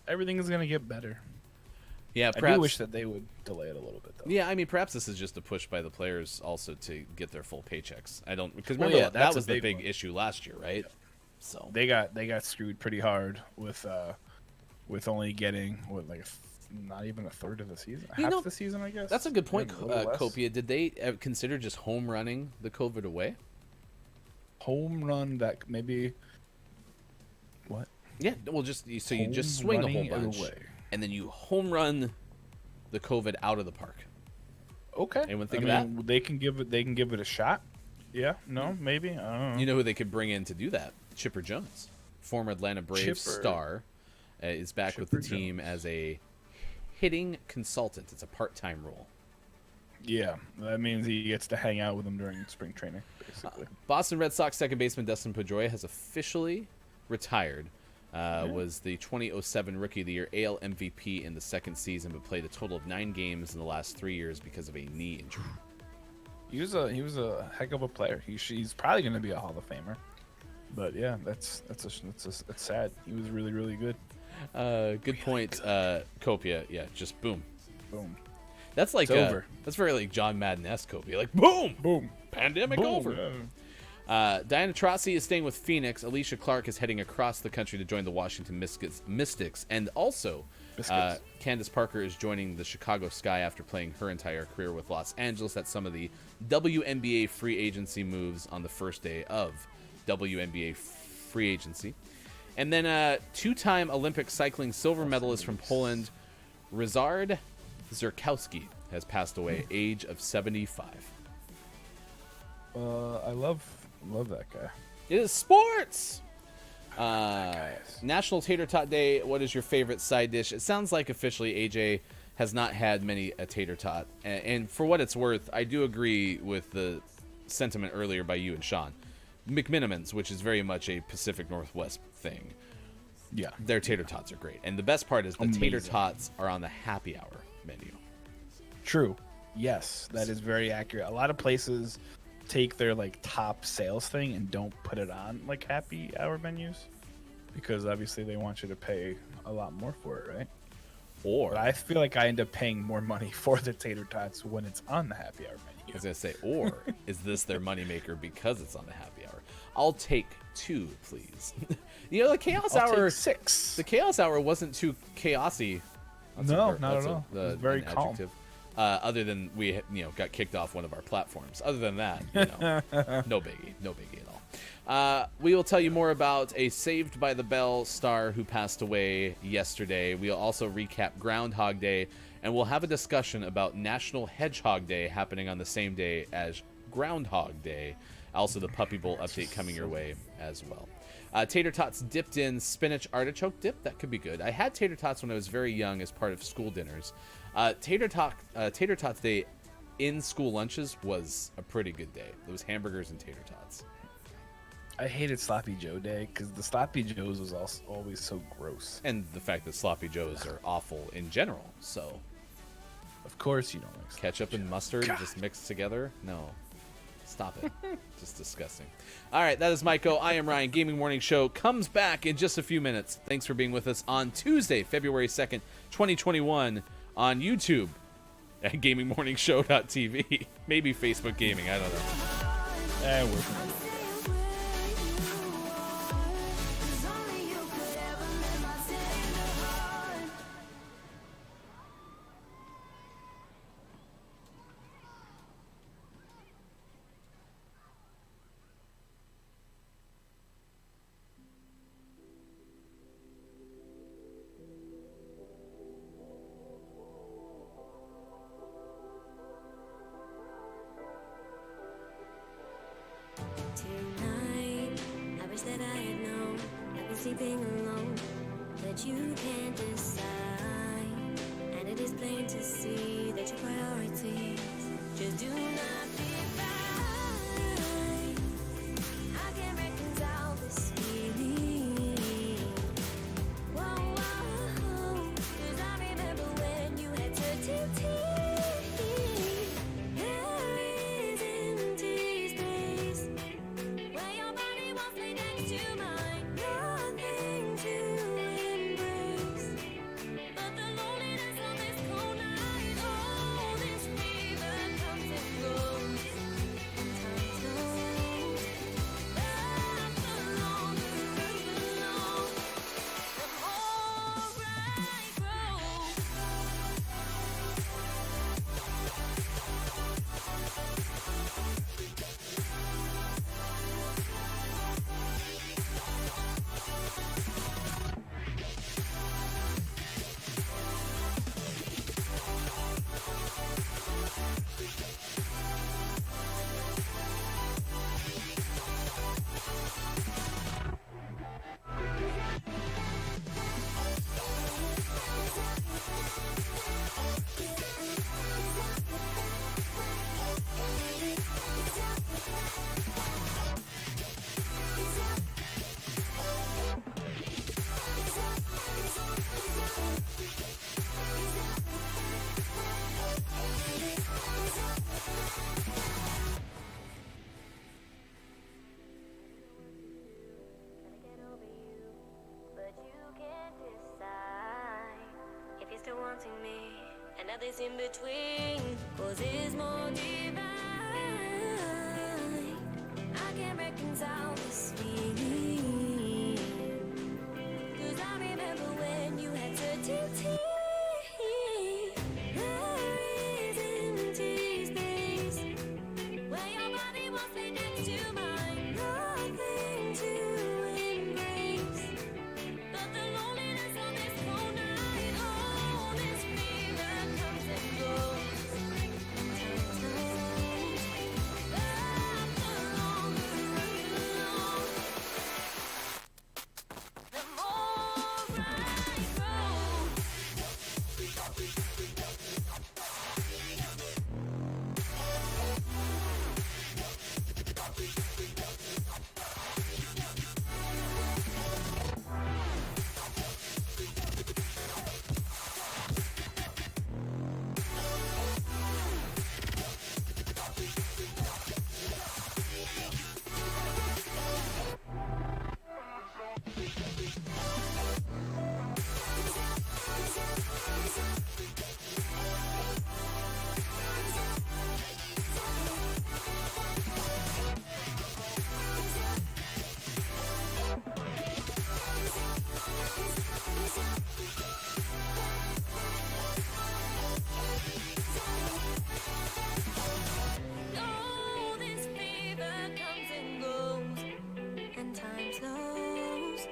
everything is going to get better. Yeah, I perhaps, do wish that they would delay it a little bit, though. Yeah, I mean, perhaps this is just a push by the players also to get their full paychecks. I don't, because Well, remember yeah, that that's was a the big big one. issue last year, right? Yeah. So They got screwed pretty hard with only getting not even a third of the season, half the season, I guess. that's a good point, Maybe a little less. Copia. Did they consider just home running the COVID away? Home run that maybe what? Yeah, well, just so you Home just swing a whole running it bunch, away. and then you home run the COVID out of the park. Okay. Anyone think I of mean, They can give it a shot. Yeah. No. Maybe. I don't know. You know who they could bring in to do that? Chipper Jones, former Atlanta Braves Chipper. star, is back with Chipper the team Jones. as a hitting consultant. It's a part-time role. Yeah, that means he gets to hang out with them during spring training, basically. Boston Red Sox second baseman Dustin Pedroia has officially retired. Was the 2007 Rookie of the Year AL MVP in the second season, but played a total of 9 games in the last 3 years because of a knee injury. He was a heck of a player. He's probably going to be a Hall of Famer. But yeah, that's sad. He was really, really good. Good point, Copia. Yeah, just boom. Boom. That's like It's over. That's very like John Madden-esque, Copia. Like boom, Boom. pandemic Boom. over. Yeah. Diana Taurasi is staying with Phoenix. Alicia Clark is heading across the country to join the Washington Mystics. And also, Biscuits. Candace Parker is joining the Chicago Sky after playing her entire career with Los Angeles. That's some of the WNBA free agency moves on the first day of WNBA free agency. And then two-time Olympic cycling silver medalist from Poland, Ryszard Zurkowski, has passed away, age of 75. I love that guy. It is sports. guy is. National Tater Tot Day. What is your favorite side dish? It sounds like officially AJ has not had many a tater tot, and for what it's worth, I do agree with the sentiment earlier by you and Sean. McMinimans, which is very much a Pacific Northwest thing, Yeah. their tater tots are great, and the best part is the tater Amazing. tots are on the happy hour menu. True. Yes, that is very accurate. A lot of places take their top sales thing and don't put it on happy hour menus because obviously they want you to pay a lot more for it, right? Or But I feel like I end up paying more money for the tater tots when it's on the happy hour I menu. was gonna say, or is this their moneymaker because it's on the happy hour? I'll take 2, please. The Chaos I'll Hour. take 6. The Chaos Hour wasn't too chaosy. No, not at all. It was very an calm. adjective. Other than we, got kicked off one of our platforms. Other than that, no biggie at all. We will tell you more about a Saved by the Bell star who passed away yesterday. We'll also recap Groundhog Day, and we'll have a discussion about National Hedgehog Day happening on the same day as Groundhog Day. Also, the Puppy Bowl update coming your way as well. Tater tots dipped in spinach artichoke dip. That could be good. I had tater tots when I was very young as part of school dinners. Tater tots day in school lunches was a pretty good day. It was hamburgers and tater tots. I hated Sloppy Joe Day because the Sloppy Joes was also always so gross. And the fact that sloppy joes are awful in general. So Of course you don't like Sloppy ketchup and mustard God. just mixed together? No. Stop it. Just disgusting. All right, that is Maiko. I am Ryan. Gaming Morning Show comes back in just a few minutes. Thanks for being with us on Tuesday, February 2nd, 2021 on YouTube. at gamingmorningshow.tv. Maybe Facebook Gaming, I don't know. We're Tonight, I wish that I had known I'd be sleeping alone, that you can't decide. And it is plain to see that your priorities just do not divide. I can't reconcile this feeling. Whoa, whoa, 'cause I remember when you had certainty. Wanting me, and others in between, causes more divine. I can't reconcile this feeling, 'cause I remember when you had certainty. There is empty space where your body won't fit next to mine. Nothing to embrace, but the loneliness of this cold night. Oh, this fever comes and goes. Time knows that the longer alone, the more I grow. Oh, this fever comes and goes, and time slows.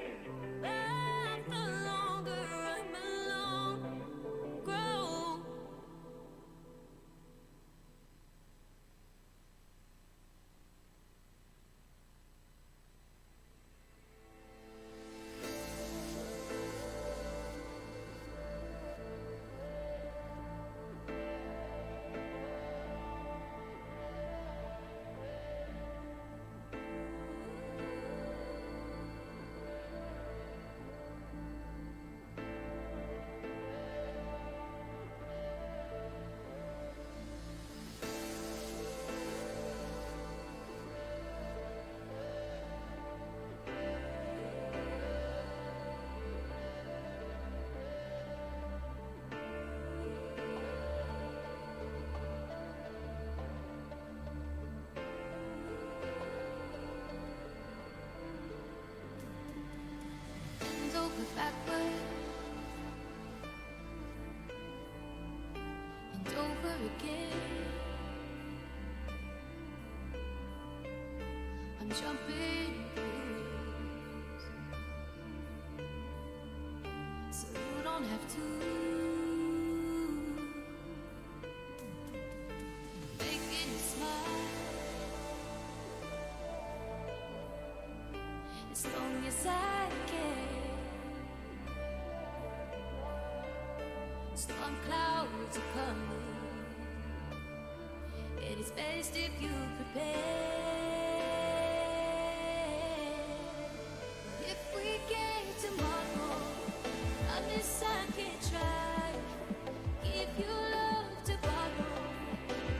jumping blues. So you don't have to making you smile as long as I can. Storm clouds are coming, and it's best if you prepare. If we get tomorrow, unless I can try, give you love to borrow,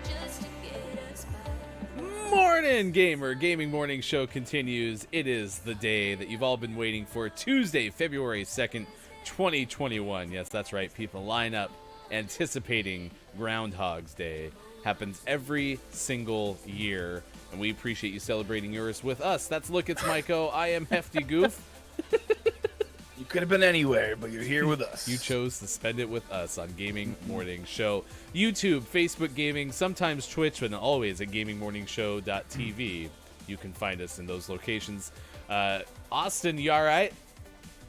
just to get us by. Morning, gamer. Gaming Morning Show continues. It is the day that you've all been waiting for. Tuesday, February 2nd, 2021. Yes, that's right. People line up anticipating Groundhog's Day. Happens every single year, and we appreciate you celebrating yours with us. That's Look, It's Maiko. I am Hefty Goof. You could have been anywhere, but you're here with us. You chose to spend it with us on Gaming Morning Show. YouTube, Facebook Gaming, sometimes Twitch, but always at gamingmorningshow.tv. You can find us in those locations. Austin, you all right?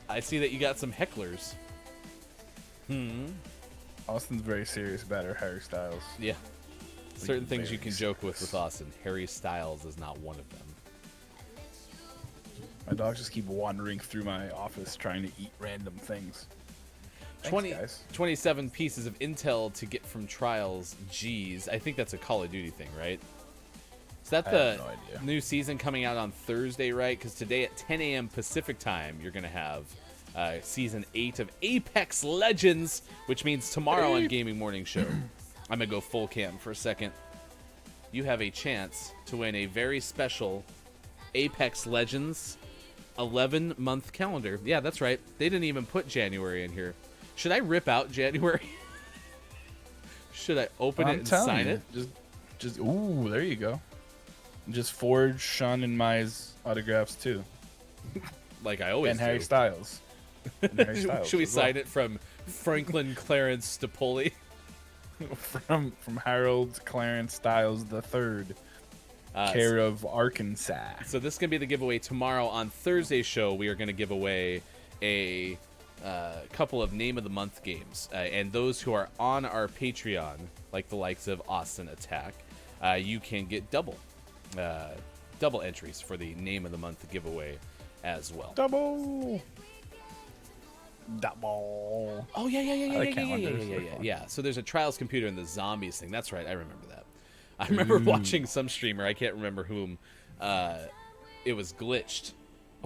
I see that you got some hecklers. Austin's very serious about her Harry Styles. Yeah. Certain things you very can joke with serious. Austin. Harry Styles is not one of them. My dogs just keep wandering through my office trying to eat random things. Thanks, 20, guys. 27 pieces of intel to get from trials. Jeez. I think that's a Call of Duty thing, right? Is that I the have no idea. new season coming out on Thursday, right? Because today at 10 a.m. Pacific time, you're going to have Season 8 of Apex Legends, which means tomorrow on Gaming Morning Show. I'm going to go full cam for a second. You have a chance to win a very special Apex Legends 11-month calendar. Yeah, that's right. They didn't even put January in here. Should I rip out January? Should I open it and sign it? Just ooh, there you go. Just forge Sean and Mai's autographs too, Like I always and Harry do. Styles. And Harry Styles Should we as well. sign it from Franklin Clarence Stapoli? from Harold Clarence Styles the Third, care of Arkansas. So this is going to be the giveaway tomorrow. On Thursday's show, we are going to give away a couple of Name of the Month games. And those who are on our Patreon, like the likes of Austin Attack, you can get double entries for the Name of the Month giveaway as well. Double. Oh, yeah. like calendars, they're fun. Yeah, so there's a Trials computer and the zombies thing. That's right, I remember that. I remember watching some streamer, I can't remember whom, it was glitched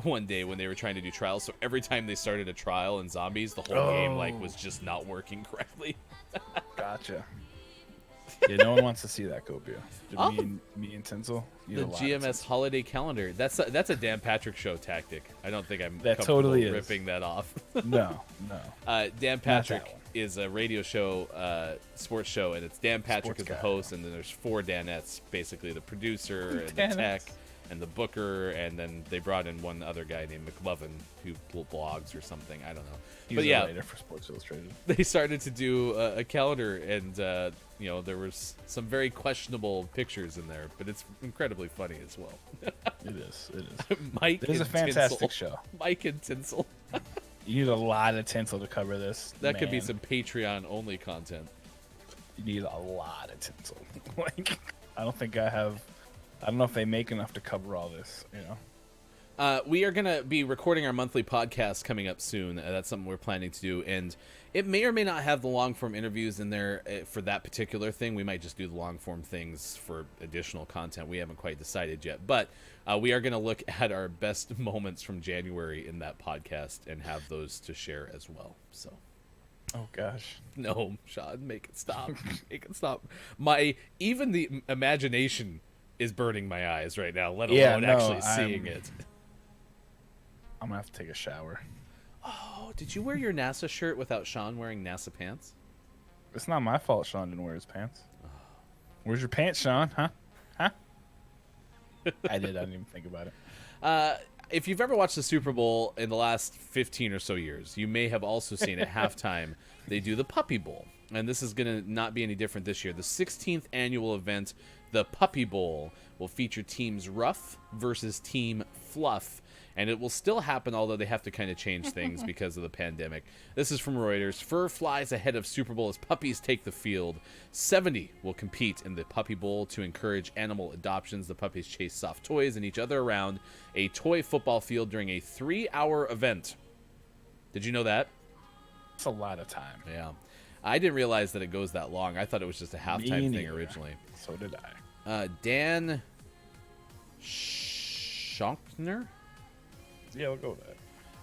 one day when they were trying to do trials. So every time they started a trial in zombies, the whole game was just not working correctly. Gotcha. Yeah, no one wants to see that, Copia. Oh. Me and Tinsel. You The know, a lot of GMS Tinsel. holiday calendar. That's a Dan Patrick show tactic. I don't think I'm That comfortable totally is. ripping that off. No. Dan that Patrick one. is a radio show, sports show, and it's Dan Patrick Sports as the guy. host, and then there's four Danettes, basically the producer and the Danettes. tech and the booker, and then they brought in one other guy named McLovin who blogs or something. I don't know. He's But a yeah, writer for Sports Illustrated. they started to do a calendar, and there was some very questionable pictures in there, but it's incredibly funny as well. It is. Mike It is a and fantastic Tinsel. show. Mike and Tinsel. You need a lot of tinsel to cover this. That could be man. some Patreon only content. You need a lot of tinsel. Like, I don't know if they make enough to cover all this. You know. We are going to be recording our monthly podcast coming up soon. That's something we're planning to do. And it may or may not have the long-form interviews in there for that particular thing. We might just do the long-form things for additional content. We haven't quite decided yet. But we are going to look at our best moments from January in that podcast and have those to share as well. So, Oh gosh. no, Sean, make it stop. Make it stop. Even the imagination is burning my eyes right now, let alone Yeah, no, actually seeing it. I'm gonna have to take a shower. Oh, did you wear your NASA shirt without Sean wearing NASA pants? It's not my fault Sean didn't wear his pants. Where's your pants, Sean? Huh? I didn't even think about it. if you've ever watched the Super Bowl in the last 15 or so years, you may have also seen at halftime they do the Puppy Bowl. And this is going to not be any different this year. The 16th annual event, the Puppy Bowl, will feature Teams Rough versus Team Fluff. And it will still happen, although they have to kind of change things because of the pandemic. This is from Reuters. Fur flies ahead of Super Bowl as puppies take the field. 70 will compete in the Puppy Bowl to encourage animal adoptions. The puppies chase soft toys and each other around a toy football field during a 3-hour event. Did you know that? It's a lot of time. Yeah. I didn't realize that it goes that long. I thought it was just a halftime thing neither. originally. So did I. Dan Schonkner? Yeah, we'll go with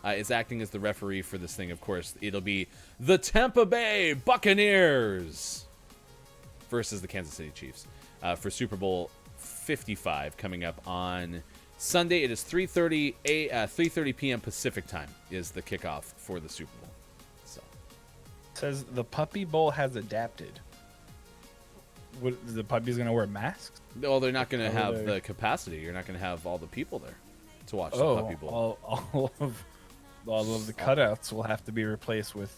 that. Is acting as the referee for this thing. Of course, it'll be the Tampa Bay Buccaneers versus the Kansas City Chiefs for Super Bowl 55 coming up on Sunday. It is 3:30 p.m. Pacific time is the kickoff for the Super Bowl. So It says the Puppy Bowl has adapted. What, the puppy's gonna wear masks? well, they're not going to Oh, have they- the capacity. You're not going to have all the people there to watch the Puppy Bowl. all of the cutouts will have to be replaced with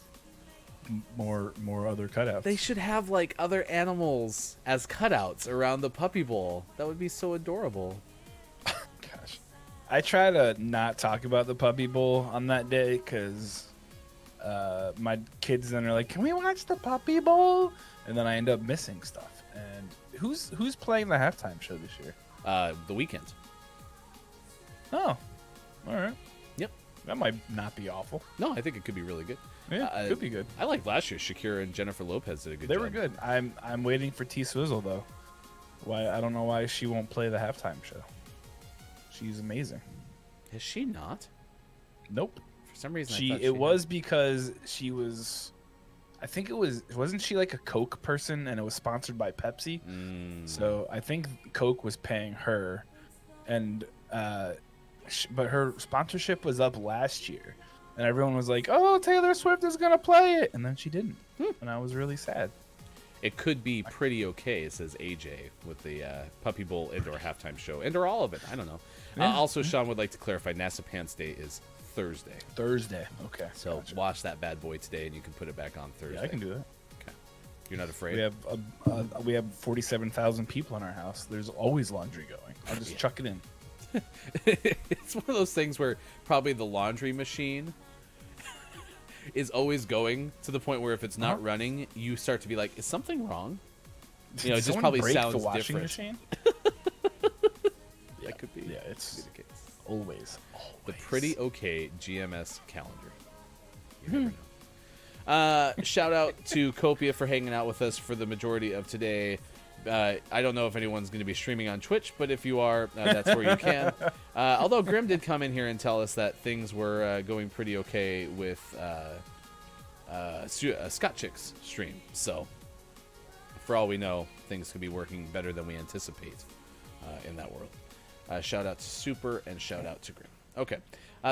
more other cutouts. They should have like other animals as cutouts around the Puppy Bowl. That would be so adorable. Gosh, I try to not talk about the Puppy Bowl on that day because my kids then are like, "Can we watch the Puppy Bowl?" And then I end up missing stuff. And who's playing the halftime show this year? The Weekend. Oh, all right. Yep. That might not be awful. No, I think it could be really good. Yeah, could be good. I like last year. Shakira and Jennifer Lopez did a good They job. were good. I'm waiting for T Swizzle though. Why I don't know why she won't play the halftime show. She's amazing. Is she not? Nope. For some reason, She I thought it was because she was. I think it wasn't she like a Coke person and it was sponsored by Pepsi. So I think Coke was paying her, and but her sponsorship was up last year, and everyone was like, "Oh, Taylor Swift is gonna play it," and then she didn't, and I was really sad. It could be pretty okay, says AJ, with the Puppy Bowl indoor halftime show. Indoor all of it. I don't know. Yeah. Also, Sean would like to clarify NASA Pants Day is Thursday. Thursday, okay. So Gotcha. watch that bad boy today, and you can put it back on Thursday. Yeah, I can do that. Okay. You're not afraid? We have 47,000 people in our house. There's always laundry going. I'll just chuck it in. It's one of those things where probably the laundry machine is always going to the point where if it's not running, you start to be like, is something wrong? You know, it Did just someone probably break sounds the washing different. machine? That could be. Yeah, it's could be the case. always. The pretty okay GMS calendar. You never know. Shout out to Copia for hanging out with us for the majority of today. I don't know if anyone's going to be streaming on Twitch, but if you are, that's where you can. Although Grim did come in here and tell us that things were going pretty okay with Scott Chick's stream. So, for all we know, things could be working better than we anticipate in that world. Shout out to Super and shout out to Grim. Okay.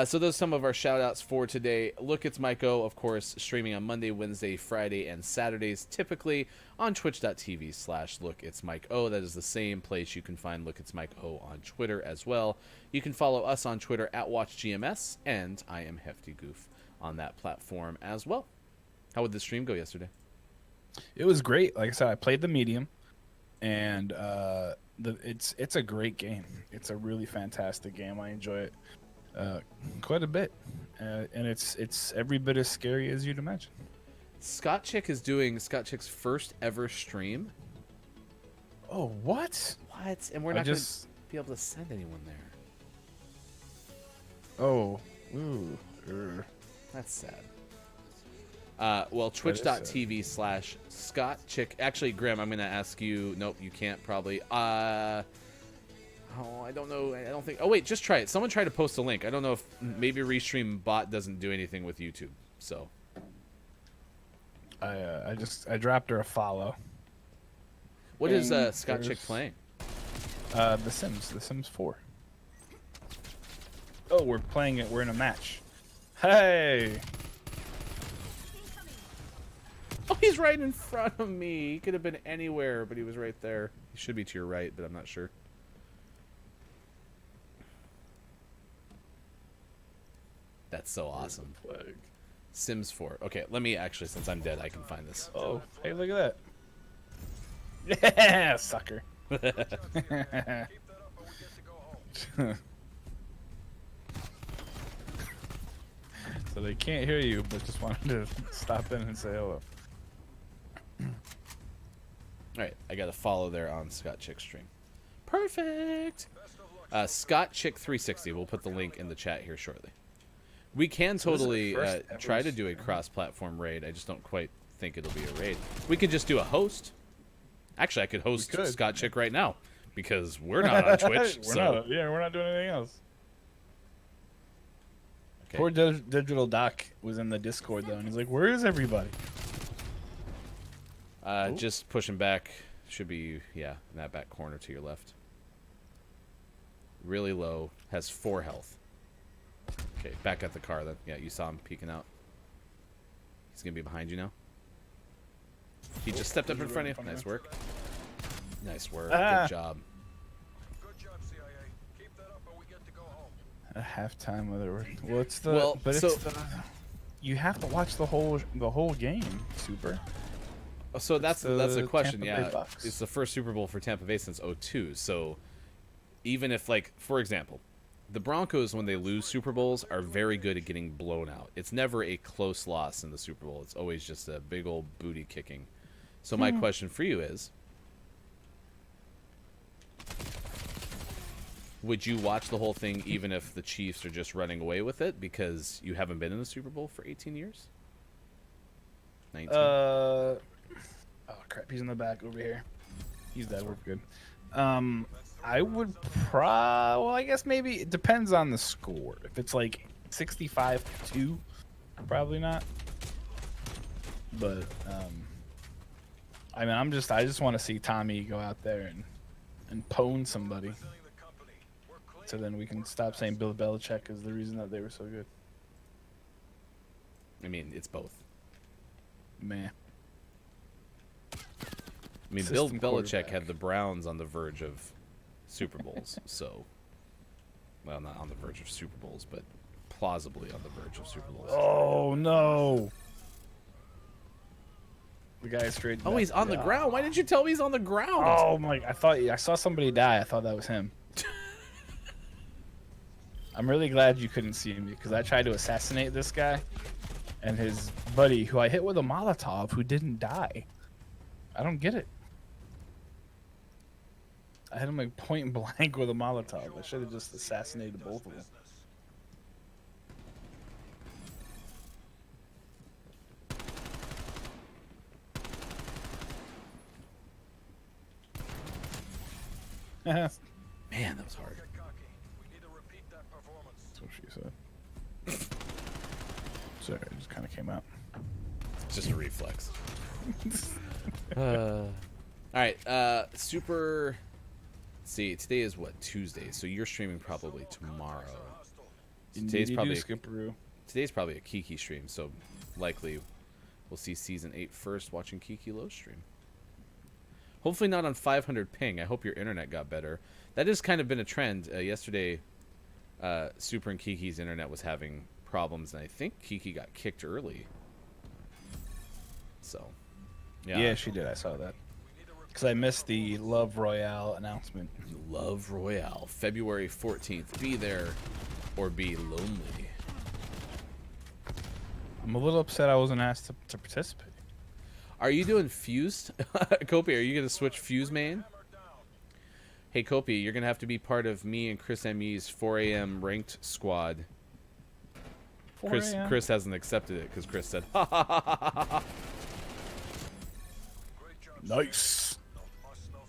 So those are some of our shout outs for today. Look, It's Mike O, of course, streaming on Monday, Wednesday, Friday, and Saturdays, typically on twitch.tv/Look It's Mike O. That is the same place you can find Look It's Mike O on Twitter as well. You can follow us on Twitter at WatchGMS, and I am Hefty Goof on that platform as well. How would the stream go yesterday? It was great. Like I said, I played the medium, and it's a great game. It's a really fantastic game. I enjoy it quite a bit, and it's every bit as scary as you'd imagine. Scott Chick is doing Scott Chick's first ever stream. Oh, what? What? And we're I not going to just- be able to send anyone there. Oh, ooh, That's sad. Well, twitch.tv/Scott Chick. Actually, Grim, I'm going to ask you. Nope, you can't probably. I don't know. I don't think. Oh, wait, just try it. Someone try to post a link. I don't know if maybe Restream bot doesn't do anything with YouTube. So. I dropped her a follow. What is And Scott Chick there's- playing? The Sims 4. Oh, we're playing it. We're in a match. Hey. Oh, he's right in front of me. He could have been anywhere, but he was right there. He should be to your right, but I'm not sure. That's so awesome. Flag. Sims 4. Okay, let me actually, since I'm dead, I can find this. Oh, hey, look at that. Yeah, sucker. So they can't hear you, but just wanted to stop in and say hello. Alright, I got a follow there on Scott Chick stream. Perfect! Scott Chick 360. We'll put the link in the chat here shortly. We can totally try to do a cross-platform raid. I just don't quite think it'll be a raid. We could just do a host. Actually, I could host Scott Chick right now because we're not on Twitch. We're not doing anything else. Okay. Poor Digital Doc was in the Discord though, and he's like, "Where is everybody?" Just pushing back. Should be, yeah, in that back corner to your left. Really low. Has 4 health. Okay, back at the car then. Yeah, you saw him peeking out. He's going to be behind you now. He just stepped up in front of you. Nice work. Nice work. Good job. A halftime, whether well, it's the Well, but so- it's the, you have to watch the whole game, Super. So that's the a question. Tampa Bay Yeah, Bucks. it's the first Super Bowl for Tampa Bay since '02. So even if, like, for example, the Broncos, when they lose Super Bowls, are very good at getting blown out. It's never a close loss in the Super Bowl. It's always just a big old booty kicking. So my question for you is, would you watch the whole thing even if the Chiefs are just running away with it because you haven't been in the Super Bowl for 18 years? 19? Oh crap, he's in the back over here. He's dead. We're good. I would well, I guess maybe it depends on the score. If it's like 65-2, probably not. But I mean, I just want to see Tommy go out there and pwn somebody. So then we can stop saying Bill Belichick is the reason that they were so good. I mean, it's both. Man. I mean, Bill System Belichick quarterback. had the Browns on the verge of Super Bowls, so, well, not on the verge of Super Bowls, but plausibly on the verge of Super Bowls. Oh no! The guy straight. Oh, he's on the ground. Why didn't you tell me he's on the ground? Oh my! I saw somebody die. I thought that was him. I'm really glad you couldn't see me because I tried to assassinate this guy and his buddy, who I hit with a Molotov, who didn't die. I don't get it. I hit him like point blank with a Molotov. I should have just assassinated both of them. That's Man, that was hard. what she said. Sorry, it just kind of came out. It's just a reflex. All right, Super. Let's see, today is what, Tuesday? So you're streaming probably tomorrow. Today's probably a Kiki stream, so likely we'll see season 8 first watching Kiki Low stream. Hopefully not on 500 ping. I hope your internet got better. That has kind of been a trend. Yesterday, Super and Kiki's internet was having problems, and I think Kiki got kicked early. So, Yeah, she did. I saw that. Because I missed the Love Royale announcement. Love Royale, February 14th. Be there or be lonely. I'm a little upset I wasn't asked to participate. Are you doing Fused? Kopi, are you going to switch Fuse main? Hey, Kopi, you're going to have to be part of me and Chris ME's 4 a.m. ranked squad. 4 Chris a.m.? Chris hasn't accepted it because Chris said, ha ha ha ha ha ha. Nice.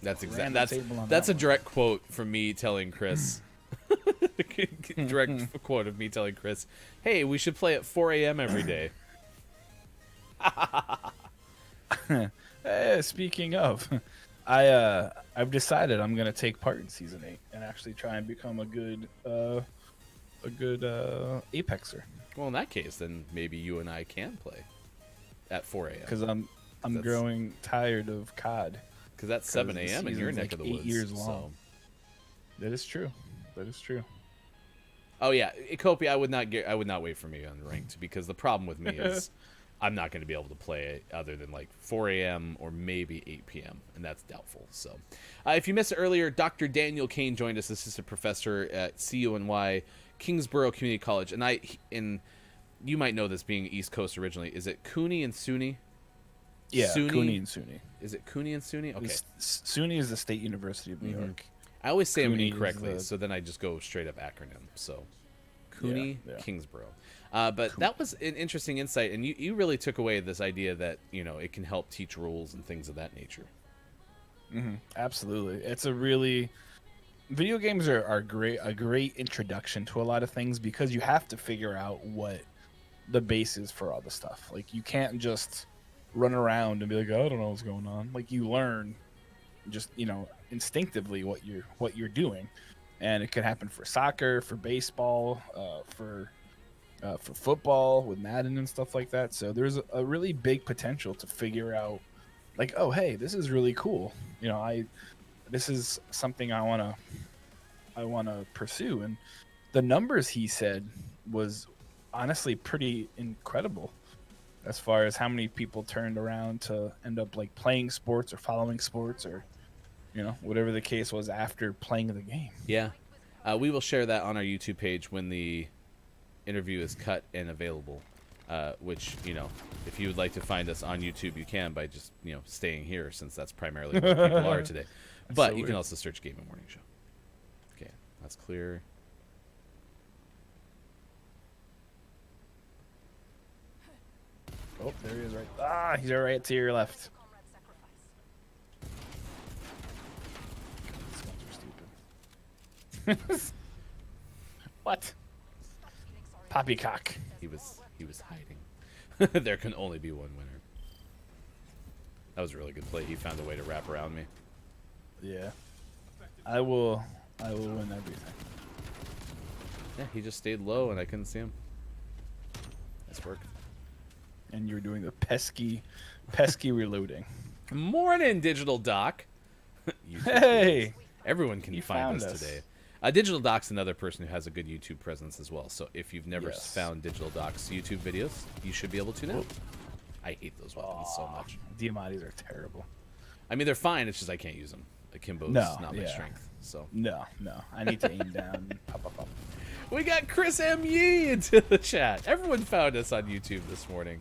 That's Ran exact. the That's table on that's that a direct quote from me telling Chris. Direct quote of me telling Chris, "Hey, we should play at 4 a.m. every day." Speaking of, I've decided I'm gonna take part in season 8 and actually try and become a good Apexer. Well, in that case, then maybe you and I can play at 4 a.m. Because I'm That's- growing tired of COD. Because that's 7 the a.m. in your season's neck like of the 8 woods. years so- long. That is true. That is true. Oh yeah, Kopi, I would not wait for me on ranked because the problem with me is I'm not going to be able to play it other than like 4 a.m. or maybe 8 p.m. and that's doubtful. So, if you missed it earlier, Dr. Daniel Kane joined us, assistant professor at CUNY Kingsborough Community College, and you might know this being East Coast originally. Is it Cooney and SUNY? Yeah, SUNY? Cooney and SUNY. Is it Cooney and SUNY? Okay. SUNY is the State University of New York. I always say them Cooney is incorrectly, the- so then I just go straight up acronym. So, Cooney, Yeah. Kingsborough. But that was an interesting insight, and you really took away this idea that it can help teach rules and things of that nature. Absolutely, it's a really video games are a great introduction to a lot of things because you have to figure out what the base is for all the stuff. Like you can't just run around and be like, oh, I don't know what's going on. Like you learn just instinctively what you're doing, and it could happen for soccer, for baseball, for football with Madden and stuff like that. So there's a really big potential to figure out, like, oh, hey, this is really cool. This is something I wanna pursue. And the numbers he said was honestly pretty incredible, as far as how many people turned around to end up like playing sports or following sports or whatever the case was after playing the game. Yeah, we will share that on our YouTube page when the interview is cut and available. Which if you would like to find us on YouTube, you can by just staying here, since that's primarily where people are today. But so you can weird. also search Gaming Morning Show. Okay, that's clear. Oh, there he is, right. He's right to your left. These guns are stupid. What? Poppycock. He was hiding. There can only be one winner. That was a really good play. He found a way to wrap around me. Yeah. I will win everything. Yeah, he just stayed low and I couldn't see him. Nice work. And you're doing the pesky reloading. Morning, Digital Doc. YouTube Hey! videos. Everyone can You find found us us. today. Digital Doc's another person who has a good YouTube presence as well. So if you've never Yes. found Digital Doc's YouTube videos, you should be able to now. I hate those weapons so much. Diamati's are terrible. I mean, they're fine. It's just I can't use them. Akimbo's No, not my yeah. strength. So No. I need to aim down and pop. we got Chris M. Yee into the chat. Everyone found us on YouTube this morning.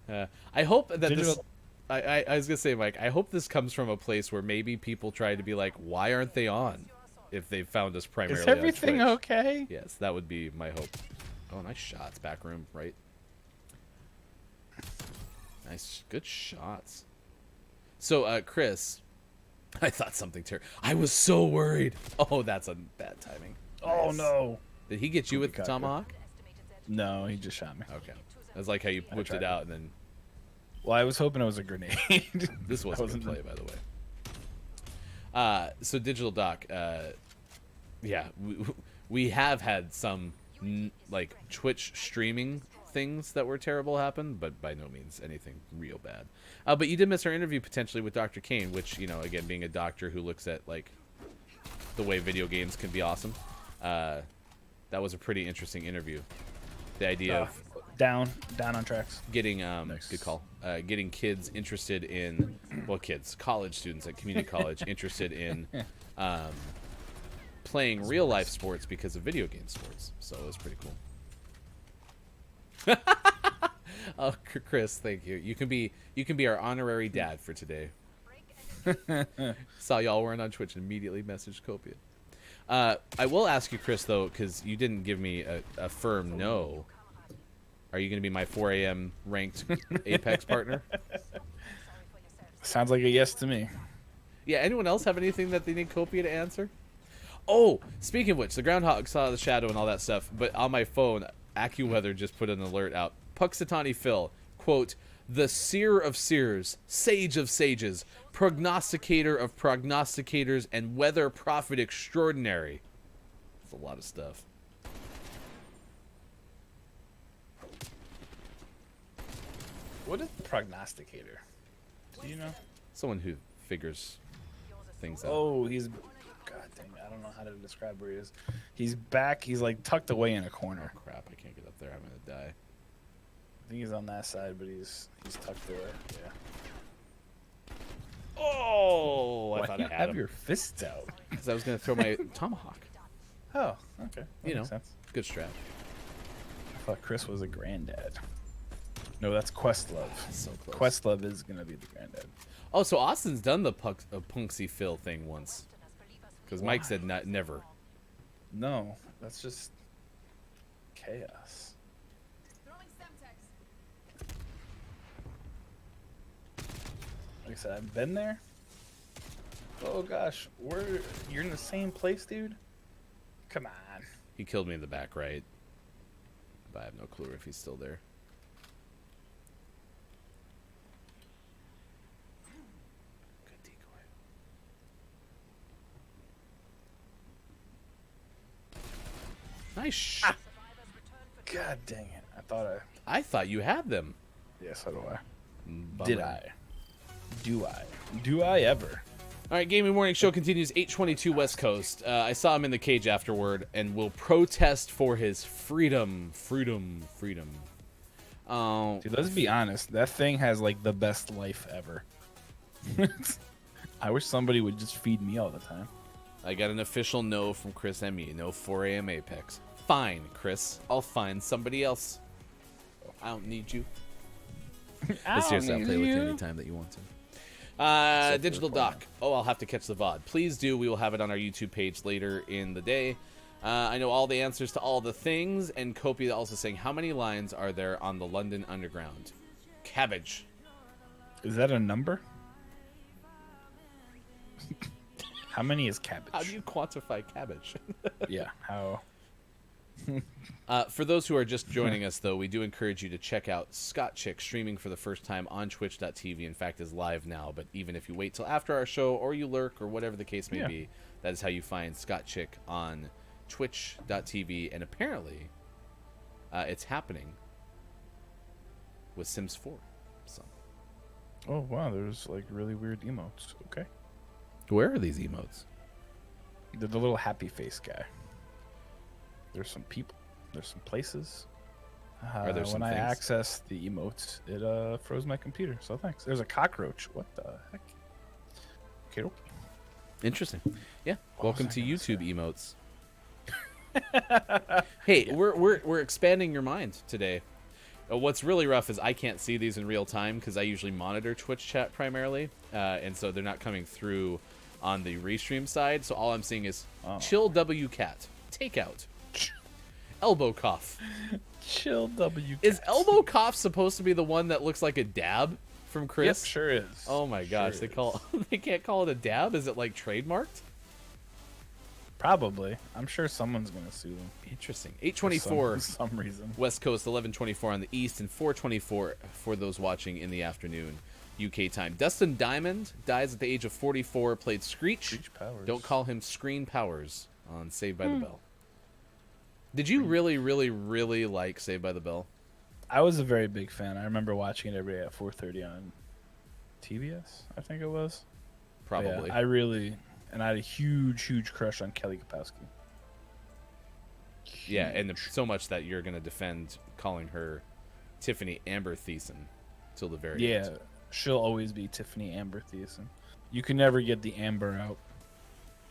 I hope that this. Digital- I was gonna say, Mike. I hope this comes from a place where maybe people try to be like, "Why aren't they on?" If they found us primarily. Is everything on Twitch. okay? Yes, that would be my hope. Oh, nice shots, back room, right? Nice, good shots. So, Chris, I thought something terrible. I was so worried. Oh, that's a bad timing. Oh Nice. no. Did he get you with the Poopycocker. tomahawk? No, he just shot me. Okay. I was like how you whipped it tried out and then Well, I was hoping it was a grenade. this was a good play, by the way. So Digital Doc, yeah, we have had some like Twitch streaming things that were terrible happen, but by no means anything real bad. But you did miss our interview potentially with Dr. Kane, which, again, being a doctor who looks at like the way video games can be awesome, that was a pretty interesting interview. The idea of down on tracks. getting good call, getting kids interested in college students at community college interested in playing real life sports because of video game sports. So it was pretty cool. Oh, Chris, thank you. You can be our honorary dad for today. Saw y'all weren't on Twitch and immediately messaged Copia. I will ask you, Chris, though, because you didn't give me a firm no. Are you going to be my 4 a.m. ranked Apex partner? Sounds like a yes to me. Yeah, anyone else have anything that they need Copia to answer? Oh, speaking of which, the Groundhog saw the shadow and all that stuff, but on my phone, AccuWeather just put an alert out. Puxatani Phil, quote, the seer of seers, sage of sages, prognosticator of prognosticators, and weather prophet extraordinary. That's a lot of stuff. What is the prognosticator? Do you know? Someone who figures things out. Oh, he's. God dang it. I don't know how to describe where he is. He's back. He's like tucked away in a corner. Crap, I can't get up there. I'm gonna die. I think he's on that side, but he's tucked away. Yeah. Oh, I Why thought do I you had have him. your fists out? Because I was gonna throw my tomahawk. Oh, okay. That You know. makes sense. Good strat. I thought Chris was a granddad. No, that's Questlove. So close. Questlove is gonna be the granddad. Oh, so Austin's done the Punksy Phil thing once. Because Mike said never. No, that's just chaos. Like I said, I've been there. Oh gosh, you're in the same place, dude? Come on. He killed me in the back right. But I have no clue if he's still there. Good decoy. Nice shot. God dang it. I thought you had them. Yeah, so do I. Bummer. Did I? Do I? Do I ever? All right, Gaming Morning Show continues 8:22 West Coast. I saw him in the cage afterward and will protest for his freedom. Dude, let's be honest. That thing has like the best life ever. I wish somebody would just feed me all the time. I got an official no from Chris ME. No 4 a.m. Apex. Fine, Chris. I'll find somebody else. I don't need you. But seriously, I'll play with you anytime that you want to. Digital doc. Oh, I'll have to catch the VOD. Please do. We will have it on our YouTube page later in the day. I know all the answers to all the things. And Kopi also saying, how many lines are there on the London Underground? Cabbage. Is that a number? How many is cabbage? How do you quantify cabbage? Yeah, how? For those who are just joining us, though, we do encourage you to check out Scott Chick streaming for the first time on twitch.tv. In fact, is live now, but even if you wait till after our show or you lurk or whatever the case may be, that is how you find Scott Chick on twitch.tv. And apparently, it's happening with Sims 4. So, Oh, wow, there's like really weird emotes. Okay. where are these emotes? The little happy face guy. There's some people. There's some places. Are there some when I things? access the emotes, it froze my computer. So thanks. There's a cockroach. What the heck? Okay. Interesting. Yeah. What Welcome was to I gonna YouTube emotes. Hey, we're expanding your mind today. What's really rough is I can't see these in real time because I usually monitor Twitch chat primarily, and so they're not coming through on the restream side. So all I'm seeing is chill W cat takeout, elbow cough. Chill W. Is elbow cough supposed to be the one that looks like a dab from Chris? Yep, sure is. Oh my gosh, Sure they can't call it a dab. Is it like trademarked? Probably. I'm sure someone's gonna sue them. Interesting. for 8:24. some reason. West Coast, 11:24 on the East, and 4:24 for those watching in the afternoon, UK time. Dustin Diamond dies at the age of 44. Played Screech. Screech Powers. Don't call him Screen Powers on Saved by the Bell. Did you really, really, really like Saved by the Bell? I was a very big fan. I remember watching it every day at 4:30 on TBS. I think it was. But Probably. yeah, I had a huge crush on Kelly Kapowski. Yeah, and so much that you're going to defend calling her Tiffany Amber Thiessen till the very Yeah, end. she'll always be Tiffany Amber Thiessen. You can never get the Amber out.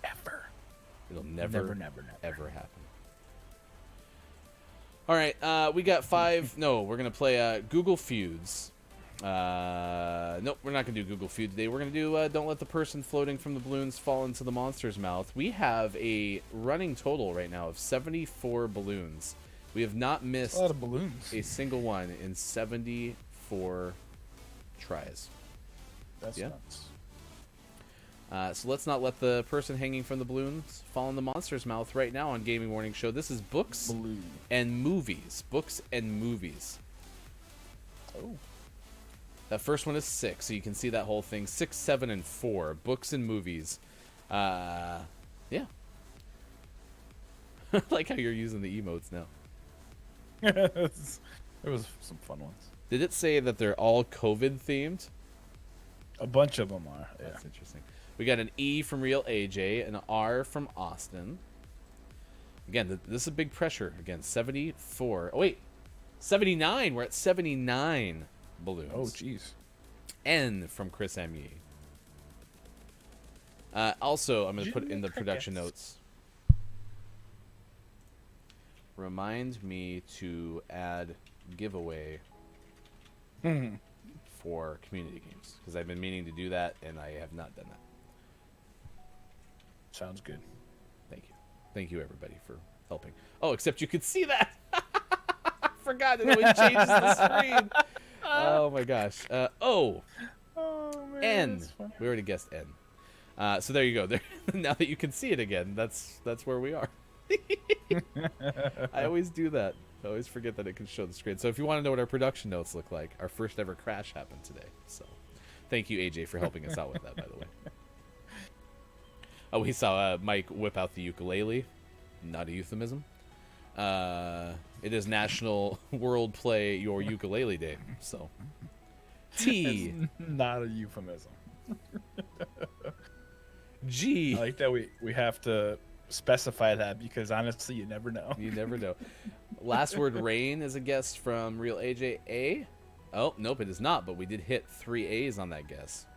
Ever. It'll never, Never. ever happen. All right, we got 5. No, we're going to play Google Feuds. Nope, we're not going to do Google Feud today. We're going to do Don't Let the Person Floating from the Balloons Fall into the Monster's Mouth. We have a running total right now of 74 balloons. We have not missed A lot of balloons. a single one in 74 tries. That's yeah. nuts. So let's not let the person hanging from the balloons fall in the monster's mouth right now on Gaming Morning Show. This is Books Blue. and Movies. Books and Movies. Oh. That first one is 6, so you can see that whole thing. 6, 7, and 4. Books and Movies. Yeah. I like how you're using the emotes now. There was some fun ones. Did it say that they're all COVID themed? A bunch of them are. Yeah. That's interesting. We got an E from Real AJ, an R from Austin. Again, this is big pressure. Again, 74. Oh, wait. 79. We're at 79 balloons. Oh, jeez. N from Chris M.E. Also, I'm going to put in the production notes. Remind me to add giveaway for community games. Because I've been meaning to do that, and I have not done that. Sounds good. Thank you. Thank you, everybody, for helping. Oh, except you could see that. I forgot it always changes the screen. Oh, my gosh. Oh, man. N. that's fun. We already guessed N. So there you go. There, now that you can see it again, that's where we are. I always do that. I always forget that it can show the screen. So if you want to know what our production notes look like, our first ever crash happened today. So thank you, AJ, for helping us out with that, by the way. Oh, we saw Mike whip out the ukulele. Not a euphemism. It is National World Play Your Ukulele Day. So T It's not a euphemism. G. I like that we have to specify that because honestly, you never know. You never know. Last word rain is a guess from Real AJ. A. Oh, nope, it is not, but we did hit 3 A's on that guess.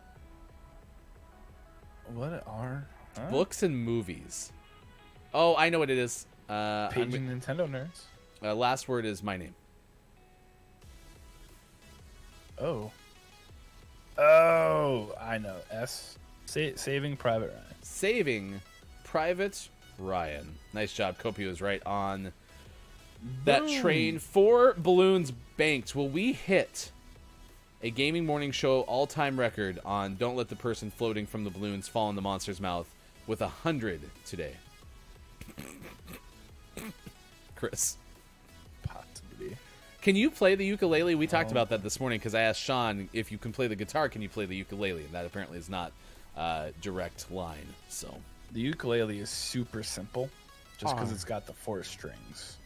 What are Books and movies. Oh, I know what it is. paging Nintendo nerds? Last word is my name. Oh, I know. S. Saving Private Ryan. Saving Private Ryan. Nice job. Kopi was right on that Boom. train. 4 balloons banked. Will we hit a gaming morning show all-time record on Don't Let the Person Floating from the Balloons Fall in the Monster's Mouth with 100 today? Chris, Possibly. can you play the ukulele? We talked about that this morning because I asked Sean if you can play the guitar, can you play the ukulele? And that apparently is not direct line. So The ukulele is super simple, just because it's got the 4 strings.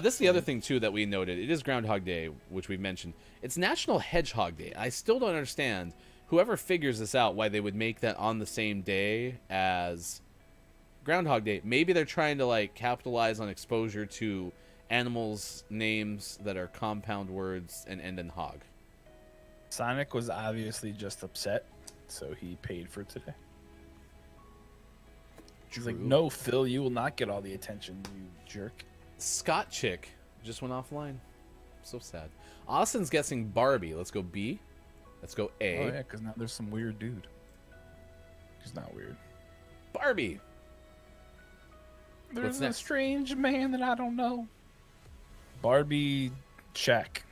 this is the other thing too that we noted. It is Groundhog Day, which we've mentioned. It's National Hedgehog Day. I still don't understand whoever figures this out why they would make that on the same day as Groundhog Day. Maybe they're trying to like capitalize on exposure to animals' names that are compound words and end in hog. Sonic was obviously just upset, so he paid for today. He's like, True. no, Phil, you will not get all the attention, you jerk. Scott Chick just went offline. So sad. Austin's guessing Barbie. Let's go B. Let's go A. Oh, yeah, because now there's some weird dude. He's not weird. Barbie. There's next? a strange man that I don't know. Barbie, check.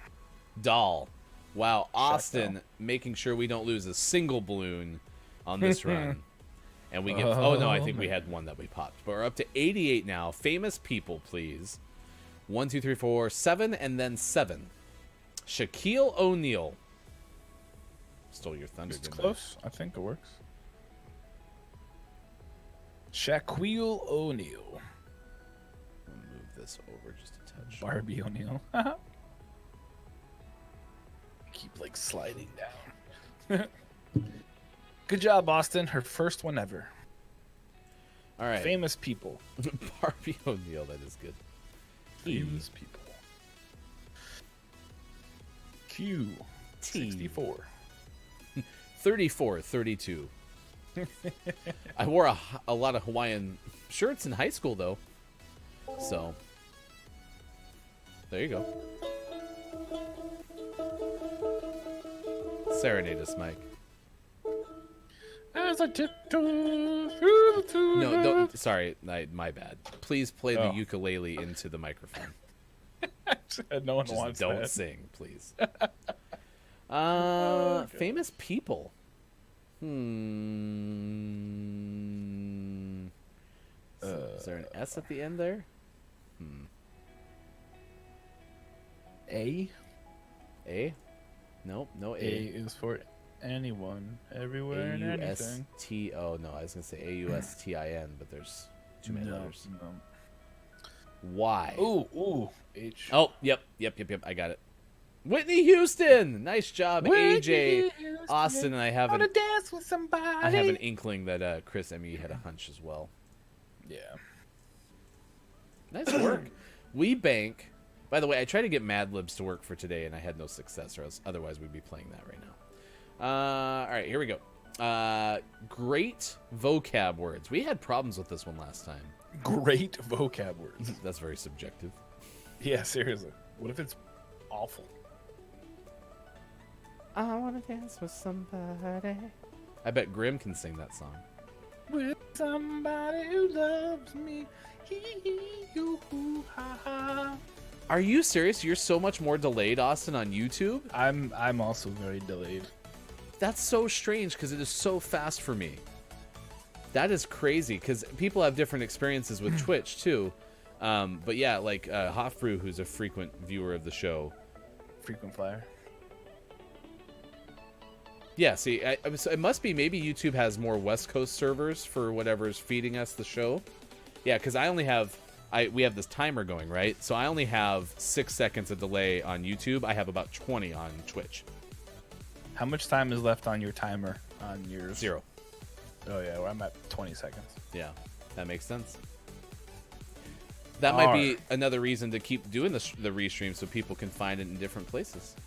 Doll. Wow, Austin making sure we don't lose a single balloon on this run. And we get... Oh, no, I think we had one that we popped. But we're up to 88 now. Famous people, please. 1, 2, 3, 4, 7, and then 7. Shaquille O'Neal. Stole your thunder, It's didn't I? close. I think it works. Shaquille O'Neal. I'll move this over just a touch. Barbie O'Neal. Keep like sliding down. Good job, Austin. Her first one ever. All right. Famous people. Barbie O'Neal, that is good. Famous people. Q. T. 64. 34, 32. I wore a lot of Hawaiian shirts in high school, though. So, there you go. Serenade us, Mike. As I tiptoe through the tulip. No, don't. Sorry, my bad. Please play the Oh. ukulele into the microphone. No one Just wants don't that. sing, please. Famous people. Is there an S at the end there? A. A? Nope, no A A. is for anyone, everywhere, and anything. A-U-S-T-O. No, I was going to say A-U-S-T-I-N, but there's too many letters. No. Y. Ooh. H. Oh, yep. I got it. Whitney Houston! Nice job, AJ. Austin, and I have Wanna an, dance with somebody. I have an inkling that Chris M.E. had a hunch as well. Yeah. Nice work. We bank. By the way, I tried to get Mad Libs to work for today, and I had no success, or else, otherwise we'd be playing that right now. All right, here we go. Great vocab words. We had problems with this one last time. Great vocab words. That's very subjective. Yeah, seriously. What if it's awful? I want to dance with somebody. I bet Grim can sing that song. With somebody who loves me. Hee-hee-hoo-hoo-ha-ha. Are you serious? You're so much more delayed, Austin, on YouTube? I'm also very delayed. That's so strange because it is so fast for me. That is crazy because people have different experiences with Twitch too. But yeah, like Hofbrew, who's a frequent viewer of the show. Frequent flyer. Yeah, see, so it must be maybe YouTube has more West Coast servers for whatever's feeding us the show. Yeah, because I only have, we have this timer going, right? So I only have 6 seconds of delay on YouTube. I have about 20 on Twitch. How much time is left on your timer on yours? 0. Oh yeah, well, I'm at 20 seconds. Yeah, that makes sense. That might be another reason to keep doing the restream so people can find it in different places.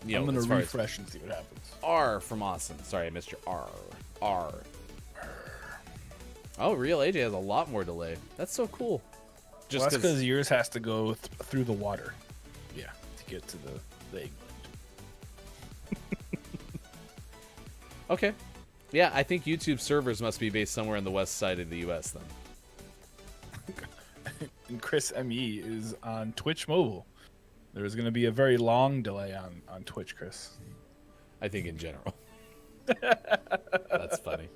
You I'm know, gonna as far as refresh and see what happens. R from Austin. Sorry, I missed your R. R. Oh, Real AJ has a lot more delay. That's so cool. Just Just because yours has to go through the water. Yeah, to get to the egg. Okay. Yeah, I think YouTube servers must be based somewhere on the west side of the U.S. then. And Chris ME is on Twitch Mobile. There's going to be a very long delay on Twitch, Chris. I think in general. That's funny.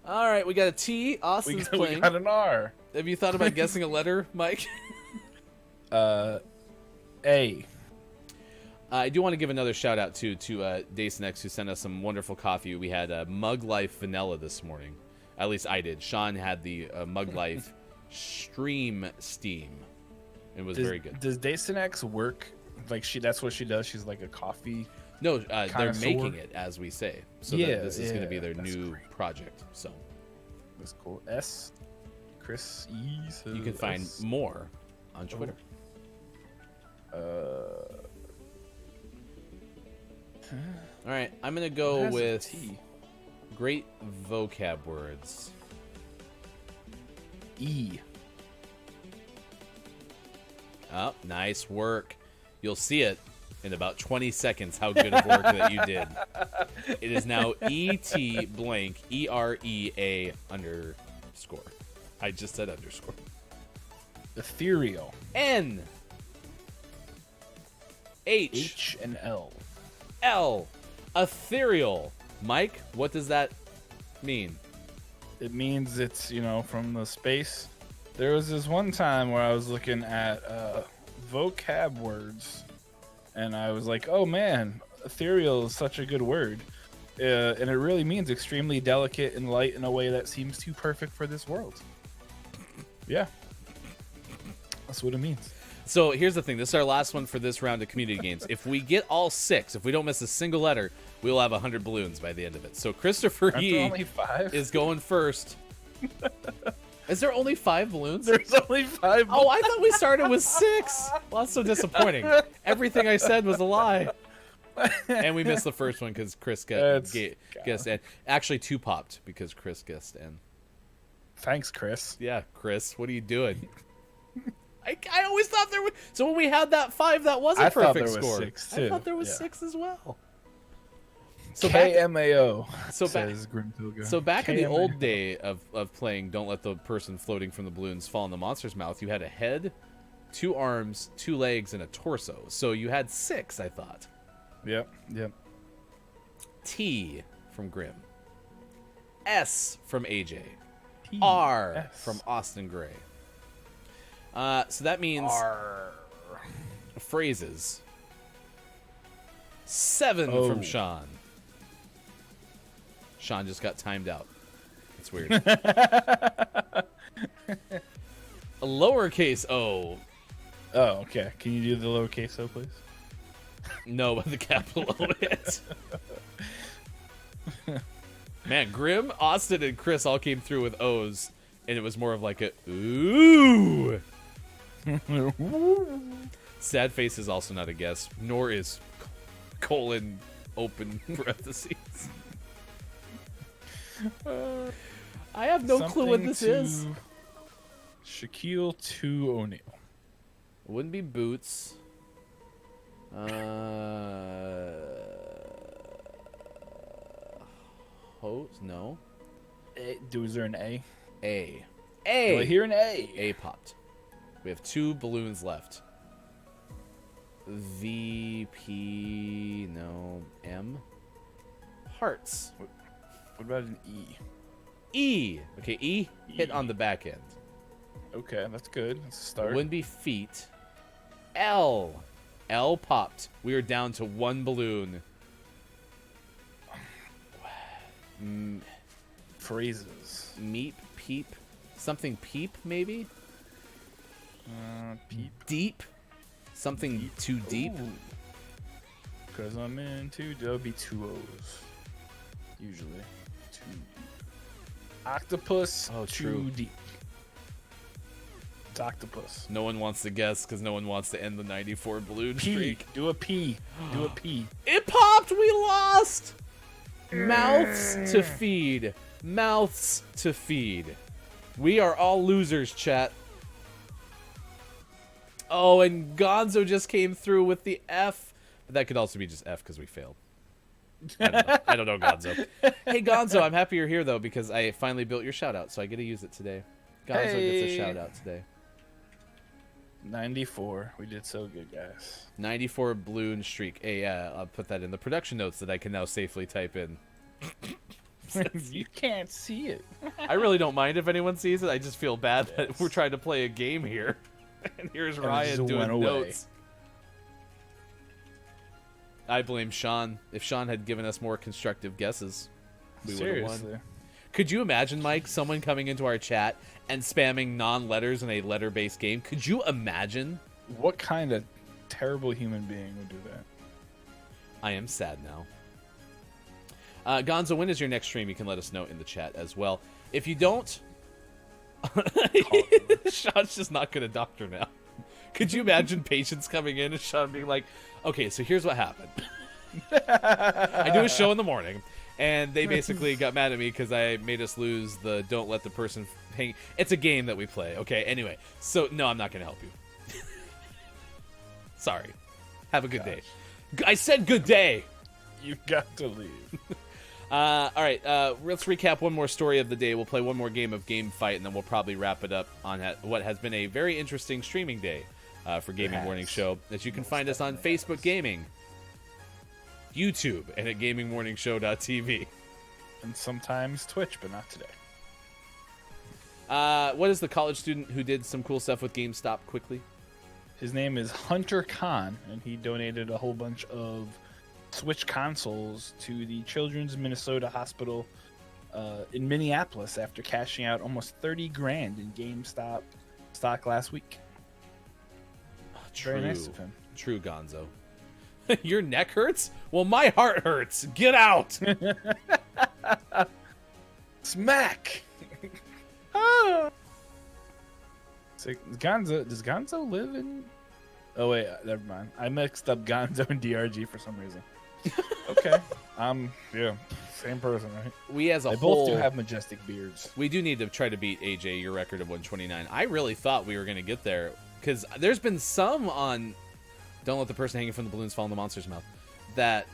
All right, we got a T. Austin's We playing. got an R. Have you thought about guessing a letter, Mike? A. I do want to give another shout out to Dace Next, who sent us some wonderful coffee. We had Mug Life Vanilla this morning. At least I did. Sean had the Mug Life Stream Steam. It was very good. Does Dacinex work? Like that's what she does. She's like a coffee. No, they're connoisseur? making it as we say. So Yeah, this is going to be their that's new great. project. So That's cool. S. Chris E. So you can find S. more on Twitter. All right, I'm going to go Has a with T. great vocab words. E. Oh, nice work. You'll see it in about 20 seconds how good of work that you did. It is now ET blank EREA underscore. I just said underscore. Ethereal. N H H and L. L. Ethereal. Mike, what does that mean? It means it's, from the space. There was this one time where I was looking at vocab words, and I was like, oh man, ethereal is such a good word. And it really means extremely delicate and light in a way that seems too perfect for this world. Yeah. That's what it means. So here's the thing. This is our last one for this round of community games. If we get all 6, if we don't miss a single letter, we'll have 100 balloons by the end of it. So Christopher Aren't Yee there only 5? is going first. Is there only 5 balloons? There's only 5. Oh, I thought we started with 6. Well, that's so disappointing. Everything I said was a lie. And we missed the first one because Chris guessed N. Actually, 2 popped because Chris guessed N. Thanks, Chris. Yeah, Chris, what are you doing? I always thought there was. So when we had that 5, that was a I thought perfect there was score. 6 too. I thought there was Yeah. 6 as well. So back, KMAO. so back, says Grim Pilgrim. so back in the KMAO. old day of playing Don't Let the Person Floating from the Balloons Fall in the Monster's Mouth, you had a head, 2 arms, 2 legs, and a torso. So you had 6, I thought. Yep. T from Grim. S from AJ. T, R S. from Austin Gray. So that means R. phrases. 7 Oh. from Sean. Sean just got timed out. It's weird. A lowercase o. Oh, okay. Can you do the lowercase o, please? No, but the capital O is. Man, Grim, Austin, and Chris all came through with O's. and it was more of like a ooh. Sad face is also not a guess, nor is colon open parentheses. I have no clue what this is. Shaquille to O'Neal. Wouldn't be boots. Hose? No. Is there an A? A. Do I hear an A? A popped. We have 2 balloons left. V, P, no, M. Hearts. What about an E? E. Okay, E. Hit on the back end. Okay, that's good. That's a start. Wouldn't be feet. L. L popped. We are down to 1 balloon. Phrases. Meep, peep. Something peep, maybe? Peep. Deep. Something too deep. Because I'm in two. There'll be 2 O's. Usually. Too deep. Octopus. Oh, too true. deep. It's octopus. No one wants to guess because no one wants to end the 94 balloon P. streak. Do a P. Do a P. It popped! We lost! Mouths to feed. Mouths to feed. We are all losers, chat. Oh, and Gonzo just came through with the F. But that could also be just F because we failed. I don't know, Gonzo. Hey, Gonzo, I'm happy you're here, though, because I finally built your shout-out, so I get to use it today. Gonzo gets a Hey. shout-out today. 94. We did so good, guys. 94 balloon streak. Hey, I'll put that in the production notes that I can now safely type in. You can't see it. I really don't mind if anyone sees it. I just feel bad that we're trying to play a game here. And here's And it Ryan just doing went away. notes. I blame Sean. If Sean had given us more constructive guesses, we would have won. Seriously. Could you imagine, Mike, someone coming into our chat and spamming non-letters in a letter-based game? Could you imagine? What kind of terrible human being would do that? I am sad now. Gonzo, when is your next stream? You can let us know in the chat as well. If you don't... Sean's just not going to doctor now. Could you imagine patients coming in and Sean being like, okay, so here's what happened. I do a show in the morning, and they basically got mad at me because I made us lose the don't let the person hang. It's a game that we play. Okay, anyway. So, no, I'm not going to help you. Sorry. Have a good day. I said good day. You got to leave. All right, let's recap one more story of the day. We'll play one more game of Game Fight, and then we'll probably wrap it up on what has been a very interesting streaming day for Gaming Morning Show. As you can find us on Facebook Gaming, YouTube, and at gamingmorningshow.tv. And sometimes Twitch, but not today. What is the college student who did some cool stuff with GameStop quickly? His name is Hunter Khan, and he donated a whole bunch of Switch consoles to the Children's Minnesota Hospital in Minneapolis after cashing out almost 30 grand in GameStop stock last week. Very nice of him. True, Gonzo. Your neck hurts? Well, my heart hurts. Get out! Smack! Ah! So, does Gonzo live in... Oh, wait, never mind. I mixed up Gonzo and DRG for some reason. Okay. Yeah, same person, right? We as a They whole... both do have majestic beards. We do need to try to beat AJ, your record of 129. I really thought we were going to get there, because there's been some on Don't Let the Person Hanging from the Balloons Fall in the Monster's Mouth that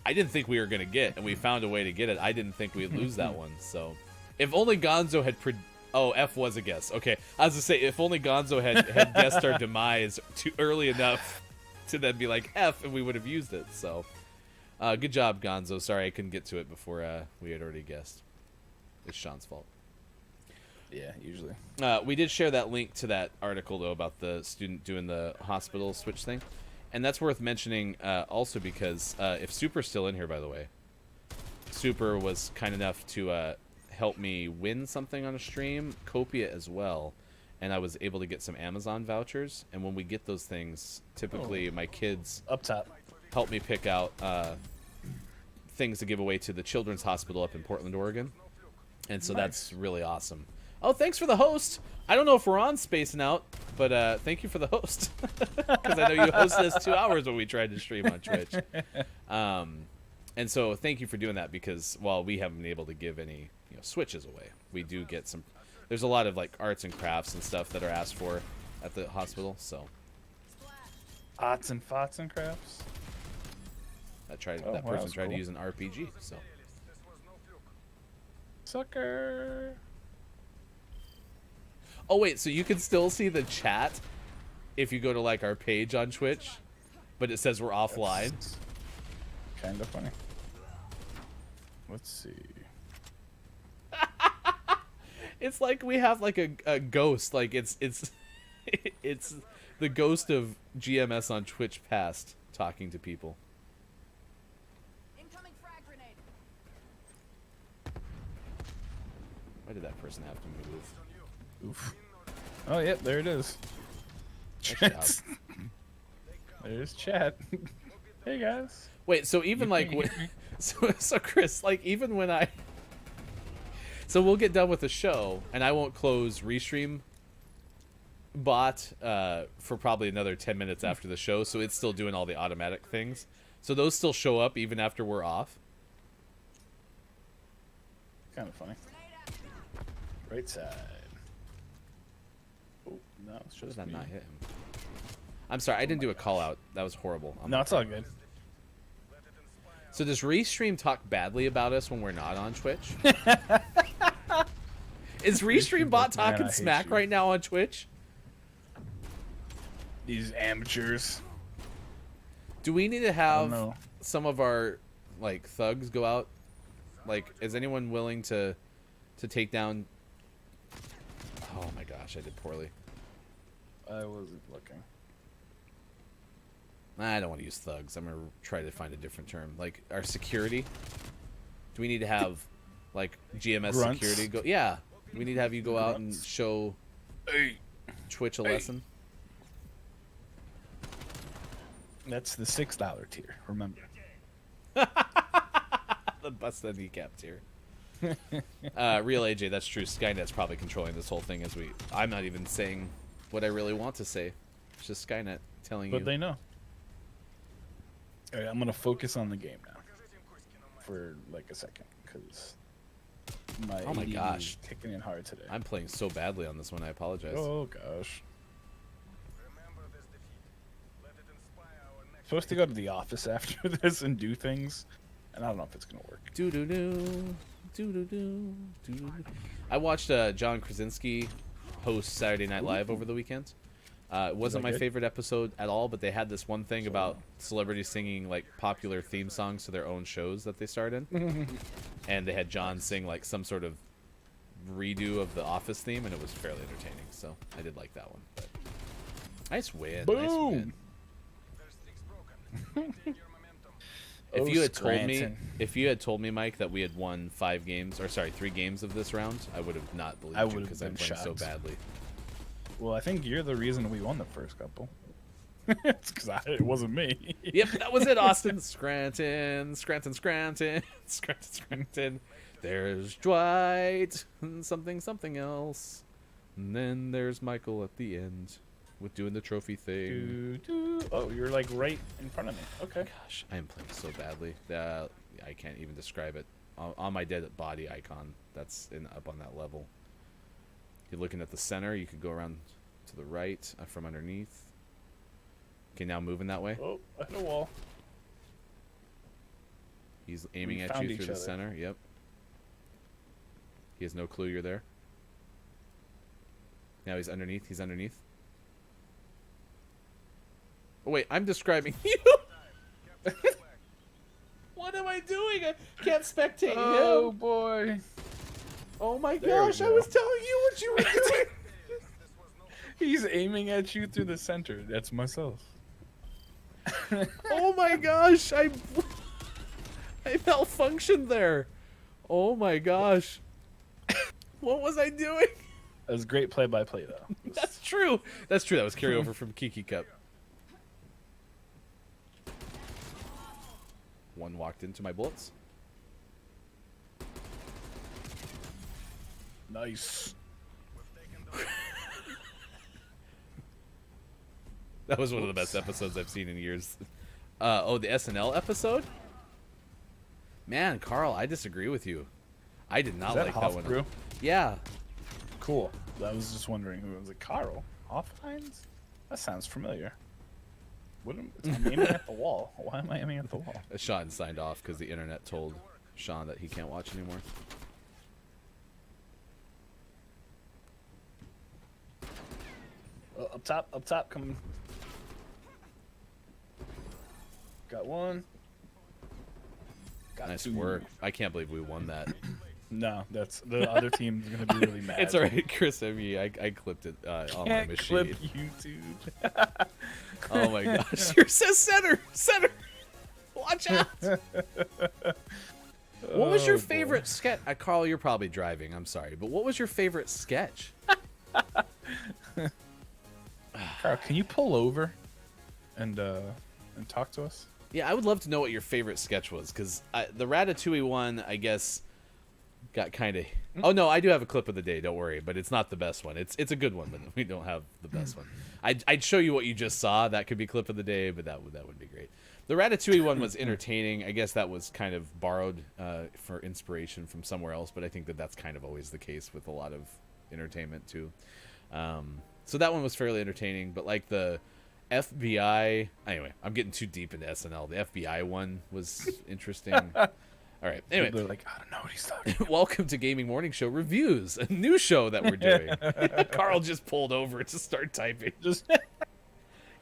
I didn't think we were going to get, and we found a way to get it. I didn't think we'd lose that one, so... If only Gonzo had... Oh, F was a guess. Okay, I was going to say, if only Gonzo had guessed our demise too early enough to then be like F, and we would have used it, so... good job, Gonzo. Sorry I couldn't get to it before we had already guessed. It's Sean's fault. Yeah, usually. We did share that link to that article, though, about the student doing the hospital switch thing. And that's worth mentioning also because if Super's still in here, by the way, Super was kind enough to help me win something on a stream, Copia as well. And I was able to get some Amazon vouchers. And when we get those things, typically my kids Up top. help me pick out things to give away to the Children's Hospital up in Portland, Oregon. And so that's really awesome. Oh, thanks for the host. I don't know if we're on Spacing Out, but thank you for the host. Because I know you hosted us 2 hours when we tried to stream on Twitch. And so thank you for doing that, because while we haven't been able to give any Switches away, we do get some. There's a lot of like arts and crafts and stuff that are asked for at the hospital. So Arts and farts and crafts. that wow, person that's tried to cool. use an RPG. So Sucker. oh wait, so you can still see the chat if you go to like our page on Twitch, but it says we're offline. Kind of funny. Let's see. It's like we have like a ghost, like it's it's the ghost of GMS on Twitch past talking to people. Incoming frag grenade. Why did that person have to move? Oof. Oh, yep, there it is. Nice job. There's chat. Hey, guys. Wait, so even like when, so Chris, like even when so we'll get done with the show and I won't close Restream bot for probably another 10 minutes after the show, so it's still doing all the automatic things. So those still show up even after we're off. Kind of funny. Right side. Oh, no, it's How does just that me. not hit him? I'm sorry, I didn't do a call out. That was horrible. No, it's all good. So does Restream talk badly about us when we're not on Twitch? Is Restream bot Man, I talking hate smack you. right now on Twitch? These amateurs. Do we need to I have don't know. some of our like thugs go out? Like, is anyone willing to take down? Oh my gosh, I did poorly. I wasn't looking. I don't want to use thugs. I'm gonna try to find a different term. Like our security. Do we need to have like GMS Grunts? security go? Yeah, we need to have you go out and Grunts. show Hey. Twitch a Hey. lesson. That's the $6 tier. Remember. The bust the kneecap tier. Real AJ, that's true. Skynet's probably controlling this whole thing as I'm not even saying what I really want to say. It's just Skynet telling But you. they know. All right, I'm gonna focus on the game now for like a second, because Oh my ADD gosh. is kicking in hard today. I'm playing so badly on this one. I apologize. Oh gosh. Supposed to go to the office after this and do things, and I don't know if it's gonna work. Do do do, do do do, do. I watched John Krasinski host Saturday Night Live over the weekend. It wasn't my good? favorite episode at all, but they had this one thing about celebrities singing like popular theme songs to their own shows that they starred in, and they had John sing like some sort of redo of the Office theme, and it was fairly entertaining. So I did like that one. But nice win. Nice win. If Oh, you had told me, Scranton. Mike, that we had won 3 games of this round, I would have not believed I you would have because I'm been playing so shocked. badly. Well, I think you're the reason we won the first couple. It's because it wasn't me. Yep, that was it, Austin. Scranton. There's Dwight and something else. And then there's Michael at the end with doing the trophy thing. Oh, you're like right in front of me. Okay. Gosh, I am playing so badly. I can't even describe it. On my dead body icon, that's up on that level. You're looking at the center. You could go around to the right from underneath. Okay, now moving that way. Oh, I hit a wall. He's aiming We at found you each through the other. center. Yep. He has no clue you're there. Now he's underneath. Oh, wait, I'm describing you. What am I doing? I can't spectate Oh him. boy. Oh my There we gosh, I go. was telling you what you were doing. He's aiming at you through the center. That's myself. Oh my gosh, I malfunctioned there. Oh my gosh. What was I doing? That was great play-by-play, though. That's true. That was carryover from Kiki Cup. One walked into my bullets. Nice. That was one of the best episodes I've seen in years. Oh, the SNL episode? Man, Carl, I disagree with you. I did not Is that like that one. Hofbrew? Yeah. Cool. I was just wondering who was it. Carl Hoffhines? That sounds familiar. I'm aiming at the wall. Why am I aiming at the wall? Sean signed off because the internet told Sean that he can't watch anymore. Up top, coming. Got one. Got Nice two. work. I can't believe we won that. No, that's the other team's gonna be really mad. It's alright, Chris. I clipped it on my Can't machine. clip YouTube. Oh my gosh. You're so center. Watch out. What was your favorite sketch? Carl, you're probably driving. I'm sorry. But what was your favorite sketch? Carl, can you pull over and talk to us? Yeah, I would love to know what your favorite sketch was, because the Ratatouille one, I guess, got kind of... Oh, no, I do have a clip of the day, don't worry, but it's not the best one. It's a good one, but we don't have the best one. I'd show you what you just saw. That could be clip of the day, but that would be great. The Ratatouille one was entertaining. I guess that was kind of borrowed for inspiration from somewhere else, but I think that's kind of always the case with a lot of entertainment, too. So that one was fairly entertaining, but like the FBI... Anyway, I'm getting too deep into SNL. The FBI one was interesting. All right. Anyway, They're like, I don't know what he's talking about. welcome to Gaming Morning Show Reviews, a new show that we're doing. Carl just pulled over to start typing. Just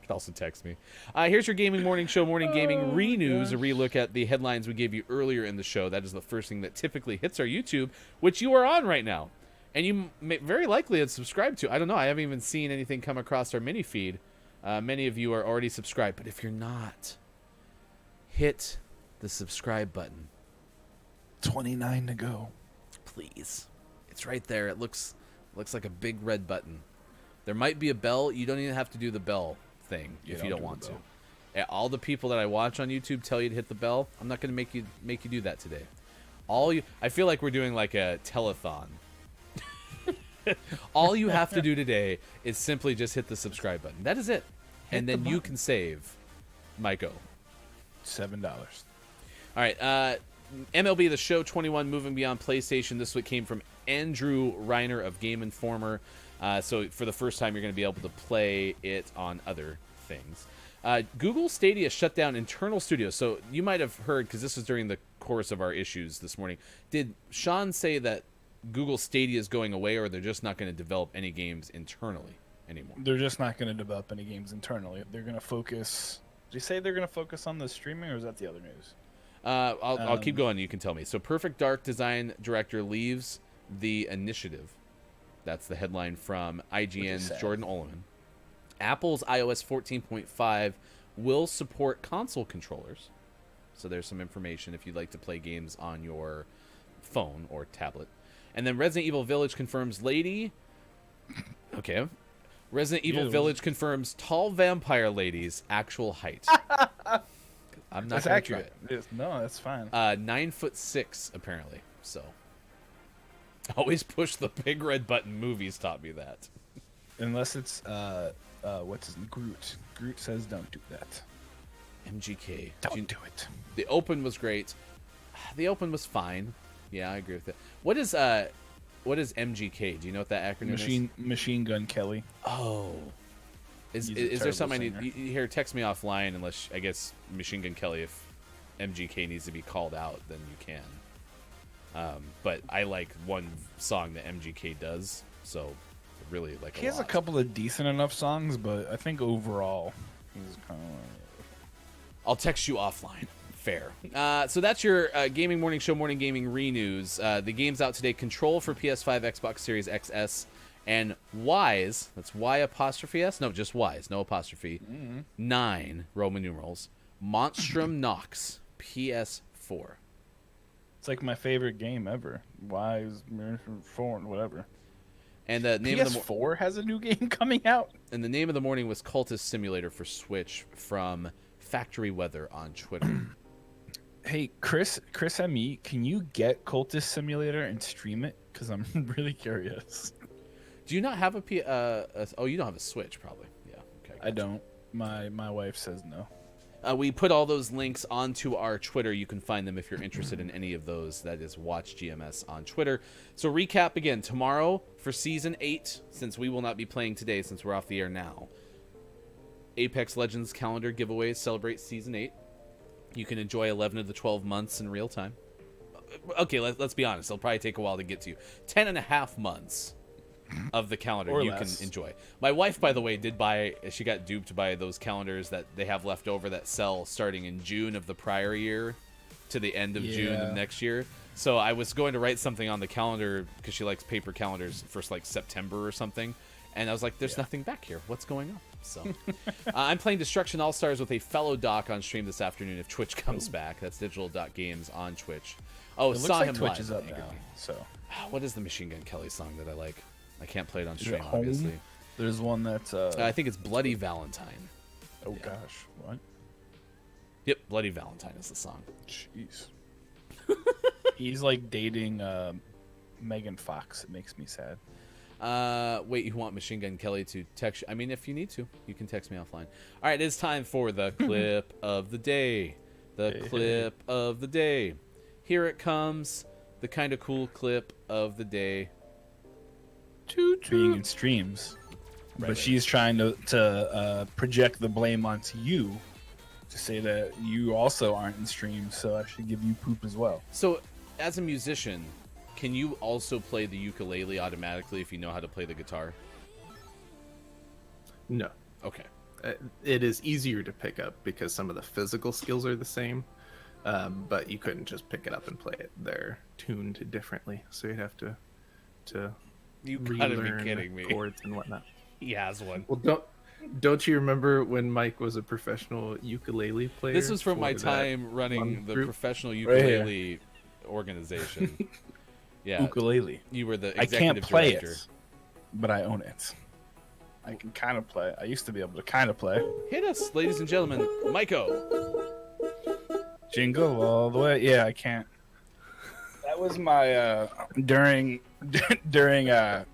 You can also text me. Here's your Gaming Morning Show Morning Gaming Re-News, a relook at the headlines we gave you earlier in the show. That is the first thing that typically hits our YouTube, which you are on right now. And you may very likely have subscribed to. I don't know. I haven't even seen anything come across our mini feed. Many of you are already subscribed. But if you're not, hit the subscribe button. 29 to go. Please. It's right there. It looks like a big red button. There might be a bell. You don't even have to do the bell thing if you don't want to. Yeah, all the people that I watch on YouTube tell you to hit the bell. I'm not going to make you do that today. I feel like we're doing like a telethon. All you have to do today is simply just hit the subscribe button. That is it. And then you can save Myco. $7. All right. MLB The Show 21 moving beyond PlayStation. This week came from Andrew Reiner of Game Informer. So for the first time, you're going to be able to play it on other things. Google Stadia shut down internal studios. So you might have heard, because this was during the course of our issues this morning. Did Sean say that Google Stadia is going away, or they're just not going to develop any games internally anymore? They're just not going to develop any games internally. They're going to focus... Did you say they're going to focus on the streaming, or is that the other news? I'll keep going. You can tell me. So Perfect Dark design director leaves the initiative. That's the headline from IGN's Jordan Oloman. Apple's iOS 14.5 will support console controllers. So there's some information if you'd like to play games on your phone or tablet. And then Resident Evil Village confirms lady... Okay. Resident Evil Village confirms tall vampire lady's actual height. I'm not That's gonna accurate. No, that's fine. 9'6", apparently. So always push the big red button. Movies taught me that. Unless it's what's his name? Groot. Groot says don't do that. MGK. Don't do it. The open was great. The open was fine. Yeah, I agree with that. What is MGK? Do you know what that acronym is? Machine Gun Kelly. Oh. Is He's a there something I terrible need? Here, text me offline. Unless I guess Machine Gun Kelly, if MGK needs to be called out, then you can. But I like one song that MGK does, so really like. He has a couple of decent enough songs, but I think overall he's kind of. I'll text you offline. Fair. So that's your Gaming Morning Show Morning Gaming Re-News. The game's out today. Control for PS5, Xbox Series XS, and Wise. That's Y''S? No, just Wise. No apostrophe. 9 Roman numerals. Monstrum Nox. PS4. It's like my favorite game ever. Wise, 4, whatever. And the name of the PS4 has a new game coming out. And the name of the morning was Cultist Simulator for Switch from Factory Weather on Twitter. Hey, Chris ME, can you get Cultist Simulator and stream it? Because I'm really curious. Do you not have oh, you don't have a Switch, probably. Yeah. Okay. I don't. My wife says no. We put all those links onto our Twitter. You can find them if you're interested in any of those. That is Watch GMS on Twitter. So recap again. Tomorrow for Season 8, since we will not be playing today since we're off the air now. Apex Legends calendar giveaways celebrate Season 8. You can enjoy 11 of the 12 months in real time. Okay, let's be honest. It'll probably take a while to get to. 10 and a half months of the calendar Or you less. can enjoy. My wife, by the way, did buy. She got duped by those calendars that they have left over that sell starting in June of the prior year to the end of June Yeah. of next year. So I was going to write something on the calendar because she likes paper calendars for like September or something. And I was like, there's nothing back here. What's going on? So I'm playing Destruction All-Stars with a fellow doc on stream this afternoon if Twitch comes back. That's digital.games on Twitch. Oh, It looks saw like him Twitch live. is up Angered now. me. So What is the Machine Gun Kelly song that I like? I can't play it on Is it stream, Home? obviously. there's one that's I think it's Bloody Valentine. oh gosh, what? Yep, Bloody Valentine is the song. Jeez. He's like dating Megan Fox. It makes me sad. Wait, you want Machine Gun Kelly to text you? I mean, if you need to, you can text me offline. All right, it's time for the clip of the day. The clip of the day. Here it comes. The kind of cool clip of the day. Being in streams, but she's trying to project the blame onto you to say that you also aren't in streams, so I should give you poop as well. So, as a musician, can you also play the ukulele automatically if you know how to play the guitar? No. Okay. It is easier to pick up because some of the physical skills are the same, but you couldn't just pick it up and play it. They're tuned differently, so you'd have to You gotta be relearn kidding me. chords and whatnot. He has one. Well, don't you remember when Mike was a professional ukulele player? This was from for my that time running one the group? professional here. ukulele organization. Yeah, Ukulele. you were the I executive can't play director. it, but I own it. I can kind of play. I used to be able to kind of play. Hit us, ladies and gentlemen. Maiko. Jingle all the way. Yeah, I can't. That was my during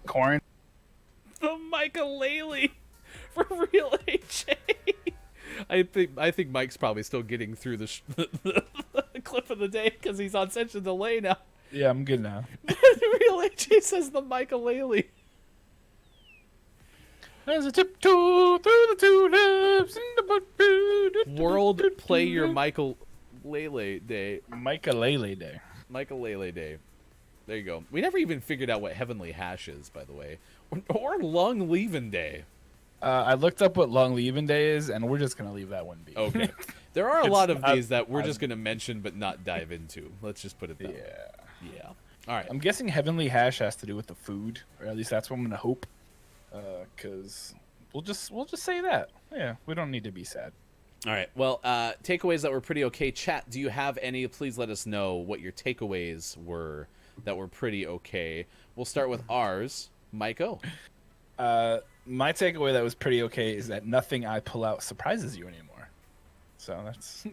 quarantine. The Michael for real HA. I think Mike's probably still getting through the clip of the day because he's on such a delay now. Yeah, I'm good now. Real HA says the Michael. As a tiptoe through the tulips in the World Play Your Michael Day. Michael-lele Day. Michael Day. There you go. We never even figured out what Heavenly Hash is, by the way. Or Long Leavin' Day. I looked up what Long Leaving Day is, and we're just gonna leave that one be. Okay. There are a It's lot of not- these that we're just going to mention but not dive into. Let's just put it that way. Yeah. Yeah. All right. I'm guessing Heavenly Hash has to do with the food, or at least that's what I'm gonna hope. Because we'll just say that. Yeah, we don't need to be sad. All right. Well, takeaways that were pretty okay. Chat, do you have any? Please let us know what your takeaways were that were pretty okay. We'll start with ours. Maiko. My takeaway that was pretty okay is that nothing I pull out surprises you anymore. So that's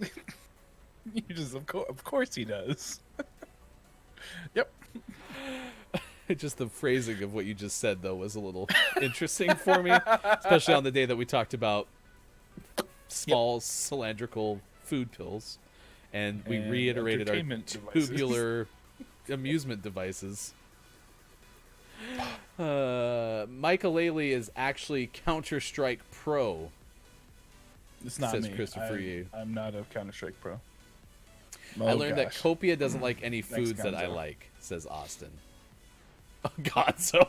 you just of course he does. Yep. Just the phrasing of what you just said, though, was a little interesting for me, especially on the day that we talked about small cylindrical food pills, and we And reiterated our entertainment devices. tubular amusement devices. Michael-Lele is actually Counter-Strike Pro. It's not Says me. Christopher Yee. I'm not a Counter-Strike pro. I learned that gosh. Copia doesn't like any Thanks, foods that I Gonzo. like, says Austin. Oh, God, so...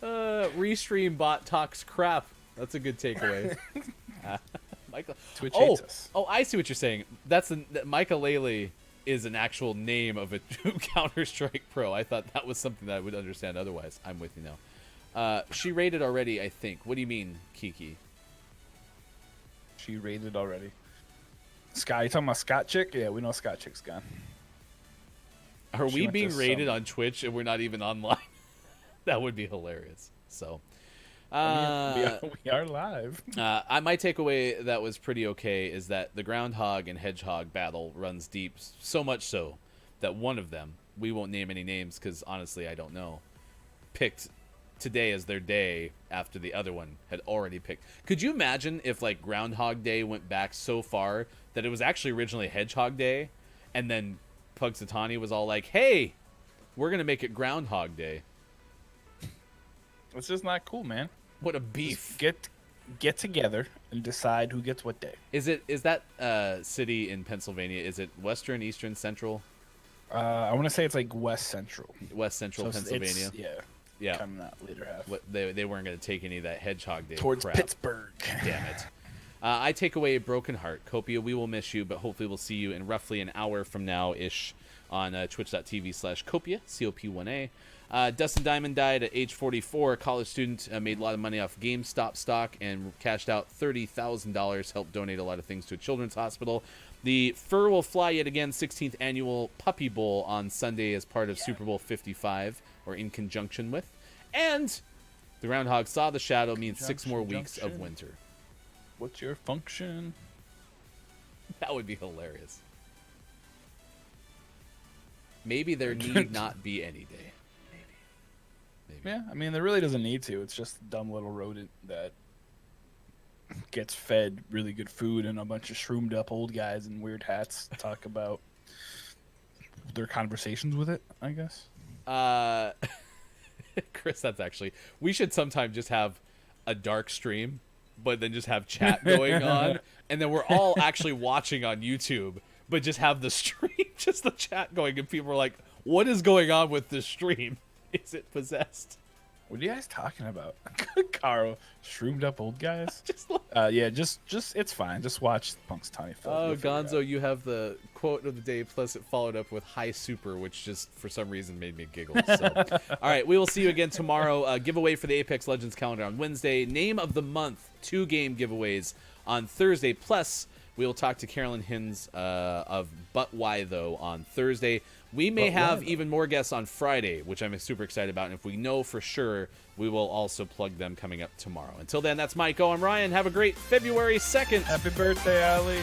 Restream bot talks crap. That's a good takeaway. Michael... Twitch oh, hates us. oh, I see what you're saying. That's Michael-Lele is an actual name of a Counter-Strike pro. I thought that was something that I would understand otherwise. I'm with you now. She rated already, I think. What do you mean, Kiki? She rated already. Sky, you talking about Scott Chick? Yeah, we know Scott Chick's gone. Are She we went to being rated some- on Twitch and we're not even online? That would be hilarious. So, We are live. my takeaway that was pretty okay is that the groundhog and hedgehog battle runs deep, so much so that one of them, we won't name any names because honestly, I don't know, picked today as their day after the other one had already picked. Could you imagine if like Groundhog Day went back so far that it was actually originally Hedgehog Day, and then Pugsatani was all like, "Hey, we're gonna make it Groundhog Day." It's just not cool, man. What a beef! Get together and decide who gets what day. Is that city in Pennsylvania? Is it Western, Eastern, Central? I want to say it's like West Central. West Central So Pennsylvania. Yeah. Coming that later half. What they weren't going to take any of that Hedgehog Day Towards crap. Pittsburgh. Damn it. I take away a broken heart. Copia, we will miss you, but hopefully we'll see you in roughly an hour from now-ish on twitch.tv/Copia, COP1A. Dustin Diamond died at age 44. A college student, made a lot of money off GameStop stock and cashed out $30,000, helped donate a lot of things to a children's hospital. The Fur Will Fly yet again, 16th annual Puppy Bowl on Sunday as part of Super Bowl 55, or in conjunction with. And the Groundhog Saw the Shadow means 6 more weeks of winter. What's your function? That would be hilarious. Maybe there need not be any day. Maybe. Yeah, I mean, there really doesn't need to. It's just a dumb little rodent that gets fed really good food, and a bunch of shroomed up old guys in weird hats talk about their conversations with it, I guess. Chris, that's actually... We should sometime just have a dark stream, but then just have chat going on, and then we're all actually watching on YouTube, but just have the stream, just the chat going, and people are like, what is going on with this stream? Is it possessed? What are you guys talking about? Carl, shroomed up old guys? Just like, Yeah, just it's fine. Just watch Punk's Tiny Phil. oh, You'll figure it Gonzo, out. you have the quote of the day, plus it followed up with high super, which just for some reason made me giggle. So, all right, we will see you again tomorrow. Giveaway for the Apex Legends calendar on Wednesday. Name of the month, 2 game giveaways on Thursday. Plus, we will talk to Carolyn Hins of But Why Though on Thursday. We may have even more guests on Friday, which I'm super excited about. And if we know for sure, we will also plug them coming up tomorrow. Until then, that's Mike O. I'm Ryan. Have a great February 2nd. Happy birthday, Ali.